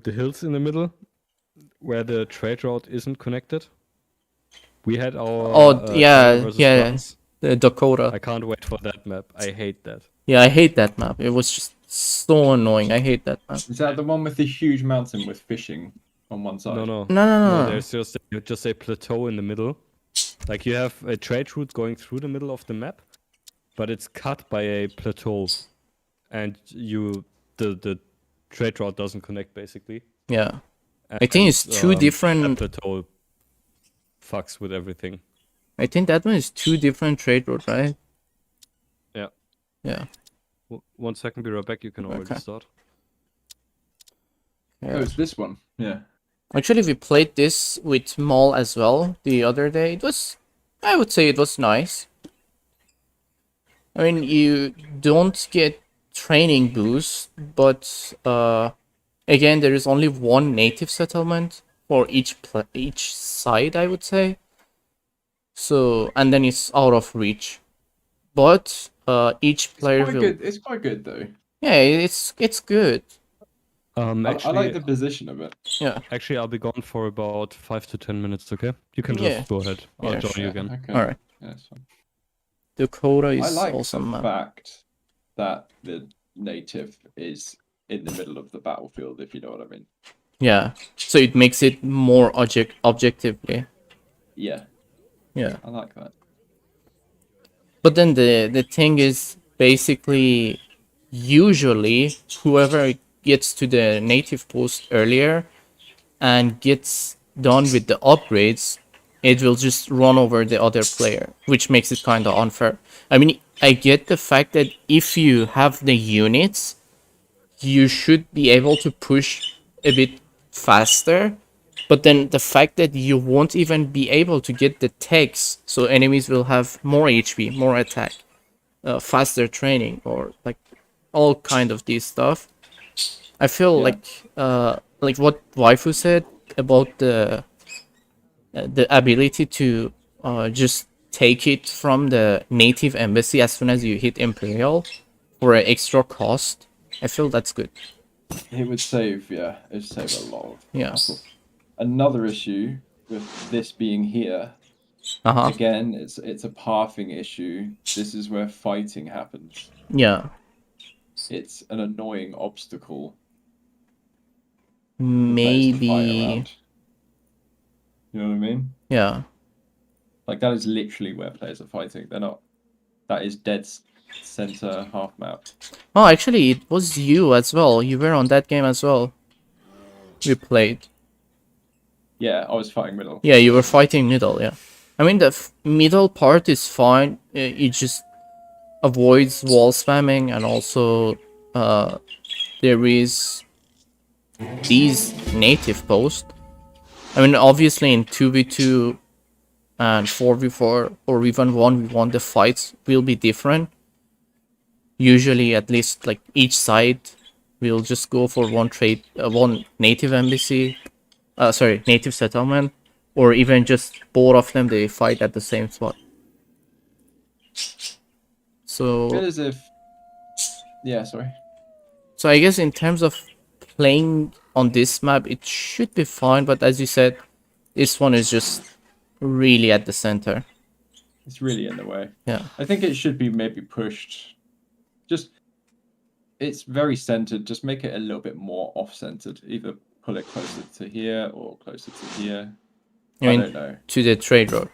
hills in the middle, where the trade route isn't connected. We had our Oh, China yeah, versus yeah, France. the Dakota. I can't wait for that map. I hate that. Yeah, I hate that map. It was just so annoying. I hate that map. Is that the one with the huge mountain with fishing on one side? No, No, no, no. There's just a plateau in the middle. Like you have a trade route going through the middle of the map, but it's cut by a plateau, and the trade route doesn't connect basically. Yeah. I think it's two That different. plateau fucks with everything. I think that one is two different trade routes, right? Yeah. Yeah. 1 second, be right back. You can already Okay. start. Oh, it's this one. Yeah. Actually, we played this with Mall as well the other day. I would say it was nice. I mean, you don't get training boost, but again, there is only one native settlement for each side, I would say. So, and then it's out of reach. But each player will. It's quite good though. Yeah, it's good. Actually, I like the position of it. Yeah. Actually, I'll be gone for about 5 to 10 minutes. Okay, you can Yeah. just go ahead. I'll Yeah, join you sure. again. Okay. All right. Yeah, that's fine. Dakota I is like also the map. fact that the native is in the middle of the battlefield, if you know what I mean. Yeah. So it makes it more objectively. Yeah, Yeah. I like that. But then the thing is basically usually whoever gets to the native post earlier and gets done with the upgrades, it will just run over the other player, which makes it kind of unfair. I mean, I get the fact that if you have the units, you should be able to push a bit faster, but then the fact that you won't even be able to get the techs, so enemies will have more HP, more attack, faster training, or like all kind of these stuff. I feel Yeah. like what Waifu said about the ability to just take it from the native embassy as soon as you hit Imperial for an extra cost. I feel that's good. It would save, yeah, it would save a lot of Yeah. hassle. Another issue with this being here, Uh-huh. again, it's a pathing issue. This is where fighting happens. Yeah. It's an annoying obstacle for players to fight Maybe. around. You know what I mean? Yeah. Like that is literally where players are fighting. They're not. That is dead center half map. Oh, actually, it was you as well. You were on that game as well. We played. Yeah, I was fighting middle. Yeah, you were fighting middle, yeah. I mean, the middle part is fine. It just avoids wall spamming, and also there is these native posts. I mean, obviously in 2v2 and 4v4 or even 1v1, the fights will be different. Usually, at least like each side will just go for one native embassy, native settlement, or even just both of them, they fight at the same spot. Feel So as if. Yeah, sorry. I guess in terms of playing on this map, it should be fine, but as you said, this one is just really at the center. It's really in the way. Yeah. I think it should be maybe pushed. Just. It's very centered. Just make it a little bit more off-centered. Either pull it closer to here or closer to here. I I mean, don't know. to the trade road.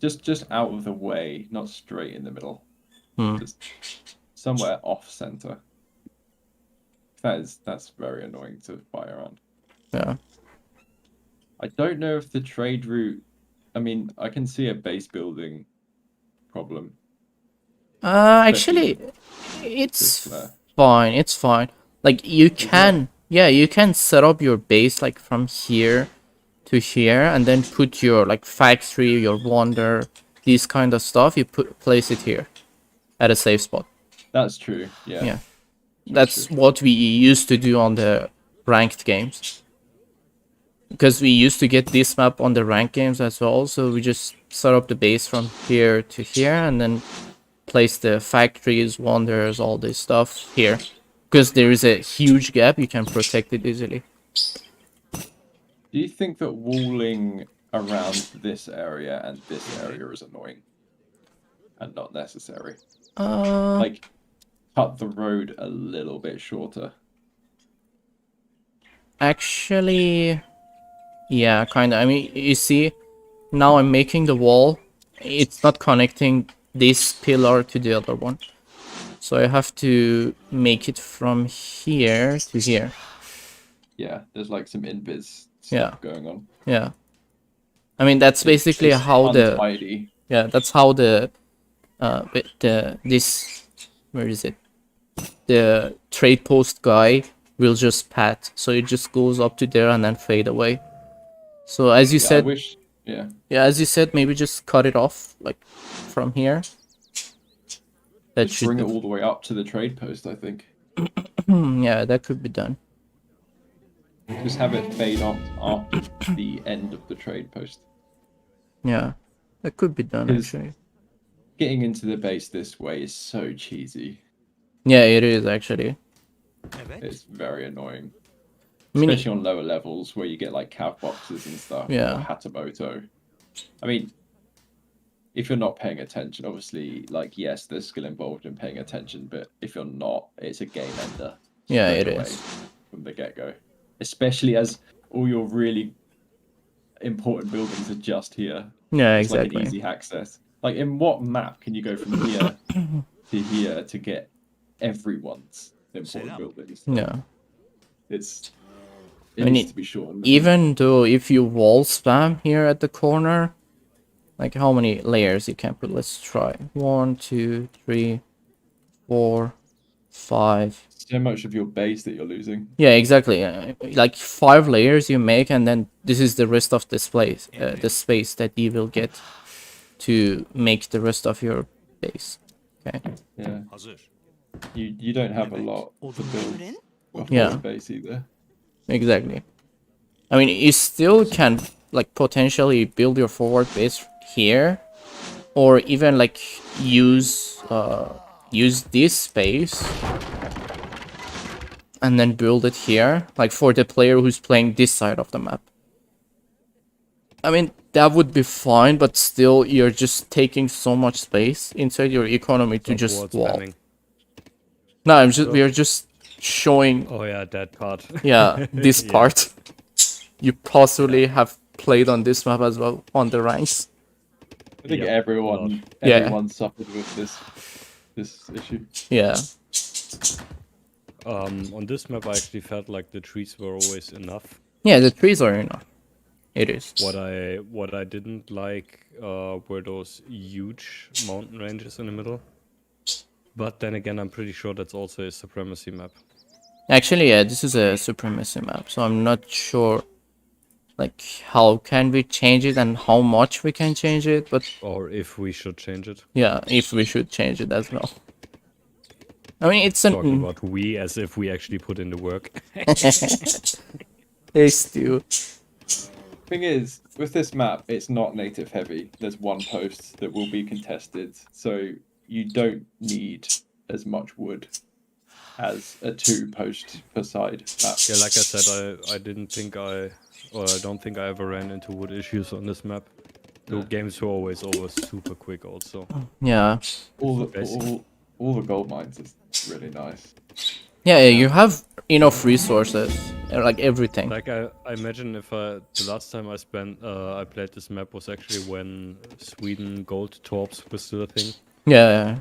Just out of the way, not straight in the middle. Hmm. Just somewhere off center. That's very annoying to fight around. Yeah. I don't know if the trade route. I mean, I can see a base building problem. Actually, it's Just there. fine. It's fine. Like you can, yeah, you can set up your base like from here to here, and then put your like factory, your wonder, these kind of stuff. You place it here, at a safe spot. That's true. Yeah. Yeah. That's what we used to do on the ranked games. because we used to get this map on the rank games as well, so we just set up the base from here to here and then place the factories, wonders, all this stuff here. Because there is a huge gap, you can protect it easily. Do you think that walling around this area and this area is annoying and not necessary? Like, cut the road a little bit shorter. Actually, yeah, kind of. I mean, you see, now I'm making the wall. It's not connecting this pillar to the other one. So I have to make it from here to here. Yeah, there's like some invis Yeah. stuff going on. Yeah. I mean, that's basically It's how the... untidy. Yeah, that's how the... this... Where is it? The trade post guy will just pat. So it just goes up to there and then fade away. So as you Yeah, I said... wish. Yeah. Yeah, as you said, maybe just cut it off, like, from here. That Just should bring it be... all the way up to the trade post, I think. Yeah, that could be done. Just have it fade off after the end of the trade post. Yeah, that could be done, Because actually. getting into the base this way is so cheesy. Yeah, it is, actually. It's very annoying. I mean, Especially on lower levels where you get like cav boxes and stuff. Yeah. Or Hatamoto. I mean, if you're not paying attention, obviously, like, yes, there's skill involved in paying attention, but if you're not, it's a game ender. Yeah, straight it away is. from the get-go. Especially as all your really important buildings are just here. Yeah, It's like an exactly. easy access. Like, in what map can you go from here to here to get everyone's important buildings? Yeah. It I mean, needs to be shortened. Even though if you wall spam here at the corner, like how many layers you can put? Let's try. 1, 2, 3, 4, 5. So much of your base that you're losing. Yeah, exactly. Like 5 layers you make, and then this is the rest of this place, the space that you will get to make the rest of your base. Okay. Yeah. You don't have a lot to build a Yeah. forward base either. Exactly. I mean, you still can like potentially build your forward base here, or even like use this space and then build it here, like for the player who's playing this side of the map. I mean, that would be fine, but still, you're just taking so much space inside your economy to just Towards wall. spamming. No, we are just showing, Oh yeah, that part. yeah, this Yeah. part. You possibly have played on this map as well on the ranks. I think Yep, everyone Yeah. suffered with this issue. Yeah, On this map, I actually felt like the trees were always enough. yeah, the trees are enough. It is. What I didn't like were those huge mountain ranges in the middle. But then again, I'm pretty sure that's also a supremacy map. Actually, yeah, this is a supremacy map, so I'm not sure, like, how can we change it and how much we can change it, but Or if we should change it. yeah, if we should change it as well. I mean, it's an... Talking about we as if we actually put in the work. They still... Thing is, with this map, it's not native heavy. There's one post that will be contested, so you don't need as much wood as a 2 post per side map. Yeah, like I said, I don't think I ever ran into wood issues on this map. The games were always super quick also. Yeah. All Basically. the gold mines is really nice. Yeah, you have enough resources, like everything. Like I imagine if the last time I played this map was actually when Sweden gold torps was still a thing. Yeah,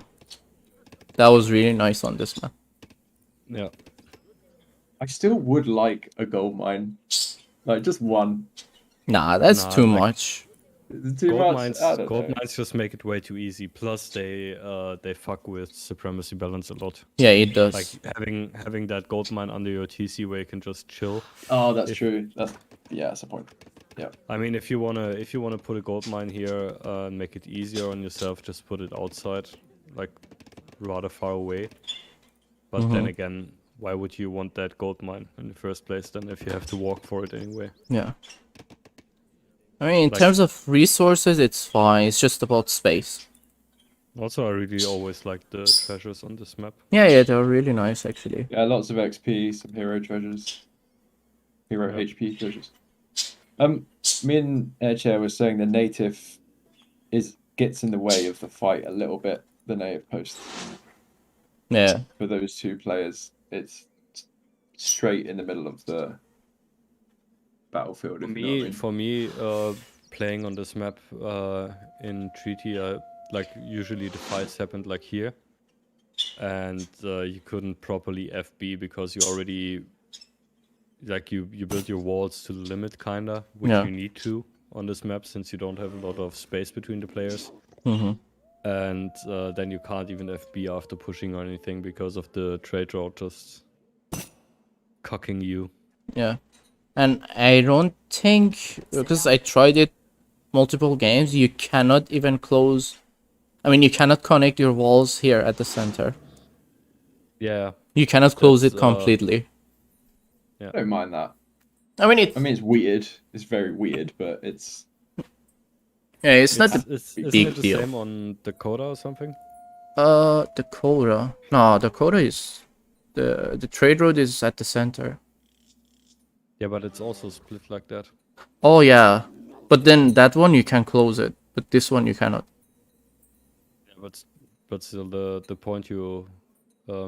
that was really nice on this map. Yeah. I still would like a gold mine. Like, just one. Nah, that's Nah, too like- much. Is it too Gold much? mines, I don't gold know. mines just make it way too easy. Plus, they fuck with supremacy balance a lot. Yeah, it does. Like having that gold mine under your TC where you can just chill. Oh, that's true. That's a point. Yeah. I mean, if you wanna put a gold mine here and make it easier on yourself, just put it outside, like rather far away. But then again, why would you want that gold mine in the first place then if you have to walk for it anyway? Yeah. I mean, in Like- terms of resources, it's fine. It's just about space. Also, I really always like the treasures on this map. Yeah, they're really nice, actually. Yeah, lots of XP, some hero treasures, hero Yeah. HP treasures. Me and Airchair was saying the native gets in the way of the fight a little bit. The native post Yeah. for those two players, it's straight in the middle of the battlefield. For If you know what I me, mean. for me, playing on this map in Treaty, like usually the fights happened like here, and you couldn't properly FB because you already like you build your walls to the limit kinda, which Yeah. you need to on this map since you don't have a lot of space between the players, Mm-hmm. and then you can't even FB after pushing or anything because of the trade route just cocking you. Yeah. And I don't think, because I tried it multiple games, you cannot even close. I mean, you cannot connect your walls here at the center. Yeah, You cannot close That's, it completely. I don't mind that. I mean, it's I mean, it's weird. It's very weird, but it's yeah, it's not the isn't big it the deal. same on Dakota or something? Dakota. No, Dakota is the trade road is at the center. Yeah, but it's also split like that. Oh yeah, but then that one you can close it, but this one you cannot. Yeah, but still, the point you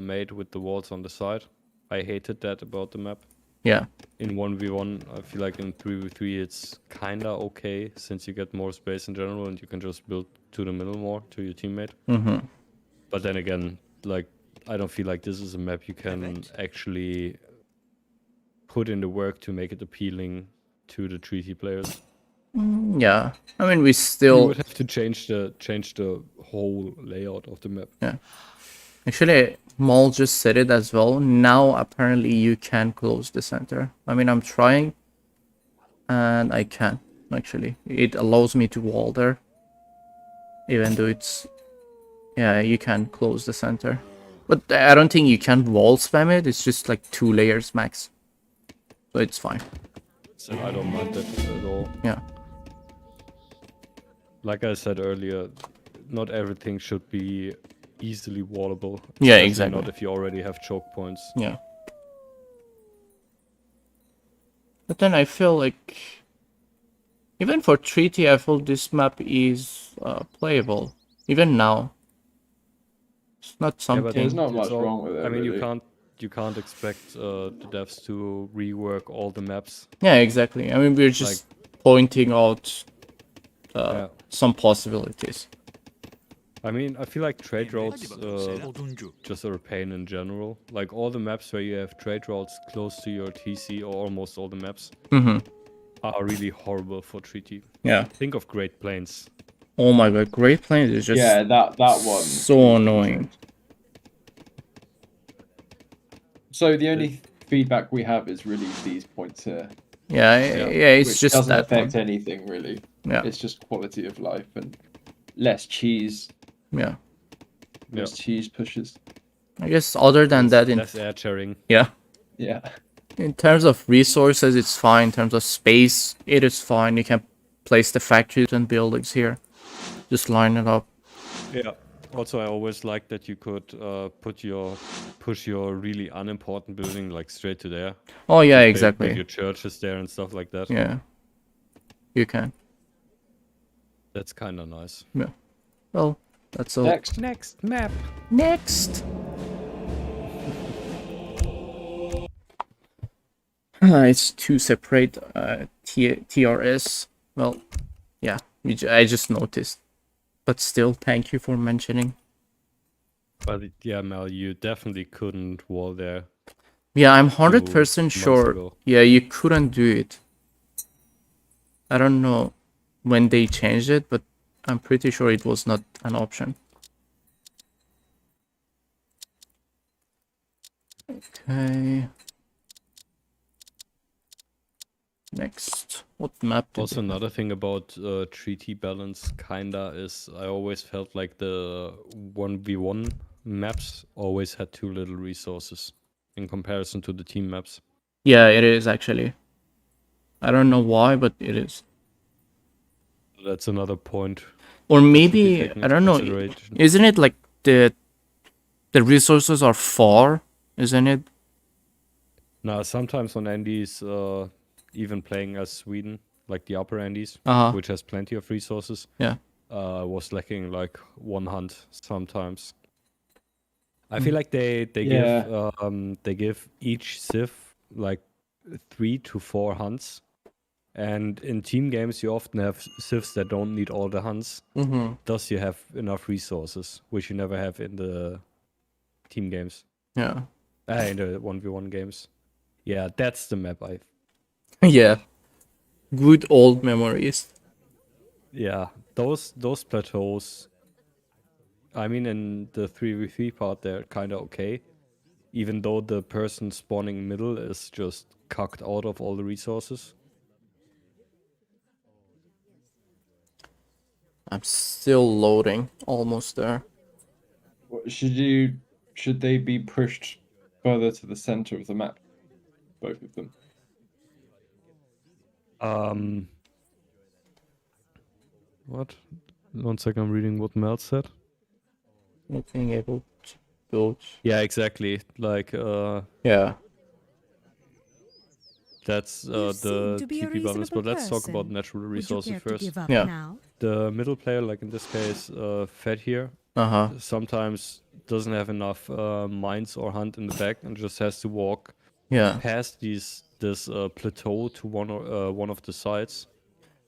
made with the walls on the side, I hated that about the map. Yeah. In 1v1, I feel like in 3v3 it's kinda okay since you get more space in general and you can just build to the middle more to your teammate. Mm-hmm. But then again, like I don't feel like this is a map you can actually put in the work to make it appealing to the treaty players. Yeah. I mean, we You still would have to change the whole layout of the map. actually Maul just said it as well. Now apparently you can close the center. I mean, I'm trying, and I can actually. It allows me to wall there, even though it's yeah, you can close the center. But I don't think you can wall spam it. It's just like 2 layers max. So it's fine. So I don't mind that at all. Yeah. Like I said earlier, not everything should be easily wallable. Yeah, especially exactly. Not if you already have choke points. Yeah. But then I feel like even for treaty, I feel this map is playable. Even now. It's not Yeah, something. but there's not much it's all- wrong with it. I mean, really. you can't expect the devs to rework all the maps. Yeah, exactly. I mean, we're just pointing out Yeah. some possibilities. I mean, I feel like trade routes just are a pain in general. Like all the maps where you have trade routes close to your TC, or almost all the maps, Mm-hmm. are really horrible for treaty. Yeah. Think of Great Plains. Oh my god, Great Plains is just Yeah, that one. so annoying. So the only feedback we have is really these points here, Yeah, it's which just doesn't that affect one. anything really. Yeah, It's just quality of life and less cheese. yeah. Less cheese pushes. I guess other than that, Less air sharing. yeah. Yeah. In terms of resources, it's fine. In terms of space, it is fine. You can place the factories and buildings here. Just line it up. Yeah. Also, I always liked that you could push your really unimportant building like straight to there. Oh yeah, Build exactly. your churches there and stuff like that. Yeah, you can. That's kind of nice. Well, that's all. Next. map. Next. It's 2 separate TRS. Well, yeah, I just noticed. But still, thank you for mentioning. But yeah, Mel, you definitely couldn't wall there. Yeah, I'm 100% 2 sure. months ago. Yeah, you couldn't do it. I don't know when they changed it, but I'm pretty sure it was not an option. Okay. Next. What map did Also, another thing about treaty balance kinda is I always felt like the 1v1 maps always had too little resources in in comparison to the team maps. Yeah, it is actually. I don't know why, but it is. That's another point. Or that should be maybe taken I into don't know. consideration. Isn't it like the resources are far? Isn't it? Now, sometimes on Andes, even playing as Sweden, like the upper Andes, Uh-huh. which has plenty of resources, Yeah. was lacking like one hunt sometimes. I feel like they Yeah. give each civ like 3 to 4 hunts, and in team games you often have civs that don't need all the hunts. Mm-hmm. Thus, you have enough resources, which you never have in the team games. Yeah. In the 1v1 games. Yeah, that's the map I. Yeah. Good old memories. Yeah, those plateaus. I mean, in the 3v3 part, they're kind of okay. Even though the person spawning middle is just cucked out of all the resources. I'm still loading. Almost there. Should they be pushed further to the center of the map? Both of them. What? 1 second, I'm reading what Mel said. Not being able to build. Yeah, exactly. Like, Yeah. that's You seem the to be a TP balance. But reasonable let's talk about person. natural Would you resources care to first. give up Yeah. now? The middle player, like in this case, Fed here, Uh-huh. sometimes doesn't have enough mines or hunt in the back and just has to walk Yeah. past this plateau to one of the sides.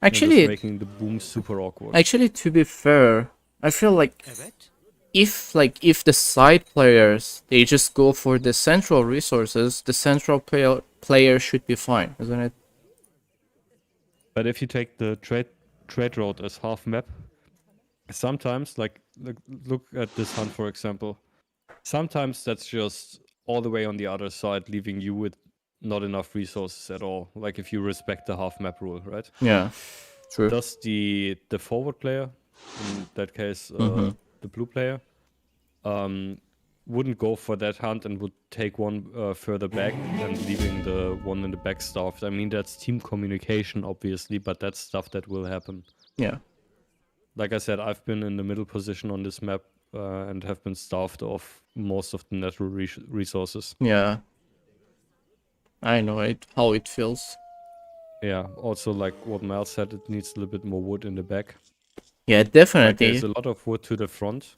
Actually, just making the boom super awkward. Actually, to be fair, I feel like Evet. if the side players they just go for the central resources, the central player should be fine, isn't it? But if you take the trade road as half map, sometimes like look at this hunt for example. Sometimes that's just all the way on the other side, leaving you with not enough resources at all. Like if you respect the half map rule, right? Yeah, true. Does the forward player, in that case, the blue player, wouldn't go for that hunt and would take one further back and leaving the one in the back starved. I mean, that's team communication, obviously, but that's stuff that will happen. Yeah. Like I said, I've been in the middle position on this map and have been starved of most of the natural resources. Yeah. I know how it feels. Yeah, also like what Mel said, it needs a little bit more wood in the back. Yeah, Like definitely. there's a lot of wood to the front.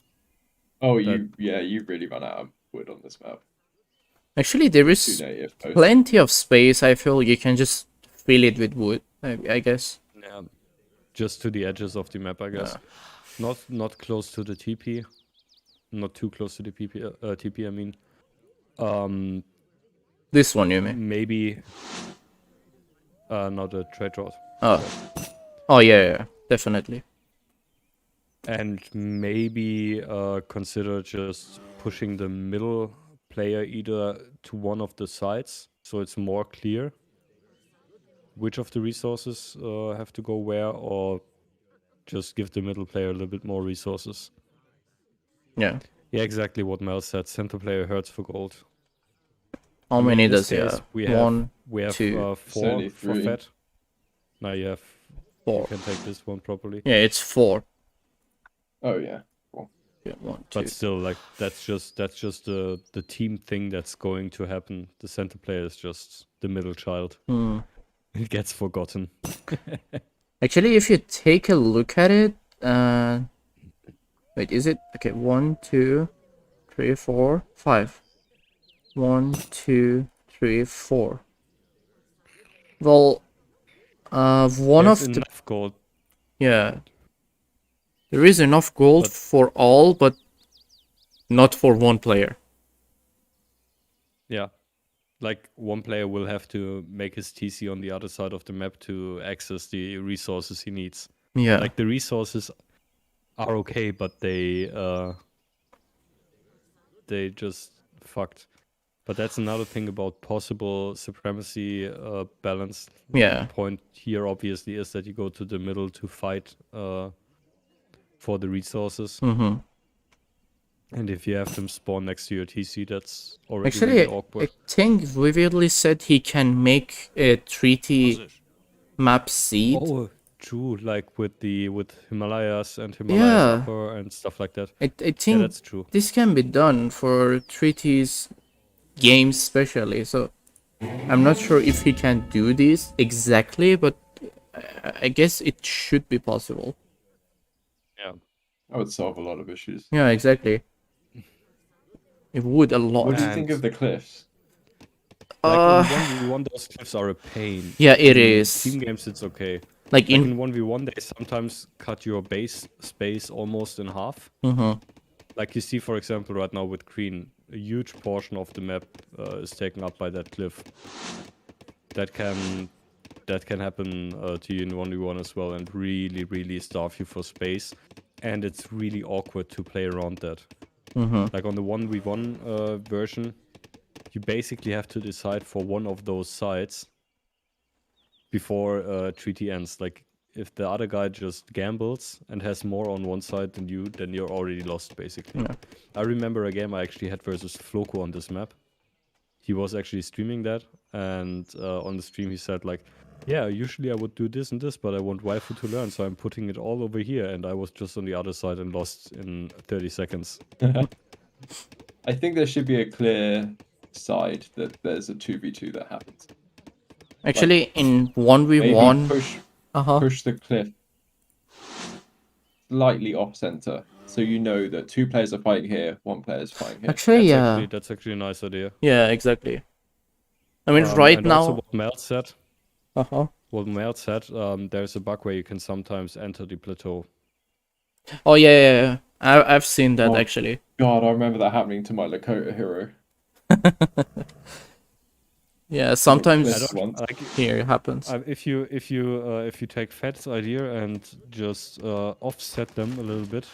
Oh, you really run out of wood on this map. Actually, there Too is native. Both. plenty of space. I feel you can just fill it with wood, I guess. Yeah, just to the edges of the map, I guess. Not close to the TP. Not too close to the TP. I mean, This one, you mean? maybe not a trade road. Oh yeah, definitely. And maybe consider just pushing the middle player either to one of the sides, so it's more clear which of the resources have to go where, or just give the middle player a little bit more resources. Yeah. Yeah, exactly what Mel said. Center player hurts for gold. How I mean, many in this does he case, have? we have One, we have two, four only for three. Fed. Now you have 4. You can take this one properly. Yeah, it's 4. Oh yeah. Cool. Yeah, 1, 2. But still, like that's just the team thing that's going to happen. The center player is just the middle child. It gets forgotten. Actually, if you take a look at it, wait, is it okay? 1, 2, 3, 4, 5. 1, 2, 3, 4. Well, one There's of the enough gold. yeah, there is enough gold But- for all, but not for one player. Yeah. Like one player will have to make his TC on the other side of the map to access the resources he needs. Yeah, Like the resources are okay, but they just fucked. But that's another thing about possible supremacy balance. Yeah. The point here obviously is that you go to the middle to fight for the resources. And if you have them spawn next to your TC, that's already Actually, really I awkward. think Vividly said he can make a treaty map seed. Oh, true. Like with Himalayas and Himalayas Yeah, Upper and stuff like that. I Yeah, think that's true. this can be done for treaties games especially. So I'm not sure if he can do this exactly, but I guess it should be possible. Yeah. That would solve a lot of issues. Yeah, exactly. It would a lot. What do you think And of the cliffs? like in 1v1, those cliffs are a pain. Yeah, it In is. team games, it's okay. Like Like in in 1v1, they sometimes cut your base space almost in half. Mhm. Like you see, for example, right now with Green, a huge portion of the map is taken up by that cliff. That can happen to you in 1v1 as well, and really starve you for space. And it's really awkward to play around that. Like on the 1v1 version, you basically have to decide for one of those sides before treaty ends. Like if the other guy just gambles and has more on one side than you, then you're already lost basically. Yeah. I remember a game I actually had versus Floco on this map. He was actually streaming that, and on the stream he said like, yeah, usually I would do this and this, but I want waifu to learn, so I'm putting it all over here, and I was just on the other side and lost in 30 seconds. I think there should be a clear side that there's a 2v2 that happens. actually in Maybe 1v1. push push the cliff slightly off center, so you know that two players are fighting here, one player is fighting here. Actually, yeah. That's actually a nice idea. Yeah, exactly. I mean, right and now. also what Mel said, Uh-huh. there's a bug where you can sometimes enter the plateau. Oh yeah. I've seen that Oh. actually. God, I remember that happening to my Lakota hero. Yeah, sometimes Cliffs once. Like here it happens. if you take Fed's idea and just offset them a little bit,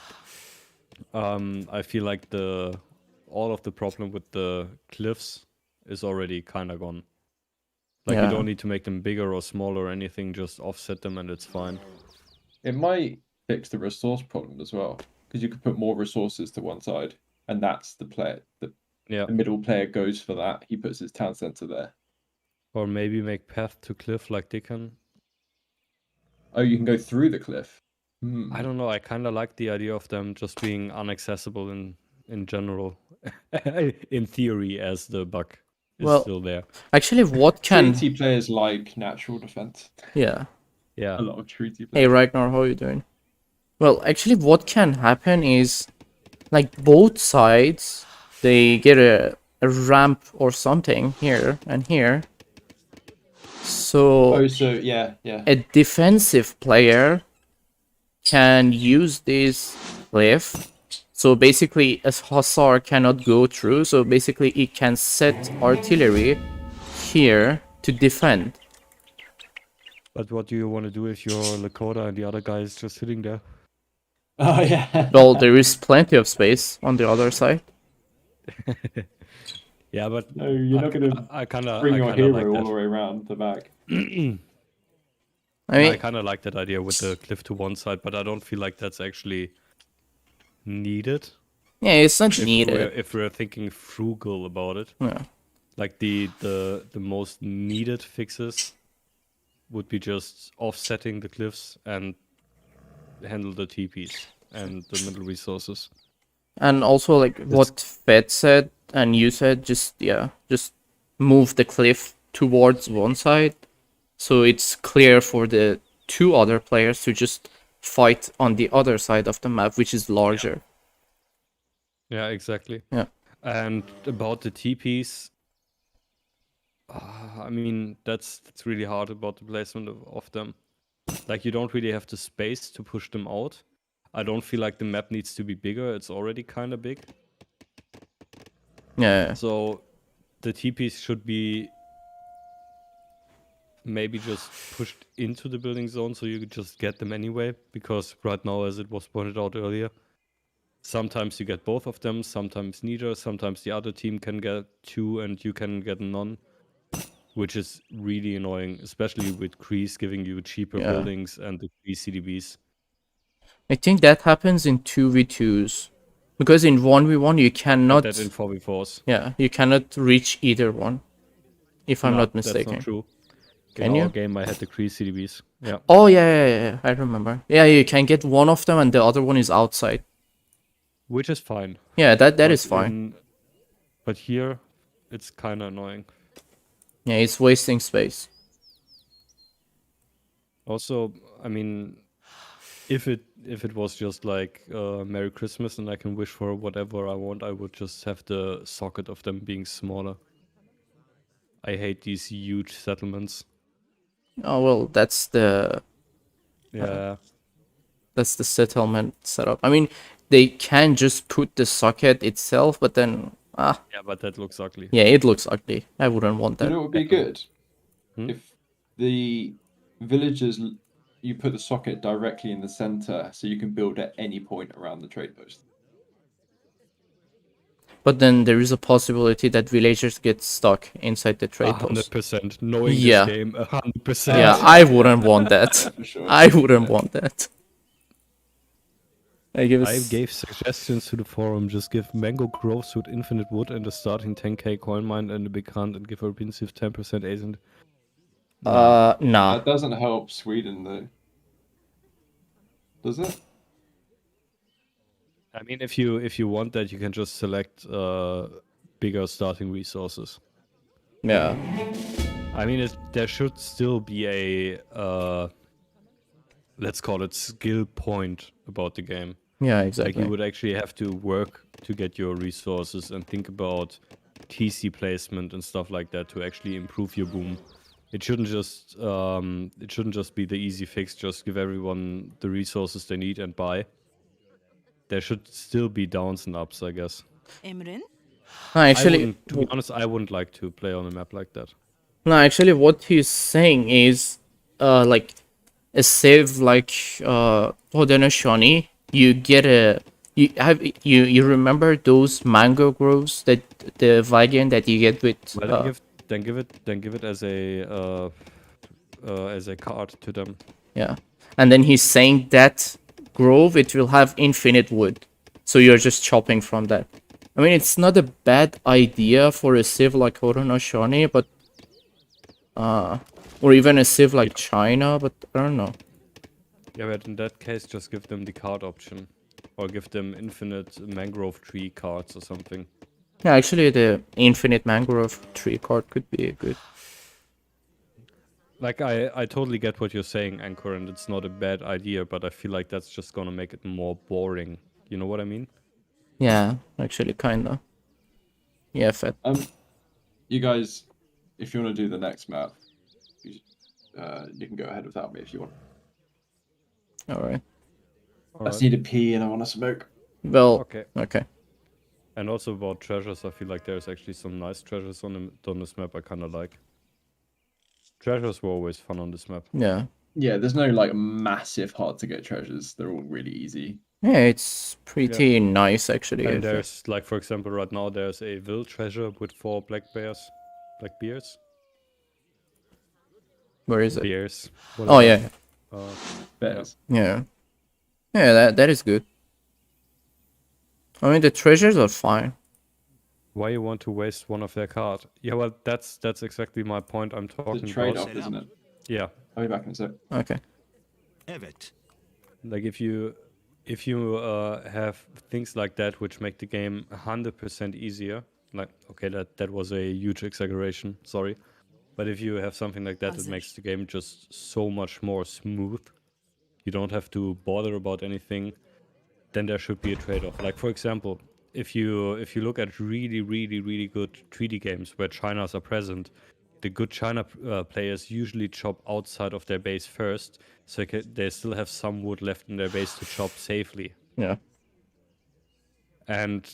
I feel like all of the problem with the cliffs is already kind of gone. Like Yeah. you don't need to make them bigger or smaller or anything, just offset them and it's fine. It might fix the resource problem as well, because you could put more resources to one side, and that's the player. Yeah. The middle player goes for that. He puts his town center there. Or maybe make path to cliff like they can. Oh, you can go through the cliff. I don't know. I kind of like the idea of them just being inaccessible in general, in theory, as the bug is Well, still there. Actually, what can? Treaty players like natural defense. Yeah. Yeah. A lot of treaty Hey, players. Ragnar, how are you doing? Well, actually, what can happen is, like, both sides, they get a ramp or something here and here. So Oh, so yeah. a defensive player can use this cliff. So basically, a hussar cannot go through. So basically, it can set artillery here to defend. But what do you want to do if you're Lakota and the other guy is just sitting there? Oh yeah. Well, there is plenty of space on the other side. Yeah, but No, you're not gonna I kind of bring your hero like all that. the way around the back. I I mean, kind of like that idea with the cliff to one side, but I don't feel like that's actually needed. yeah, it's not needed. If we're thinking frugal about it. Yeah. Like the most needed fixes would be just offsetting the cliffs and handle the TPs and the middle resources. And also, like what Fed said and you said, just move the cliff towards one side, so it's clear for the two other players to just fight on the other side of the map, which is larger. Yeah, exactly. Yeah. And about the TPs, I mean that's really hard about the placement of them. Like you don't really have the space to push them out. I don't feel like the map needs to be bigger. It's already kind of big. Yeah. So the TPs should be maybe just pushed into the building zone so you could just get them anyway. Because right now, as it was pointed out earlier, sometimes you get both of them, sometimes neither. Sometimes the other team can get two and you can get none. Which is really annoying, especially with Kreese giving you cheaper Yeah. buildings and the Kreese CDBs. I think that happens in 2v2s. Because in 1v1 you cannot. That in 4v4s. Yeah, you cannot reach either one. If I'm No, not that's mistaken. not true. Can in you? our game, I had the Kree CDBs. Yeah. Oh yeah, I remember. Yeah, you can get one of them and the other one is outside. Which is fine. Yeah, that But is fine. But here, it's kind of annoying. Yeah, it's wasting space. Also, I mean, if it was just like Merry Christmas and I can wish for whatever I want, I would just have the socket of them being smaller. I hate these huge settlements. Oh well, that's the Yeah. that's the settlement setup. I mean, they can just put the socket itself, but then Yeah, but that looks ugly. yeah, it looks ugly. I wouldn't want You that. know what would be good? Hmm? If the villagers, you put the socket directly in the center so you can build at any point around the trade post. But then there is a possibility that villagers get stuck inside the trade post. 100%. Knowing Yeah. this game, 100%. Yeah, I wouldn't want that. For sure. I wouldn't want that. I gave suggestions to the forum. Just give mango groves with infinite wood and a starting 10k coin mine and a big hunt and give Urbansive 10% ascent. nah. That doesn't help Sweden though. Does it? I mean, if you want that, you can just select bigger starting resources. Yeah. I mean, there should still be a let's call it skill point about the game. Yeah, Like exactly. you would actually have to work to get your resources and think about TC placement and stuff like that to actually improve your boom. It shouldn't just be the easy fix. Just give everyone the resources they need and buy. There should still be downs and ups, I guess. Emrin? No, actually, To be honest, I wouldn't like to play on a map like that. no, actually, what he's saying is, like, a save like Hodenoshani, you get a you remember those mango groves that the wagon that you get with Well, then give it as a card to them. yeah, and then he's saying that grove it will have infinite wood, so you're just chopping from that. I mean, it's not a bad idea for a civ like Hodenoshani, but or even a civ like China, but I don't know. Yeah, but in that case, just give them the card option. Or give them infinite mangrove tree cards or something. Yeah, actually, the infinite mangrove tree card could be good. Like, I totally get what you're saying, Anchor, and it's not a bad idea, but I feel like that's just gonna make it more boring. You know what I mean? Yeah, actually, kinda. Yeah, fat. You guys, if you want to do the next map, you can go ahead without me if you want. Alright. I just need a pee and I want to smoke. Well, Okay. okay. And also about treasures, I feel like there's actually some nice treasures on this map I kind of like. Treasures were always fun on this map. Yeah. Yeah, there's no like massive hard to get treasures. They're all really easy. Yeah, it's pretty nice, actually. And there's, like, for example, right now there's a Will treasure with 4 black bears. Black bears? Where is it? Bears. Oh, yeah. Bears. Yeah. Yeah, that is good. I mean, the treasures are fine. Why you want to waste one of their card? Yeah, well, that's exactly my point I'm talking The about. trade-off, isn't it? Yeah. I'll be back in a sec. Okay. Evet. Like if you have things like that which make the game 100% easier, like, okay, that was a huge exaggeration, sorry, but if you have something like that that makes the game just so much more smooth, you don't have to bother about anything, then there should be a trade-off. Like, for example, if you look at really good 3D games where Chinas are present, the good China players usually chop outside of their base first, so they still have some wood left in their base to chop safely. Yeah. And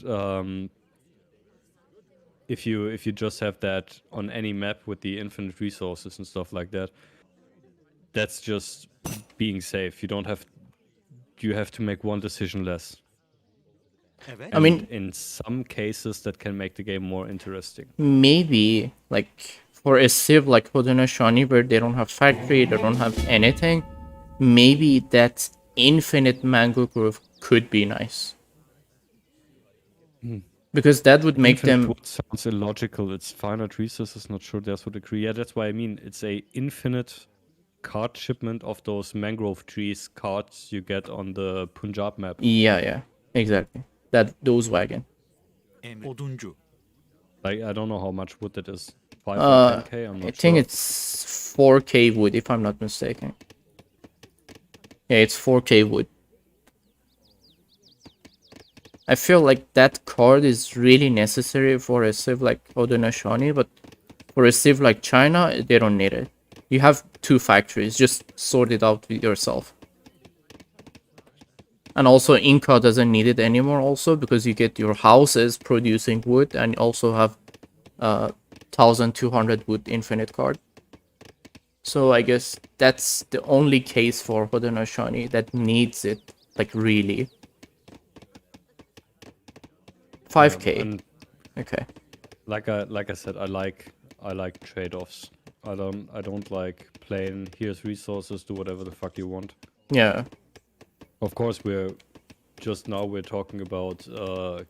if you just have that on any map with the infinite resources and stuff like that, that's just being safe. You have to make one decision less. Evet. I mean, in some cases that can make the game more interesting. maybe, like, for a civ like Hodenoshani, where they don't have factory, they don't have anything, maybe that infinite mango grove could be nice. Because that would make Infinite them... wood sounds illogical. It's finite resources. Not sure that's what agree. Yeah, that's why I mean it's a infinite card shipment of those mangrove trees cards you get on the Punjab map. Yeah, exactly. Those wagon. Oduncu. Like I don't know how much wood that is. 5 or 10k. I'm I not think sure. it's 4k wood, if I'm not mistaken. Yeah, it's 4k wood. I feel like that card is really necessary for a civ like Haudenosaunee, but for a civ like China, they don't need it. You have 2 factories, just sort it out with yourself. And also Inca doesn't need it anymore also, because you get your houses producing wood and also have 1200 wood infinite card. So I guess that's the only case for Haudenosaunee that needs it, like really. 5k. And Okay. like I said, I like trade-offs. I don't like plain here's resources, do whatever the fuck you want. Yeah. Of course we're talking about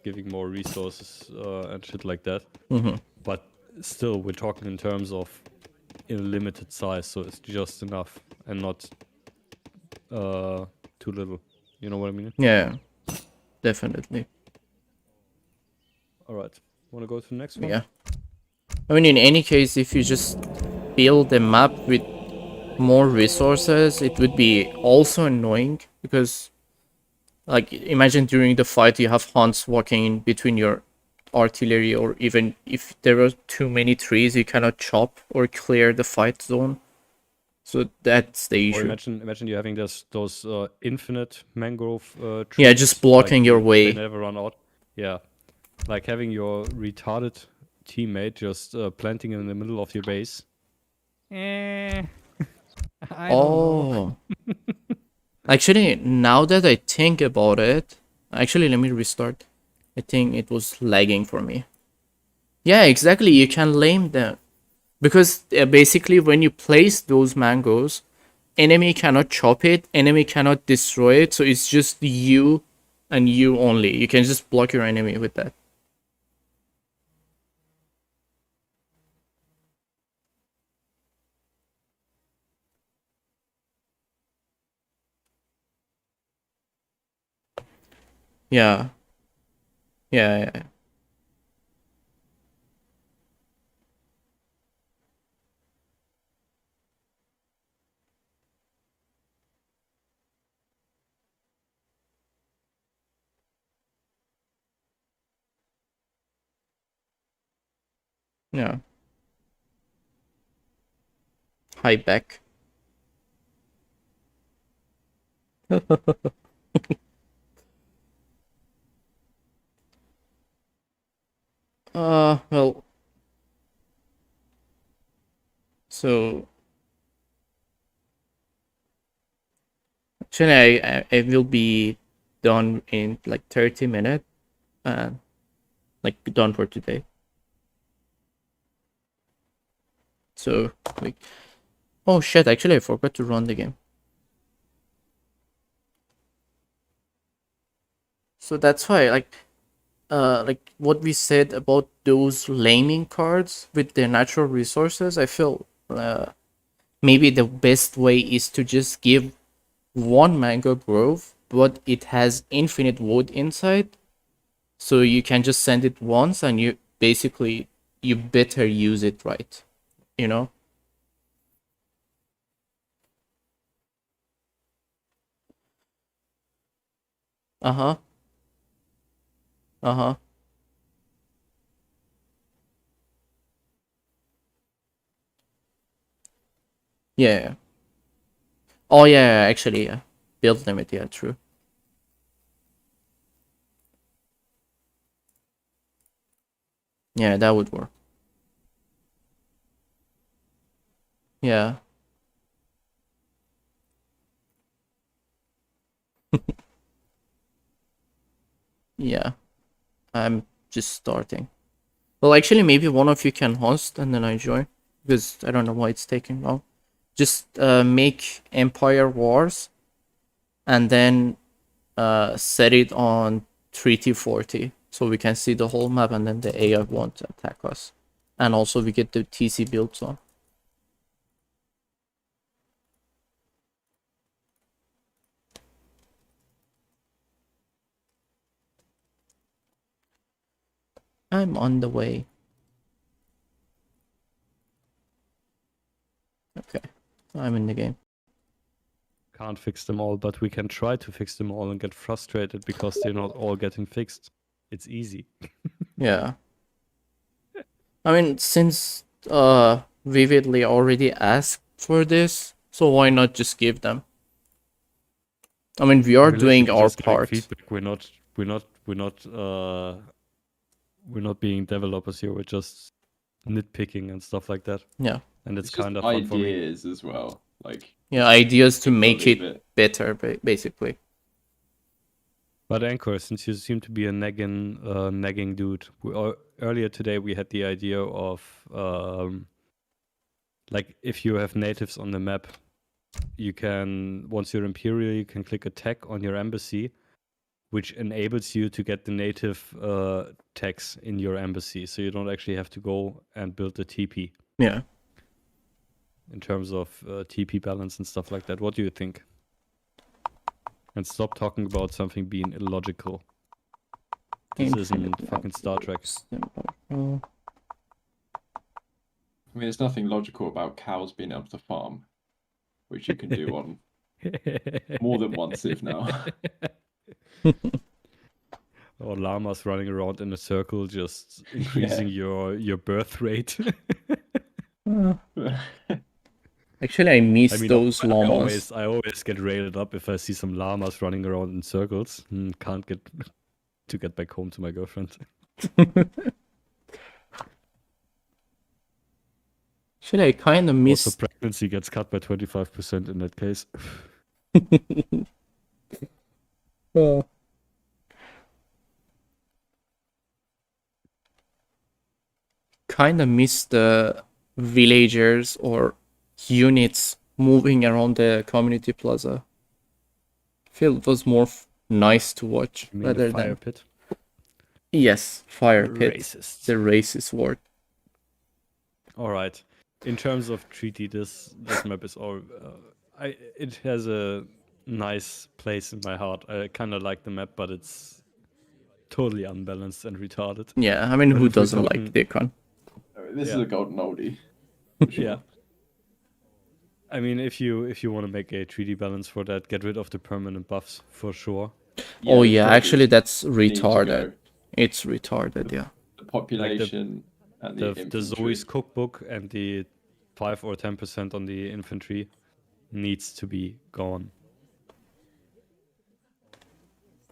giving more resources and shit like that. But still we're talking in terms of in a limited size, so it's just enough and not too little. You know what I mean? Yeah. Definitely. Alright. Wanna go to the next one? Yeah. I mean, in any case, if you just build a map with more resources, it would be also annoying because, like, imagine during the fight you have hunts walking in between your artillery, or even if there are too many trees, you cannot chop or clear the fight zone. So that's the Or issue. imagine you having those infinite mangrove trees. Yeah, just blocking your way. They never run out. Yeah. Like having your retarded teammate just planting in the middle of your base. I don't know. Actually, now that I think about it, actually, let me restart. I think it was lagging for me. Yeah, exactly. You can lame them. Because basically, when you place those mangoes, enemy cannot chop it, enemy cannot destroy it, so it's just you and you only. You can just block your enemy with that. Yeah. Yeah. Yeah. Hi, back. Well. So. Actually, I will be done in like 30 minutes. Like, done for today. So, like. Oh shit, actually, I forgot to run the game. So that's why, like what we said about those laming cards with their natural resources, I feel maybe the best way is to just give one mango grove, but it has infinite wood inside, so you can just send it once and you better use it right, you know? Uh-huh. Uh-huh. Yeah. Oh yeah, actually, yeah. Build limit, yeah, true. Yeah, that would work. Yeah. Yeah. I'm just starting. Well, actually, maybe one of you can host and then I join, because I don't know why it's taking long. Just make Empire Wars and then set it on Treaty 40. so we can see the whole map, and then the AI won't attack us. And also we get the TC build zone. I'm on the way. Okay, I'm in the game. Can't fix them all, but we can try to fix them all and get frustrated because they're not all getting fixed. It's easy. Yeah. I mean, since Vividly already asked for this, so why not just give them? I mean, we are We're doing literally our just getting part. feedback. We're not being developers here. We're just nitpicking and stuff like that. Yeah. And it's It's just kind of fun for me. ideas as well. Like, Yeah, ideas to take or make leave it better, basically. But Anchor, since you seem to be a nagging dude, earlier today we had the idea of like if you have natives on the map, you can, once you're Imperial, you can click attack on your embassy, which enables you to get the native tags in your embassy, so you don't actually have to go and build the TP. Yeah. In terms of TP balance and stuff like that, what do you think? And stop talking about something being illogical. This isn't fucking Star Trek. I mean, there's nothing logical about cows being able to farm, which you can do on more than one civ now. Or llamas running around in a circle, just increasing your birth rate. Actually, I miss those I llamas. always get railed up if I see some llamas running around in circles. Can't get back home to my girlfriend. Actually, I kind of miss. Also, pregnancy gets cut by 25% in that case. Kind of miss the villagers or units moving around the community plaza. Feel it was more nice to watch You mean rather the fire than pit? yes, fire pit. Racist. The racist word. All right. In terms of treaty, this map is all. It has a nice place in my heart. I kind of like the map, but it's totally unbalanced and retarded. Yeah, I mean, But who if we're doesn't talking- like Decon? This is a golden oldie. for sure. Yeah. I mean, if you want to make a treaty balance for that, get rid of the permanent buffs for sure. Oh the yeah, treaties actually that's need to retarded. go. It's retarded, yeah. The population and the The infantry. Zoe's cookbook and the 5 or 10% on the infantry needs to be gone.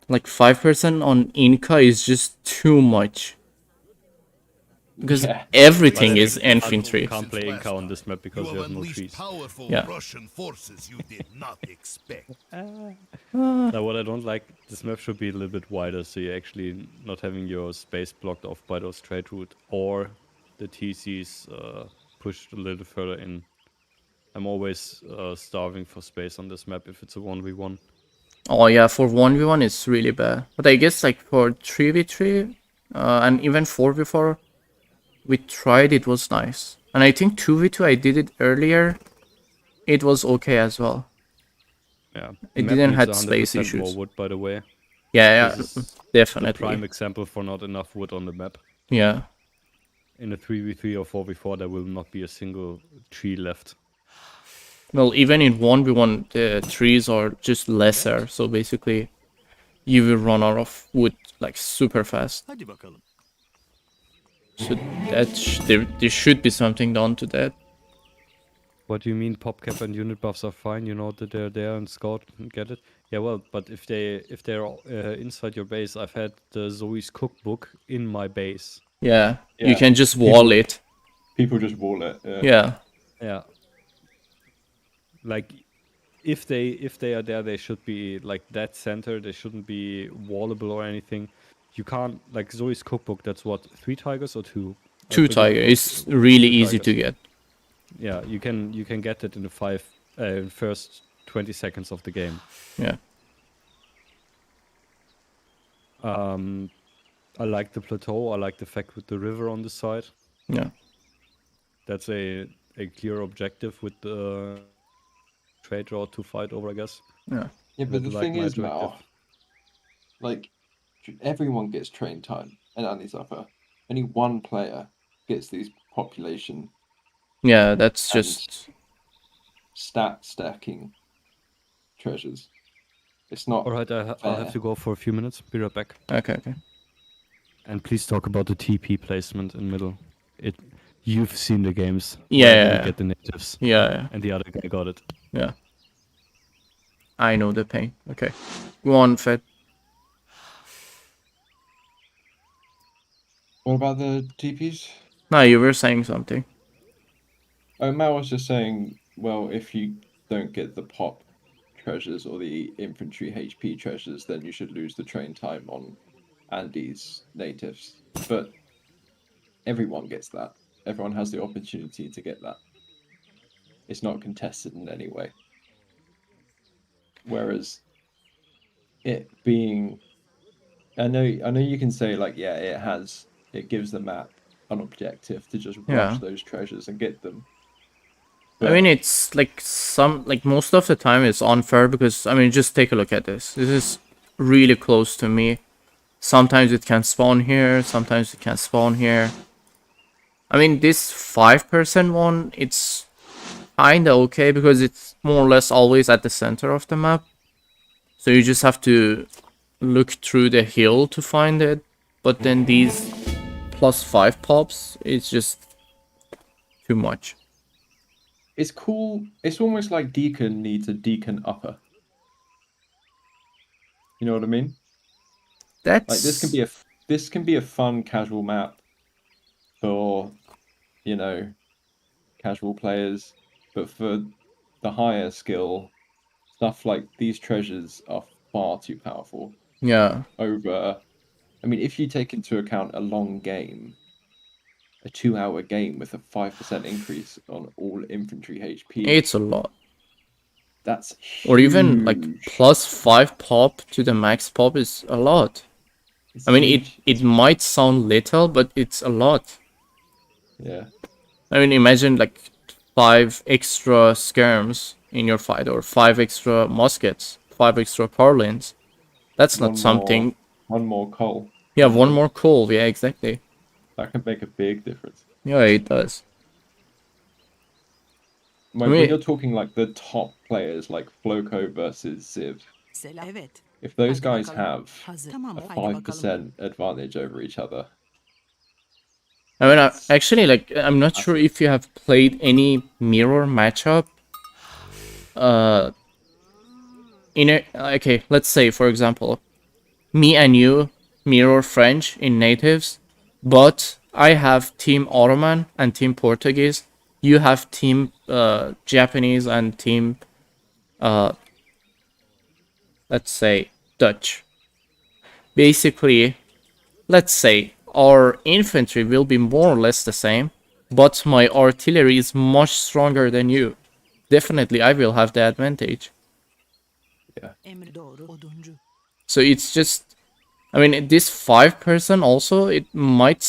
Like 5% on Inca is just too much. Because Yeah. everything But I is think you infantry. can't play Inca on this map because you have no trees. Powerful Yeah. Russian forces you did not expect. Now, what I don't like, this map should be a little bit wider, so you're actually not having your space blocked off by those trade route, or the TCs pushed a little further in. I'm always starving for space on this map if it's a 1v1. Oh yeah, for 1v1 it's really bad. But I guess like for 3v3 and even 4v4, we tried, it was nice. And I think 2v2 I did it earlier, it was okay as well. Yeah, It map didn't needs have 100% space more issues. wood, by the way. Yeah, This is definitely. the prime example for not enough wood on the map. Yeah. In a 3v3 or 4v4, there will not be a single tree left. Well, even in 1v1, the trees are just lesser. So basically, you will run out of wood like super fast. Hadi bakalım. So that there should be something done to that. What do you mean PopCap and unit buffs are fine? You know that they're there and scout and get it? Yeah, well, but if they're inside your base, I've had the Zoe's cookbook in my base. Yeah, you Yeah. can just wall it. People just wall it. Yeah. Yeah. Like, if they are there, they should be like that center. They shouldn't be wallable or anything. You can't, like Zoe's cookbook. That's what, 3 tigers or 2? I 2 believe tiger. it was It's really 2 easy tigers. to get. Yeah, you can get it in the first 20 seconds of the game. Yeah. I like the plateau. I like the fact with the river on the side. Yeah. That's a clear objective with the trade route to fight over, I guess. Yeah. Yeah, but the That's like thing my is, objective. Mal, like everyone gets train time and Andy's upper. Only one player gets these population Yeah, that's and just stat stacking treasures. It's not All right, I'll have fair. to go for a few minutes. Be right back. okay. And please talk about the TP placement in middle. You've seen the games. Yeah, Where yeah, do we yeah. get the natives? Yeah, And the other guy got it. yeah. I know the pain. Okay. Go on, Fed. What about the TPs? No, you were saying something. Oh, Mal was just saying, well, if you don't get the pop treasures or the infantry HP treasures, then you should lose the train time on Andy's natives. But everyone gets that. Everyone has the opportunity to get that. It's not contested in any way. Whereas it being, I know you can say like, yeah, it gives the map an objective to just Yeah. rush those treasures and get them. I mean, it's like most of the time it's unfair because, I mean, just take a look at this. This is really close to me. Sometimes it can spawn here, sometimes it can spawn here. I mean, this 5% one, it's kinda okay because it's more or less always at the center of the map. So you just have to look through the hill to find it. But then these +5 pops, it's just too much. It's cool. It's almost like Deacon needs a Deacon upper. You know what I mean? That's Like this can be a fun casual map for, casual players, but for the higher skill stuff like these treasures are far too powerful yeah. over. I mean, if you take into account a long game, a 2-hour game with a 5% increase on all infantry HP, It's a lot. that's huge. Or even like +5 pop to the max pop is a lot. It's I mean, huge. it might sound little, but it's a lot. Yeah. I mean, imagine like 5 extra skirms in your fight, or 5 extra muskets, 5 extra carlins. That's not something. One more coal. Yeah, one more coal. Yeah, exactly. That can make a big difference. Yeah, it does. When mean- you're talking like the top players, like Floco versus Ziv, if those guys have a 5% advantage over each other, I mean, That's- actually, like, I'm not sure if you have played any mirror matchup. Okay, let's say, for example, me and you mirror French in natives, but I have Team Ottoman and Team Portuguese. You have Team Japanese and Team, let's say, Dutch. Basically, let's say our infantry will be more or less the same, but my artillery is much stronger than you. Definitely, I will have the advantage. Yeah. So it's just, I mean, this 5% also, it might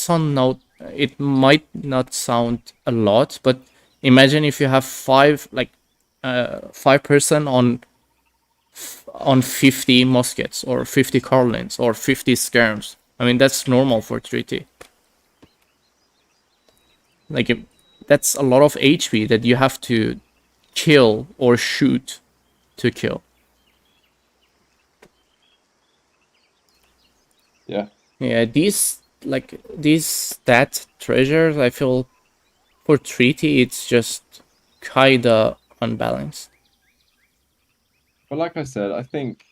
not sound a lot, but imagine if you have 5% on 50 muskets or 50 carlins or 50 skirms. I mean, that's normal for treaty. Like, that's a lot of HP that you have to kill or shoot to kill. yeah. Yeah, these stat treasures, I feel for treaty it's just kinda unbalanced. But like I said, I think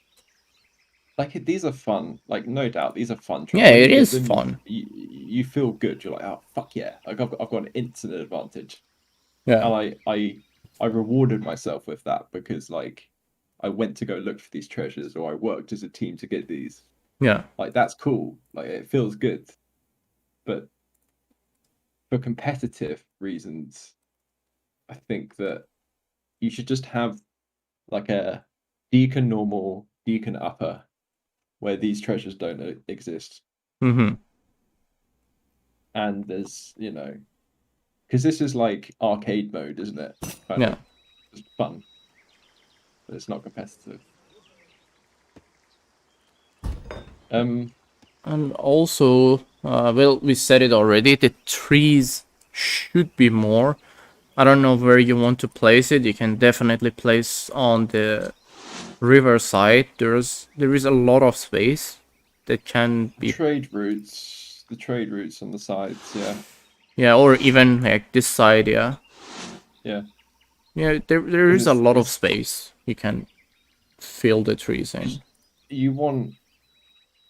these are fun. Like no doubt, these are fun. Yeah, When you it get is them, fun. You feel good. You're like, oh fuck yeah! Like I've got an instant advantage. Yeah, And I rewarded myself with that because like I went to go look for these treasures or I worked as a team to get these. yeah, Like that's cool. Like it feels good. But for competitive reasons, I think that you should just have like a Deacon normal, Deacon upper, where these treasures don't exist. Mm-hmm. And there's, because this is like arcade mode, isn't it? Kind Yeah. of just fun, but it's not competitive. And also, well, we said it already, the trees should be more. I don't know where you want to place it. You can definitely place on the riverside. There is a lot of space that can The be, trade routes on the sides, yeah. yeah, or even like this side, yeah. Yeah. Yeah, there is a Because lot of space you can fill the trees in. you want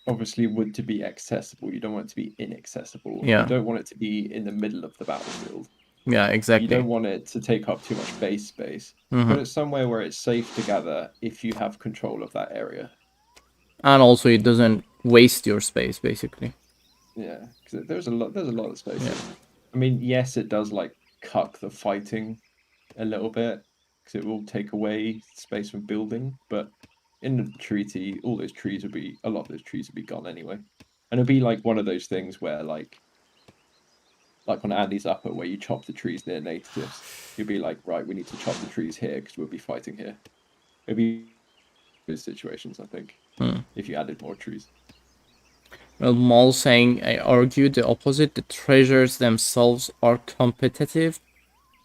obviously wood to be accessible. You don't want it to be inaccessible. Yeah. You don't want it to be in the middle of the battlefield. Yeah, You exactly. don't want it to take up too much base space. Put it somewhere where it's safe to gather if you have control of that area. And also it doesn't waste your space, basically. Yeah, because there's a lot of space. Yeah. I mean, yes, it does like cuck the fighting a little bit because it will take away space from building, but in the treaty, a lot of those trees would be gone anyway, and it'd be like one of those things where like on Andy's Upper, where you chop the trees near natives, you'd be like, right, we need to chop the trees here because we'll be fighting here. It'd be good situations, I think, if you added more trees. Well, Maul saying, I argue the opposite. The treasures themselves are competitive.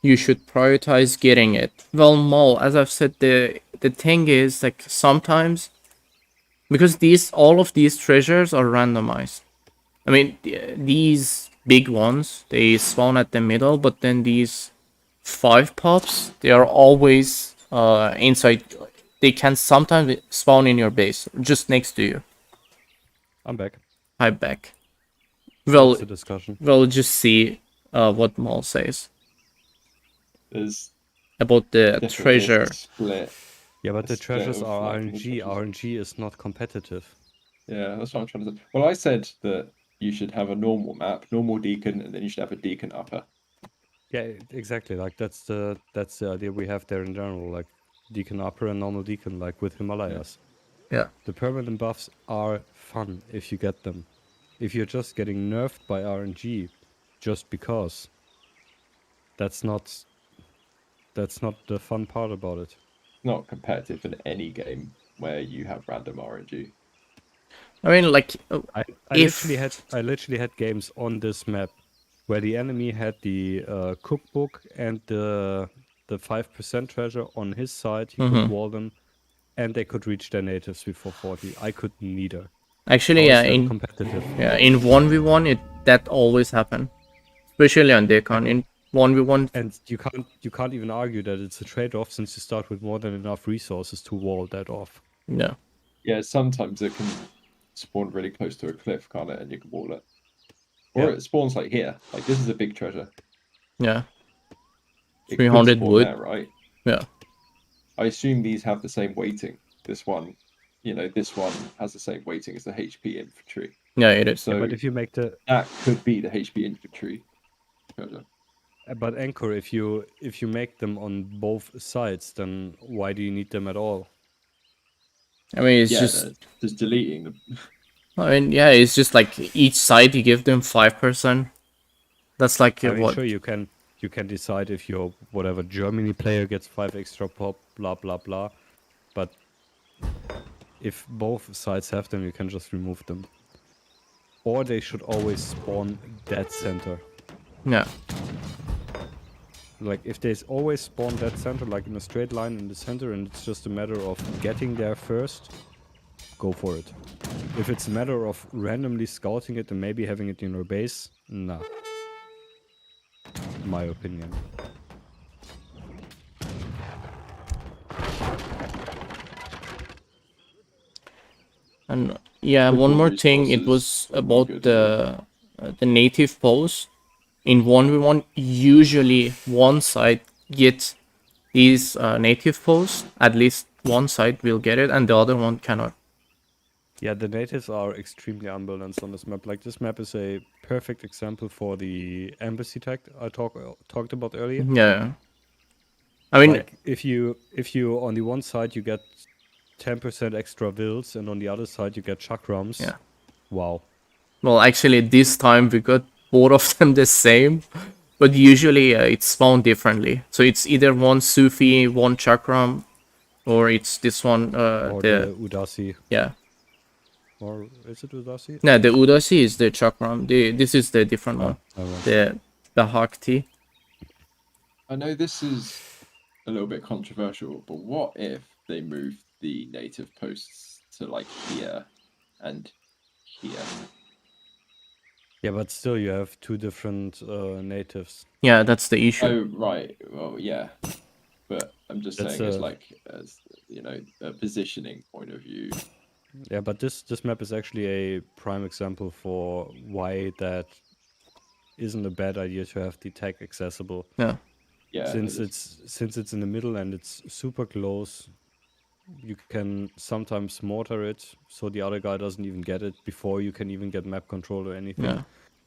You should prioritize getting it. Well, Maul, as I've said, the thing is, like, sometimes, because all of these treasures are randomized. I mean, these big ones, they spawn at the middle, but then these 5 pops, they are always inside. They can sometimes spawn in your base, just next to you. I'm back. I'm back. Well, What's the discussion? we'll just see what Maul says There's about the definitely treasure. a split. Yeah, but the split treasures of, are like, RNG. treasures. RNG is not competitive. Yeah, that's what I'm trying to say. Well, I said that you should have a normal map, normal deacon, and then you should have a deacon upper. Yeah, exactly. Like that's the idea we have there in general. Like Deacon Upper and normal Deacon, like with Himalayas. Yeah. The permanent buffs are fun if you get them. If you're just getting nerfed by RNG just because, that's not the fun part about it. Not competitive in any game where you have random RNG. I mean, like, I if literally had games on this map where the enemy had the cookbook and the 5% treasure on his side. He could wall them, and they could reach their natives before 40. I could neither. actually, How yeah, is that in competitive? in 1v1, that always happen, especially on Decon. In 1v1, And you can't even argue that it's a trade-off since you start with more than enough resources to wall that off. no, Yeah, sometimes it can spawn really close to a cliff, can't it? And you can wall it. Or it spawns like here. Like this is a big treasure. yeah, It 300 could spawn wood. there, right? Yeah, I assume these have the same weighting. This one, this one has the same weighting as the HP infantry. yeah, it is. So But if you make that could be the HP infantry treasure. but Anchor, if you make them on both sides, then why do you need them at all? I mean, it's Yeah, just deleting them. I mean, yeah, it's just like each side you give them 5%. That's like I mean, what? sure, you can decide if your whatever Germany player gets 5 extra pop, blah blah blah. But if both sides have them, you can just remove them. Or they should always spawn dead center. Yeah, Like if they always spawn dead center, like in a straight line in the center, and it's just a matter of getting there first, go for it. If it's a matter of randomly scouting it and maybe having it in your base, nah. My opinion. and yeah, one Triple more thing. It was resources are not about good, the native post. In 1v1, usually one side gets these native posts. At least one side will get it, and the other one cannot. Yeah, the natives are extremely unbalanced on this map. Like this map is a perfect example for the embassy tag I talked about earlier. Yeah, I mean, Like if you on the one side you get 10% extra vills and on the other side you get chakrams. Yeah. Wow. Well, actually, this time we got both of them the same, but usually it's found differently. So it's either one Sufi, one Chakram, or it's this one, Or the Udasi. yeah. Or is it Udasi? No, the Udasi is the Chakram. This is the different one. Alright. The Hakti. I know this is a little bit controversial, but what if they moved the native posts to like here and here? Yeah, but still, you have two different natives. Yeah, that's the issue. Oh, right. Well, yeah. But I'm just That's saying, as you know, a positioning point of view. Yeah, but this map is actually a prime example for why that isn't a bad idea to have the tech accessible. Yeah. Yeah. Since it's in the middle and it's super close, you can sometimes mortar it so the other guy doesn't even get it before you can even get map control or anything. Yeah.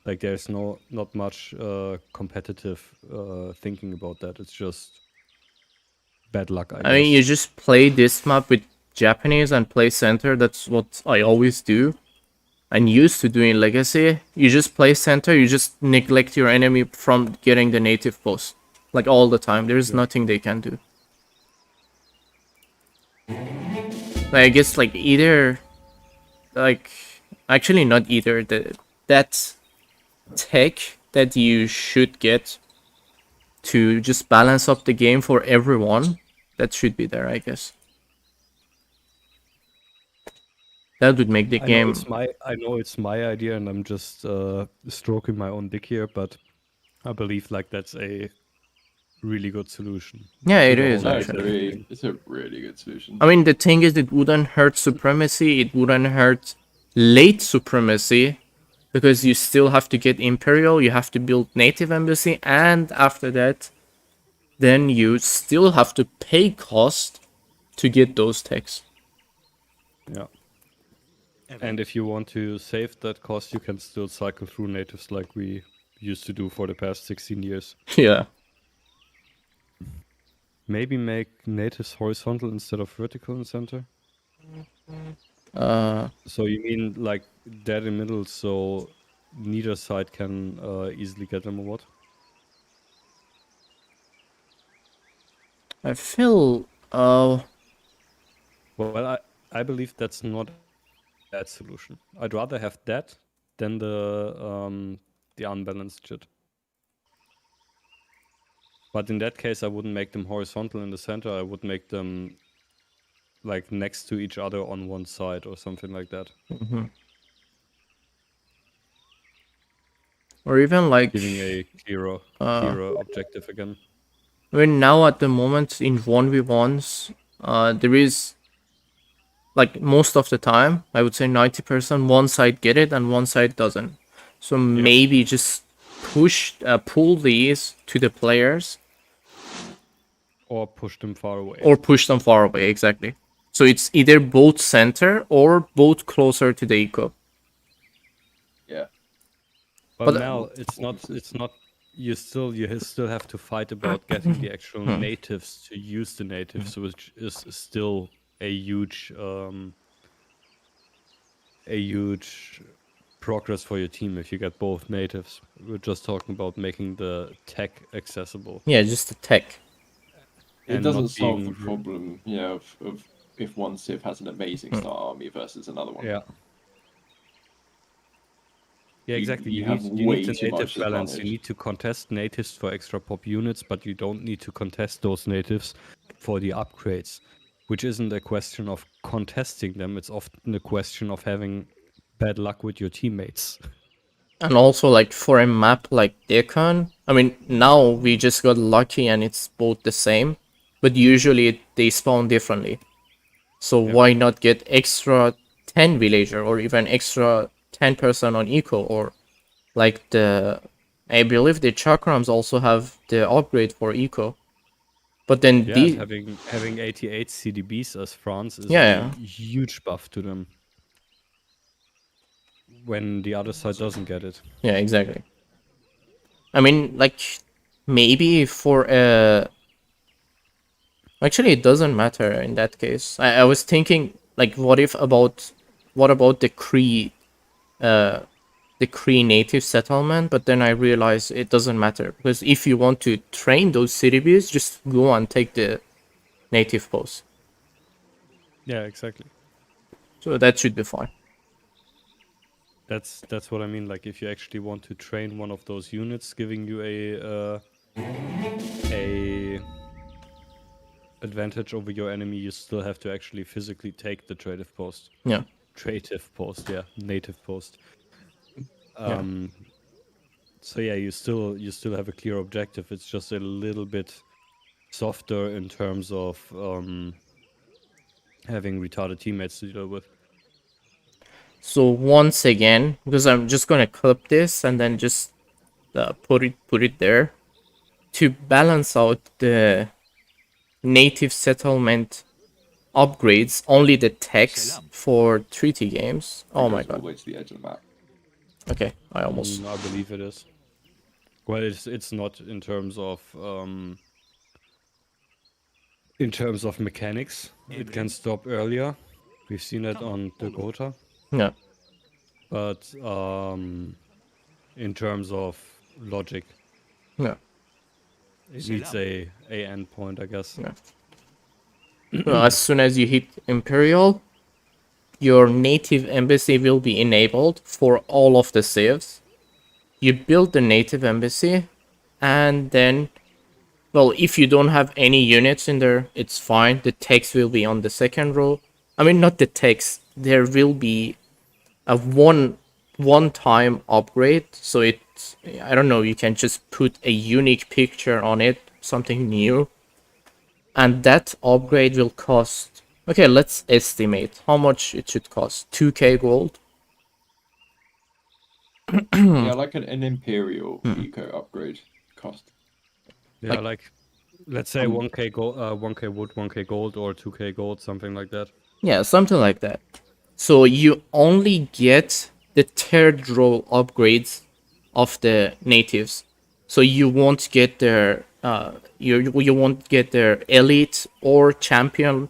Like there's not much competitive thinking about that. It's just bad luck, I guess. I mean, you just play this map with Japanese and play center. That's what I always do. And used to doing Legacy. You just play center. You just neglect your enemy from getting the native post. Like all the time. There is nothing they can do. Like, I guess like either... Like... Actually not either. That tech that you should get to just balance up the game for everyone, that should be there, I guess. That would make the game... I know it's my idea and I'm just stroking my own dick here, but I believe like that's a really good solution. Yeah, to it the is whole actually. It's a really good solution. I mean, the thing is, it wouldn't hurt supremacy, it wouldn't hurt late supremacy, because you still have to get Imperial, you have to build native embassy, and after that, then you still have to pay cost to get those techs. Yeah. And if you want to save that cost, you can still cycle through natives like we used to do for the past 16 years. Yeah. Maybe make natives horizontal instead of vertical in center? So you mean like dead in middle, so neither side can easily get them or what? I feel... Well, I believe that's not a bad solution. I'd rather have that than the unbalanced shit. But in that case, I wouldn't make them horizontal in the center. I would make them like next to each other on one side or something like that. Or even like... Giving a clearer objective again. I mean, now at the moment in 1v1s, there is... Like, most of the time, I would say 90%, one side get it and one side doesn't. So maybe just pull these to the players. Or push them far away. Or push them far away, exactly. So it's either both center or both closer to the eco. Yeah. But now it's not you still have to fight about getting the actual natives to use the natives, which is still a huge progress for your team if you get both natives. We're just talking about making the tech accessible. Yeah, just the tech. It And doesn't not solve being the problem, you know, of if one civ has an amazing star army versus another one. Yeah. Yeah, exactly. you You have need way the too native much balance. You advantage. need to contest natives for extra pop units, but you don't need to contest those natives for the upgrades, which isn't a question of contesting them. It's often a question of having bad luck with your teammates. And also, like, for a map like Deccan, I mean, now we just got lucky and it's both the same, but usually they spawn differently. So why not get extra 10 villager or even extra 10% on eco, or like I believe the chakrams also have the upgrade for eco. But then Yeah, having 88 CDBs as France is Yeah. a huge buff to them when the other side doesn't get it. Yeah, exactly. I mean, like, maybe for actually, it doesn't matter in that case. I was thinking, like, what about the Kree the Cree native settlement, but then I realized it doesn't matter because if you want to train those city bees, just go and take the native post. Yeah, exactly. So that should be fine. That's what I mean. Like if you actually want to train one of those units, giving you a advantage over your enemy, you still have to actually physically take the traditive post. Yeah. Traditive post, yeah, native post. Yeah. So yeah, you still have a clear objective. It's just a little bit softer in terms of having retarded teammates to deal with. So once again, because I'm just gonna clip this and then just put it there to balance out the native settlement upgrades, only the text for treaty games. It Oh my goes all god. the way to the edge of the map. Okay, I almost. I believe it is. Well, it's not in terms of mechanics. It can stop earlier. We've seen it on Dakota. Yeah. But in terms of logic, Yeah. it needs a endpoint, I guess. Yeah. Well, as soon as you hit Imperial, your native embassy will be enabled for all of the civs. You build the native embassy, and then, well, if you don't have any units in there, it's fine. The text will be on the second row. I mean, not the text. There will be a one-time upgrade. So it's, I don't know, you can just put a unique picture on it, something new. And that upgrade will cost... Okay, let's estimate how much it should cost. 2k gold. Yeah, like an Imperial Hmm. eco upgrade cost. Yeah, like let's say 1k gold, 1k wood, 1k gold, or 2k gold, something like that. Yeah, something like that. So you only get the third row upgrades of the natives. So you won't get their you won't get their elite or champion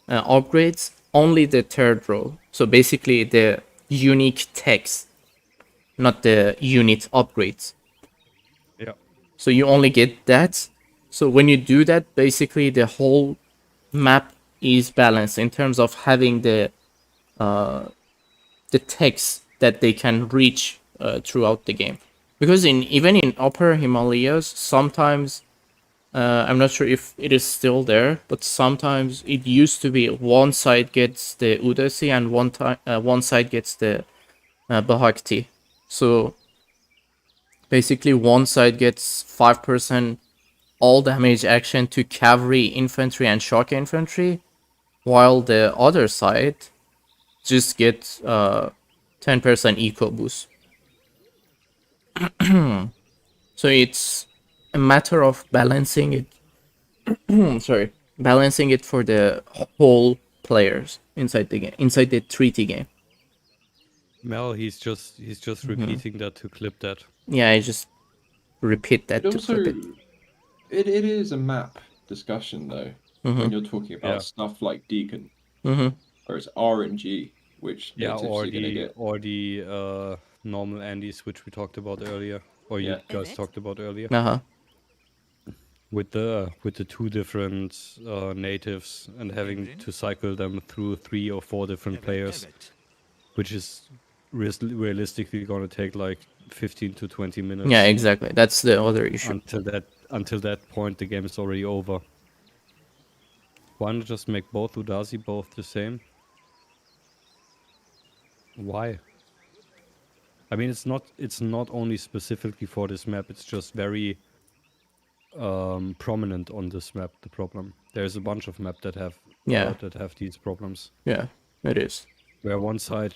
upgrades. Only the third row. So basically the unique text, not the unit upgrades. Yeah. So you only get that. So when you do that, basically the whole map is balanced in terms of having the text that they can reach throughout the game. Because even in Upper Himalayas, sometimes I'm not sure if it is still there, but sometimes it used to be one side gets the Udasi and one side gets the Bhakti. So basically, one side gets 5% all damage action to cavalry, infantry, and shock infantry, while the other side just gets 10% eco boost. So it's a matter of balancing it. Sorry, balancing it for the whole players inside the game, inside the treaty game. Mel, he's just repeating that to clip that. Yeah, I just repeat that It to also clip it. it is a map discussion though when you're talking about Yeah. stuff like Deacon, Mm-hmm. or it's RNG, which Yeah, natives are gonna get. or the normal Andes, which we talked about earlier, or you Yeah. guys talked about earlier, Uh-huh. with the two different natives and having to cycle them through 3 or 4 different players, which is realistically going to take like 15 to 20 minutes. Yeah, exactly. That's the other issue. Until that point, the game is already over. Why not just make both Udasi both the same? Why? I mean, it's not only specifically for this map. It's just very prominent on this map. The problem, there's a bunch of maps that have these problems. Yeah, it is. Where one side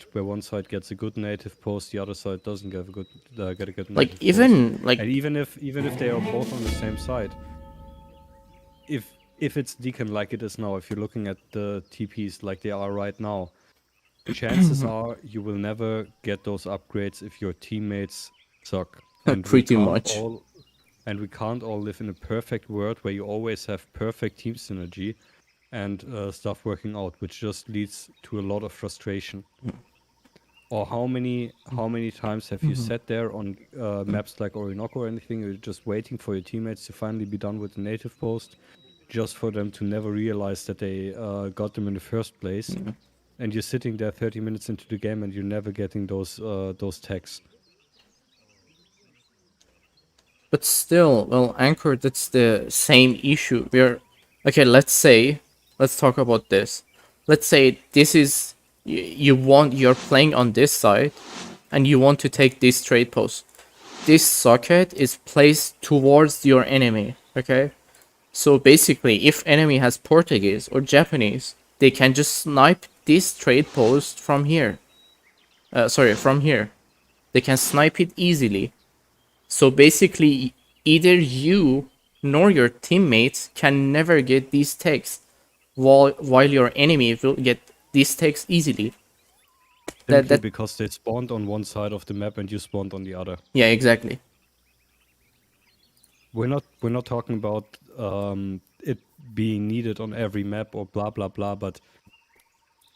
gets a good native post, the other side doesn't get a good native Like post. even like And even if they are both on the same side, if it's Deacon like it is now, if you're looking at the TPs like they are right now, chances are you will never get those upgrades if your teammates suck. And pretty much. And we can't all live in a perfect world where you always have perfect team synergy and stuff working out, which just leads to a lot of frustration. Or how many times have you sat there on maps like Orinoco or anything? You're just waiting for your teammates to finally be done with the native post, just for them to never realize that they got them in the first place. And you're sitting there 30 minutes into the game and you're never getting those tags. But still, well, Anchor, that's the same issue. Okay, let's talk about this. Let's say this is, you're playing on this side, and you want to take this trade post. This socket is placed towards your enemy, okay? So basically, if enemy has Portuguese or Japanese, they can just snipe this trade post from here. From here. They can snipe it easily. So basically, either you nor your teammates can never get these tags, while your enemy will get these tags easily. Simply because they spawned on one side of the map and you spawned on the other. Yeah, exactly. We're not talking about it being needed on every map or blah blah blah, but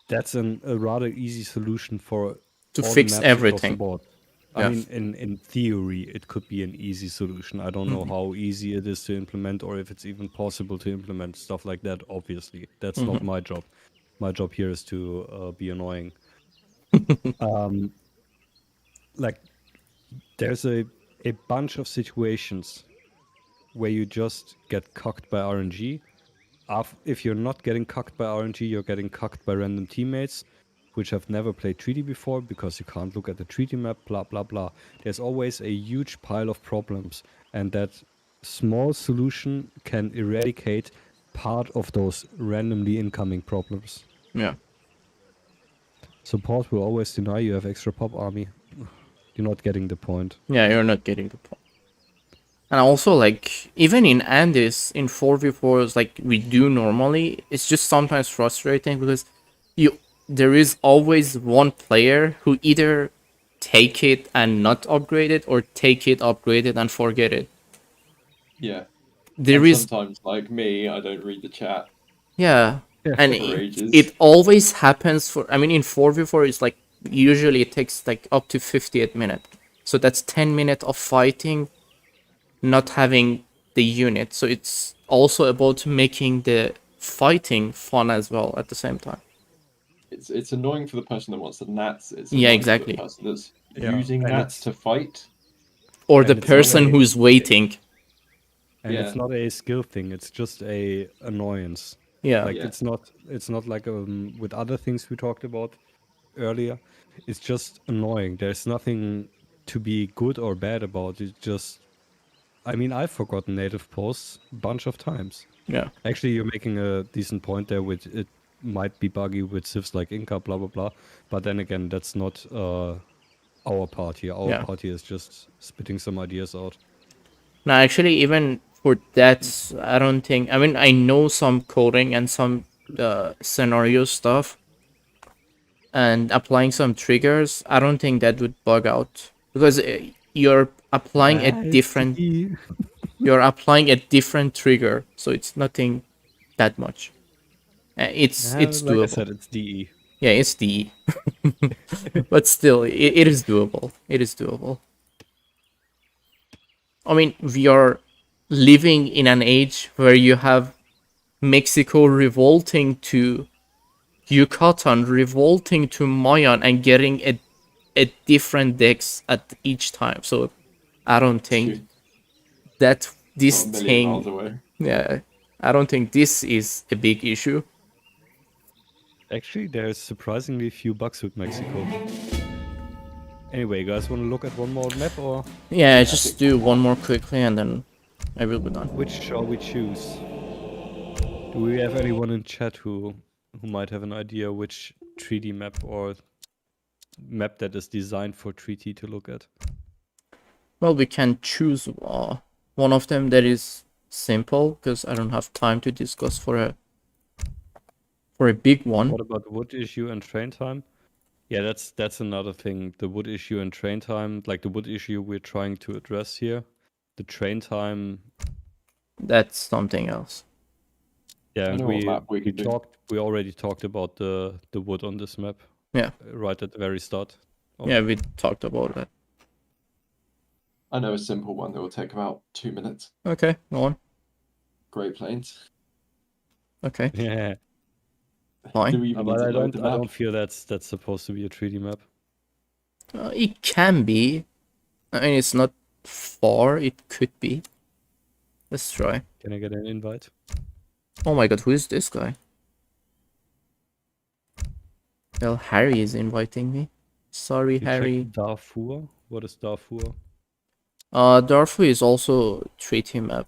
that's a rather easy solution for To all fix the maps across the everything. board. Yeah. I mean, in theory, it could be an easy solution. I don't know how easy it is to implement or if it's even possible to implement stuff like that, obviously. That's not my job. My job here is to be annoying. Like, there's a bunch of situations where you just get cucked by RNG. If you're not getting cucked by RNG, you're getting cucked by random teammates, which have never played treaty before because you can't look at the treaty map, blah, blah, blah. There's always a huge pile of problems, and that small solution can eradicate part of those randomly incoming problems. Yeah. Support will always deny you have extra pop army. You're not getting the point. Yeah, you're not getting the point. And also, like, even in Andes, in 4v4s, like we do normally, it's just sometimes frustrating because there is always one player who either take it and not upgrade it, or take it, upgrade it, and forget it. Yeah. There And is, sometimes, like me, I don't read the chat. yeah, and For ages. it always happens for, I mean, in 4v4, it's like, usually it takes like up to 58 minutes. So that's 10 minutes of fighting, not having the unit. So it's also about making the fighting fun as well at the same time. It's annoying for the person that wants the nats. It's Yeah, annoying exactly. for the person that's Yeah, using and nats to fight. Or And the it's person not who's waiting. And it's Yeah. not a skill thing, it's just a annoyance. Yeah. Like Yeah. it's not like with other things we talked about earlier. It's just annoying. There's nothing to be good or bad about it. Just, I mean, I've forgotten native posts a bunch of times. Yeah. Actually, you're making a decent point there. With it might be buggy with civs like Inca, blah blah blah. But then again, that's not our part here. Our Yeah. part here is just spitting some ideas out. No, actually, even for that, I don't think. I mean, I know some coding and some scenario stuff, and applying some triggers. I don't think that would bug out because you're applying a different. You're applying a different trigger, so it's nothing that much. It's like doable. I said, it's DE. Yeah, it's DE. But still, it is doable. It is doable. I mean, we are living in an age where you have Mexico revolting to Yucatan, revolting to Mayan, and getting a different decks at each time. So I don't think Shoot, that this not a million miles thing, away. yeah, I don't think this is a big issue. Actually, there's surprisingly few bugs with Mexico. Anyway, you guys want to look at one more map, or Yeah, just do one more quickly and then I will be done. which shall we choose? Do we have anyone in chat who might have an idea which treaty map or map that is designed for treaty to look at? Well, we can choose one of them that is simple, because I don't have time to discuss for a big one. What about the wood issue and train time? Yeah, that's another thing. The wood issue and train time, like the wood issue we're trying to address here. The train time, That's something else. yeah, I and know what map we can do. we already talked about the wood on this map. Yeah. Right at the very start. Oh. Yeah, we talked about that. I know a simple one that will take about 2 minutes. Okay, go on. Great Plains. Okay, Yeah, fine. Do we even need but to I load the don't. I map? don't feel that's supposed to be a 3D map. It can be. I mean, it's not far. It could be. Let's try. Can I get an invite? Oh my god, who is this guy? Well, Harry is inviting me. Sorry, You Harry. check Darfur. What is Darfur? Darfur is also 3D map.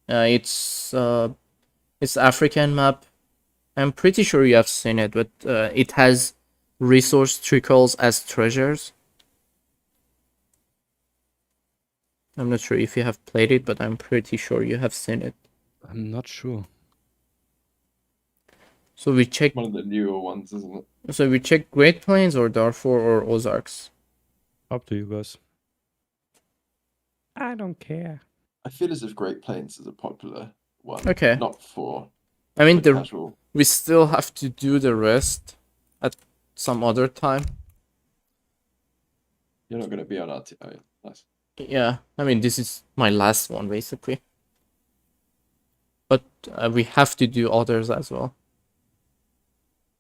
It's African map. I'm pretty sure you have seen it, but it has resource trickles as treasures. I'm not sure if you have played it, but I'm pretty sure you have seen it. I'm not sure. So we check. One of the newer ones, isn't it? So we check Great Plains or Darfur or Ozarks. Up to you guys. I don't care. I feel as if Great Plains is a popular one. Okay. Not for I mean, the casual. we still have to do the rest at some other time. You're not going to be on RT. Oh, yeah. Nice. Yeah, I mean, this is my last one, basically. But we have to do others as well.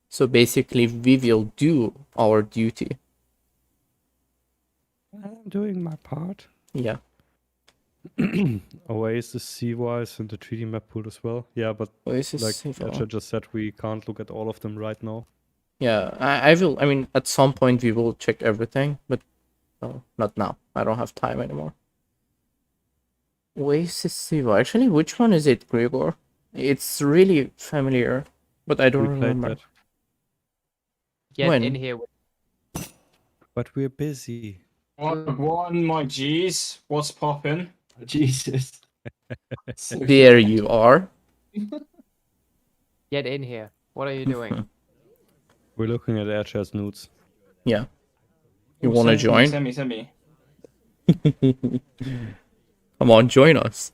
So basically, we will do our duty. I'm doing my part. Yeah. Oasis Sea-wise and the 3D map pool as well. Yeah, but Oasis like Sea-wise. Jaegerchere just said, we can't look at all of them right now. Yeah, I will. I mean, at some point we will check everything, but not now. I don't have time anymore. Oasis Siva. Actually, which one is it, Gregor? It's really familiar, but I don't We played remember. that, Get When? in here. but we're busy. One, my G's. What's poppin'? Jesus. There you are. Get in here. What are you doing? We're looking at Airchair's nudes. Yeah. You want to join? Send me. Come on, join us.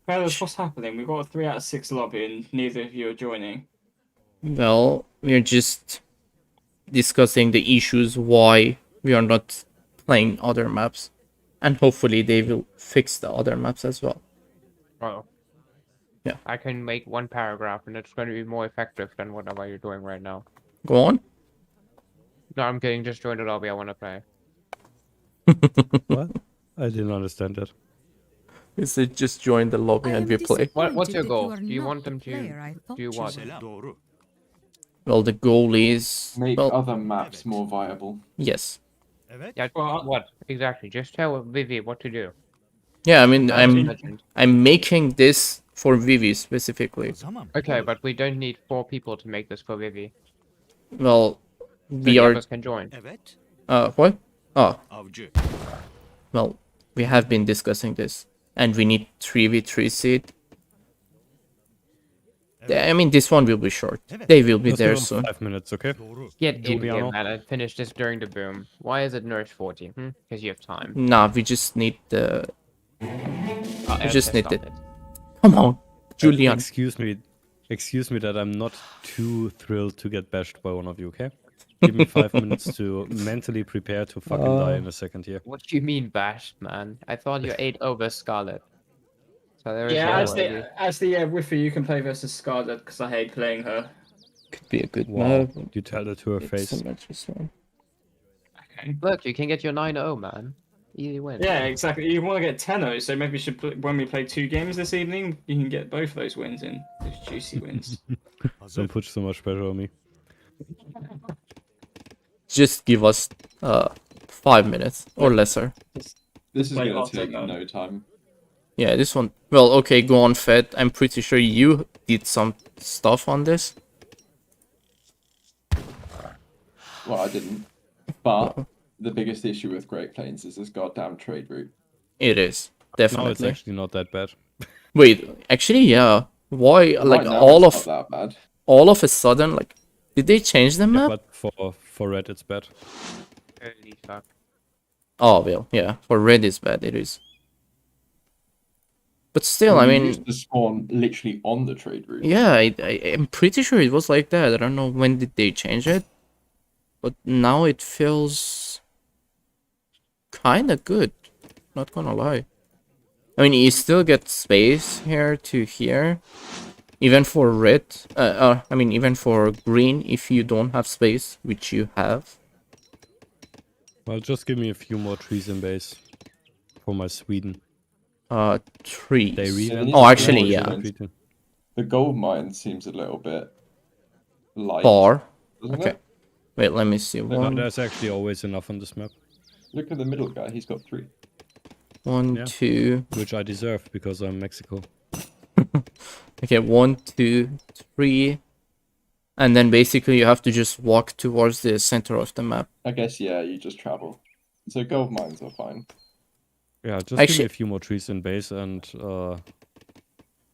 Fellas, what's happening? We've got a 3 out of 6 lobby and neither of you are joining. Well, we're just discussing the issues why we are not playing other maps. And hopefully they will fix the other maps as well. Oh. Yeah. I can make one paragraph and it's going to be more effective than whatever you're doing right now. Go on. No, I'm kidding. Just join the lobby. I want to play. What? I didn't understand that. He said just join the lobby and we play. What's your goal? Do you want them to do what? Well, the goal is... Make well, other maps more viable. yes. Yeah, Well, what? Exactly. Just tell Vivi what to do. Yeah, I mean, That's legend. I'm making this for Vivi specifically. Okay, but we don't need 4 people to make this for Vivi. Well, So we the are... others can join. What? Oh, well, we have been discussing this. And we need 3v3 seed. I mean, this one will be short. They will be Let's do there it in soon. 5 minutes, okay? Get in here, Giuliano? man, and finish this during the boom. Why is it nurse 40? Because you have time. Nah, we just need the... Oh, just okay, need stop it. it. Come on, Julian. Excuse me that I'm not too thrilled to get bashed by one of you, okay? Give me 5 minutes to mentally prepare to fucking die in a second here. What do you mean bashed, man? I thought you ate over Scarlet. So there is yeah, no as way. the Wiffer, you can play versus Scarlet because I hate playing her. Could be a good Wow, map. you tell it to her It's face. a match as well. Okay. Look, you can get your 9-0, man. Easy win. Yeah, exactly. You want to get 10-0, so maybe you should when we play 2 games this evening, you can get both of those wins in. Those juicy wins. Don't put so much pressure on me. Just give us 5 minutes or lesser. This is Play going lots to of take them. no time. Yeah, this one. Well, okay, go on, Fed. I'm pretty sure you did some stuff on this. Well, I didn't. But the biggest issue with Great Plains is this goddamn trade route. It is No, it's definitely. actually not that bad. Wait, actually, yeah. Why? Like Right now, all it's of not that bad. all of a sudden, like, did they change the Yeah, map? but for red it's bad. Holy fuck. Oh well, yeah. For red is bad. It is. But still, I We mean, used to spawn literally on the trade route. yeah. I'm pretty sure it was like that. I don't know when did they change it. but now it feels kind of good. Not gonna lie. I mean, you still get space here to here, even for red. I mean, even for green, if you don't have space, which you have. Well, just give me a few more trees in base for my Sweden. Trees. Yeah, Oh, actually, more yeah. trees. The gold mine seems a little bit light. Far. Doesn't Okay. it? Wait, let me see. Look, No, One, there's actually always enough on this map, Look at the middle guy. He's got 3. one, Yeah. 2. which I deserve because I'm Mexico. Okay, 1, 2, 3. And then basically you have to just walk towards the center of the map. I guess, yeah, you just travel. So gold mines are fine. Yeah, just give Actually- me a few more trees in base and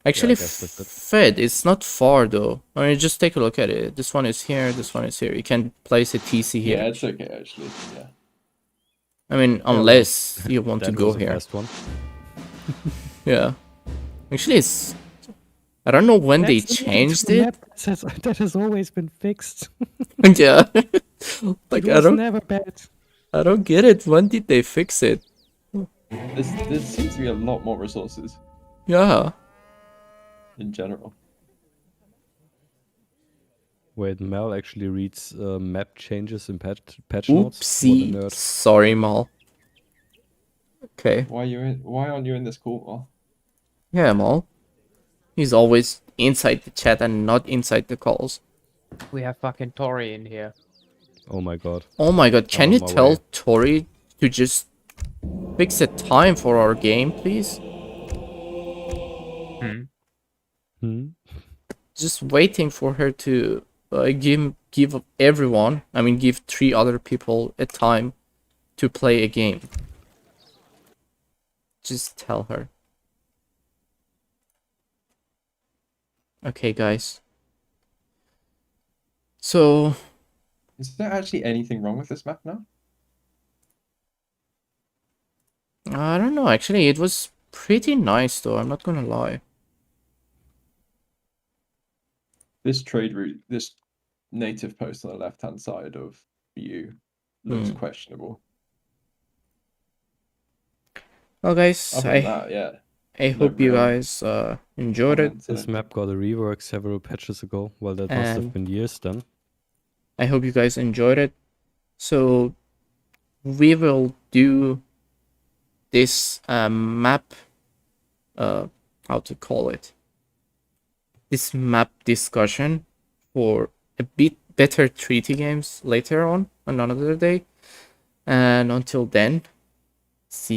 Actually, guess that's it. Fed, it's not far though. I mean, just take a look at it. This one is here, this one is here. You can place a TC here. Yeah, it's okay, actually. Yeah. I mean, well, unless you want to that go was a here. fast one. Yeah. Actually, it's... I don't know when they changed it. That has always been fixed. Yeah. Like, I don't never bad. get it. When did they fix it? There seems to be a lot more resources Yeah. in general. Wait, Mel actually reads map changes in patch notes. What a Oopsie. nerd. Sorry, Mal. Okay. Why aren't you in this call? Well, Yeah, Mal. He's always inside the chat and not inside the calls. We have fucking Tori in here. Oh my god. Oh my god, can on you my tell way. Tori to just fix the time for our game, please? Just waiting for her to give everyone, I mean give 3 other people a time to play a game. Just tell her. Okay, guys. So, is there actually anything wrong with this map now? I don't know, actually it was pretty nice though, I'm not gonna lie. This trade route, this native post on the left-hand side of you looks questionable. Well guys, Other than that, yeah. I hope you real guys enjoyed it. This map got a rework several patches ago. Well, that must have And- been years then. I hope you guys enjoyed it. So we will do this map, how to call it, this map discussion for a bit better treaty games later on another day. And until then, see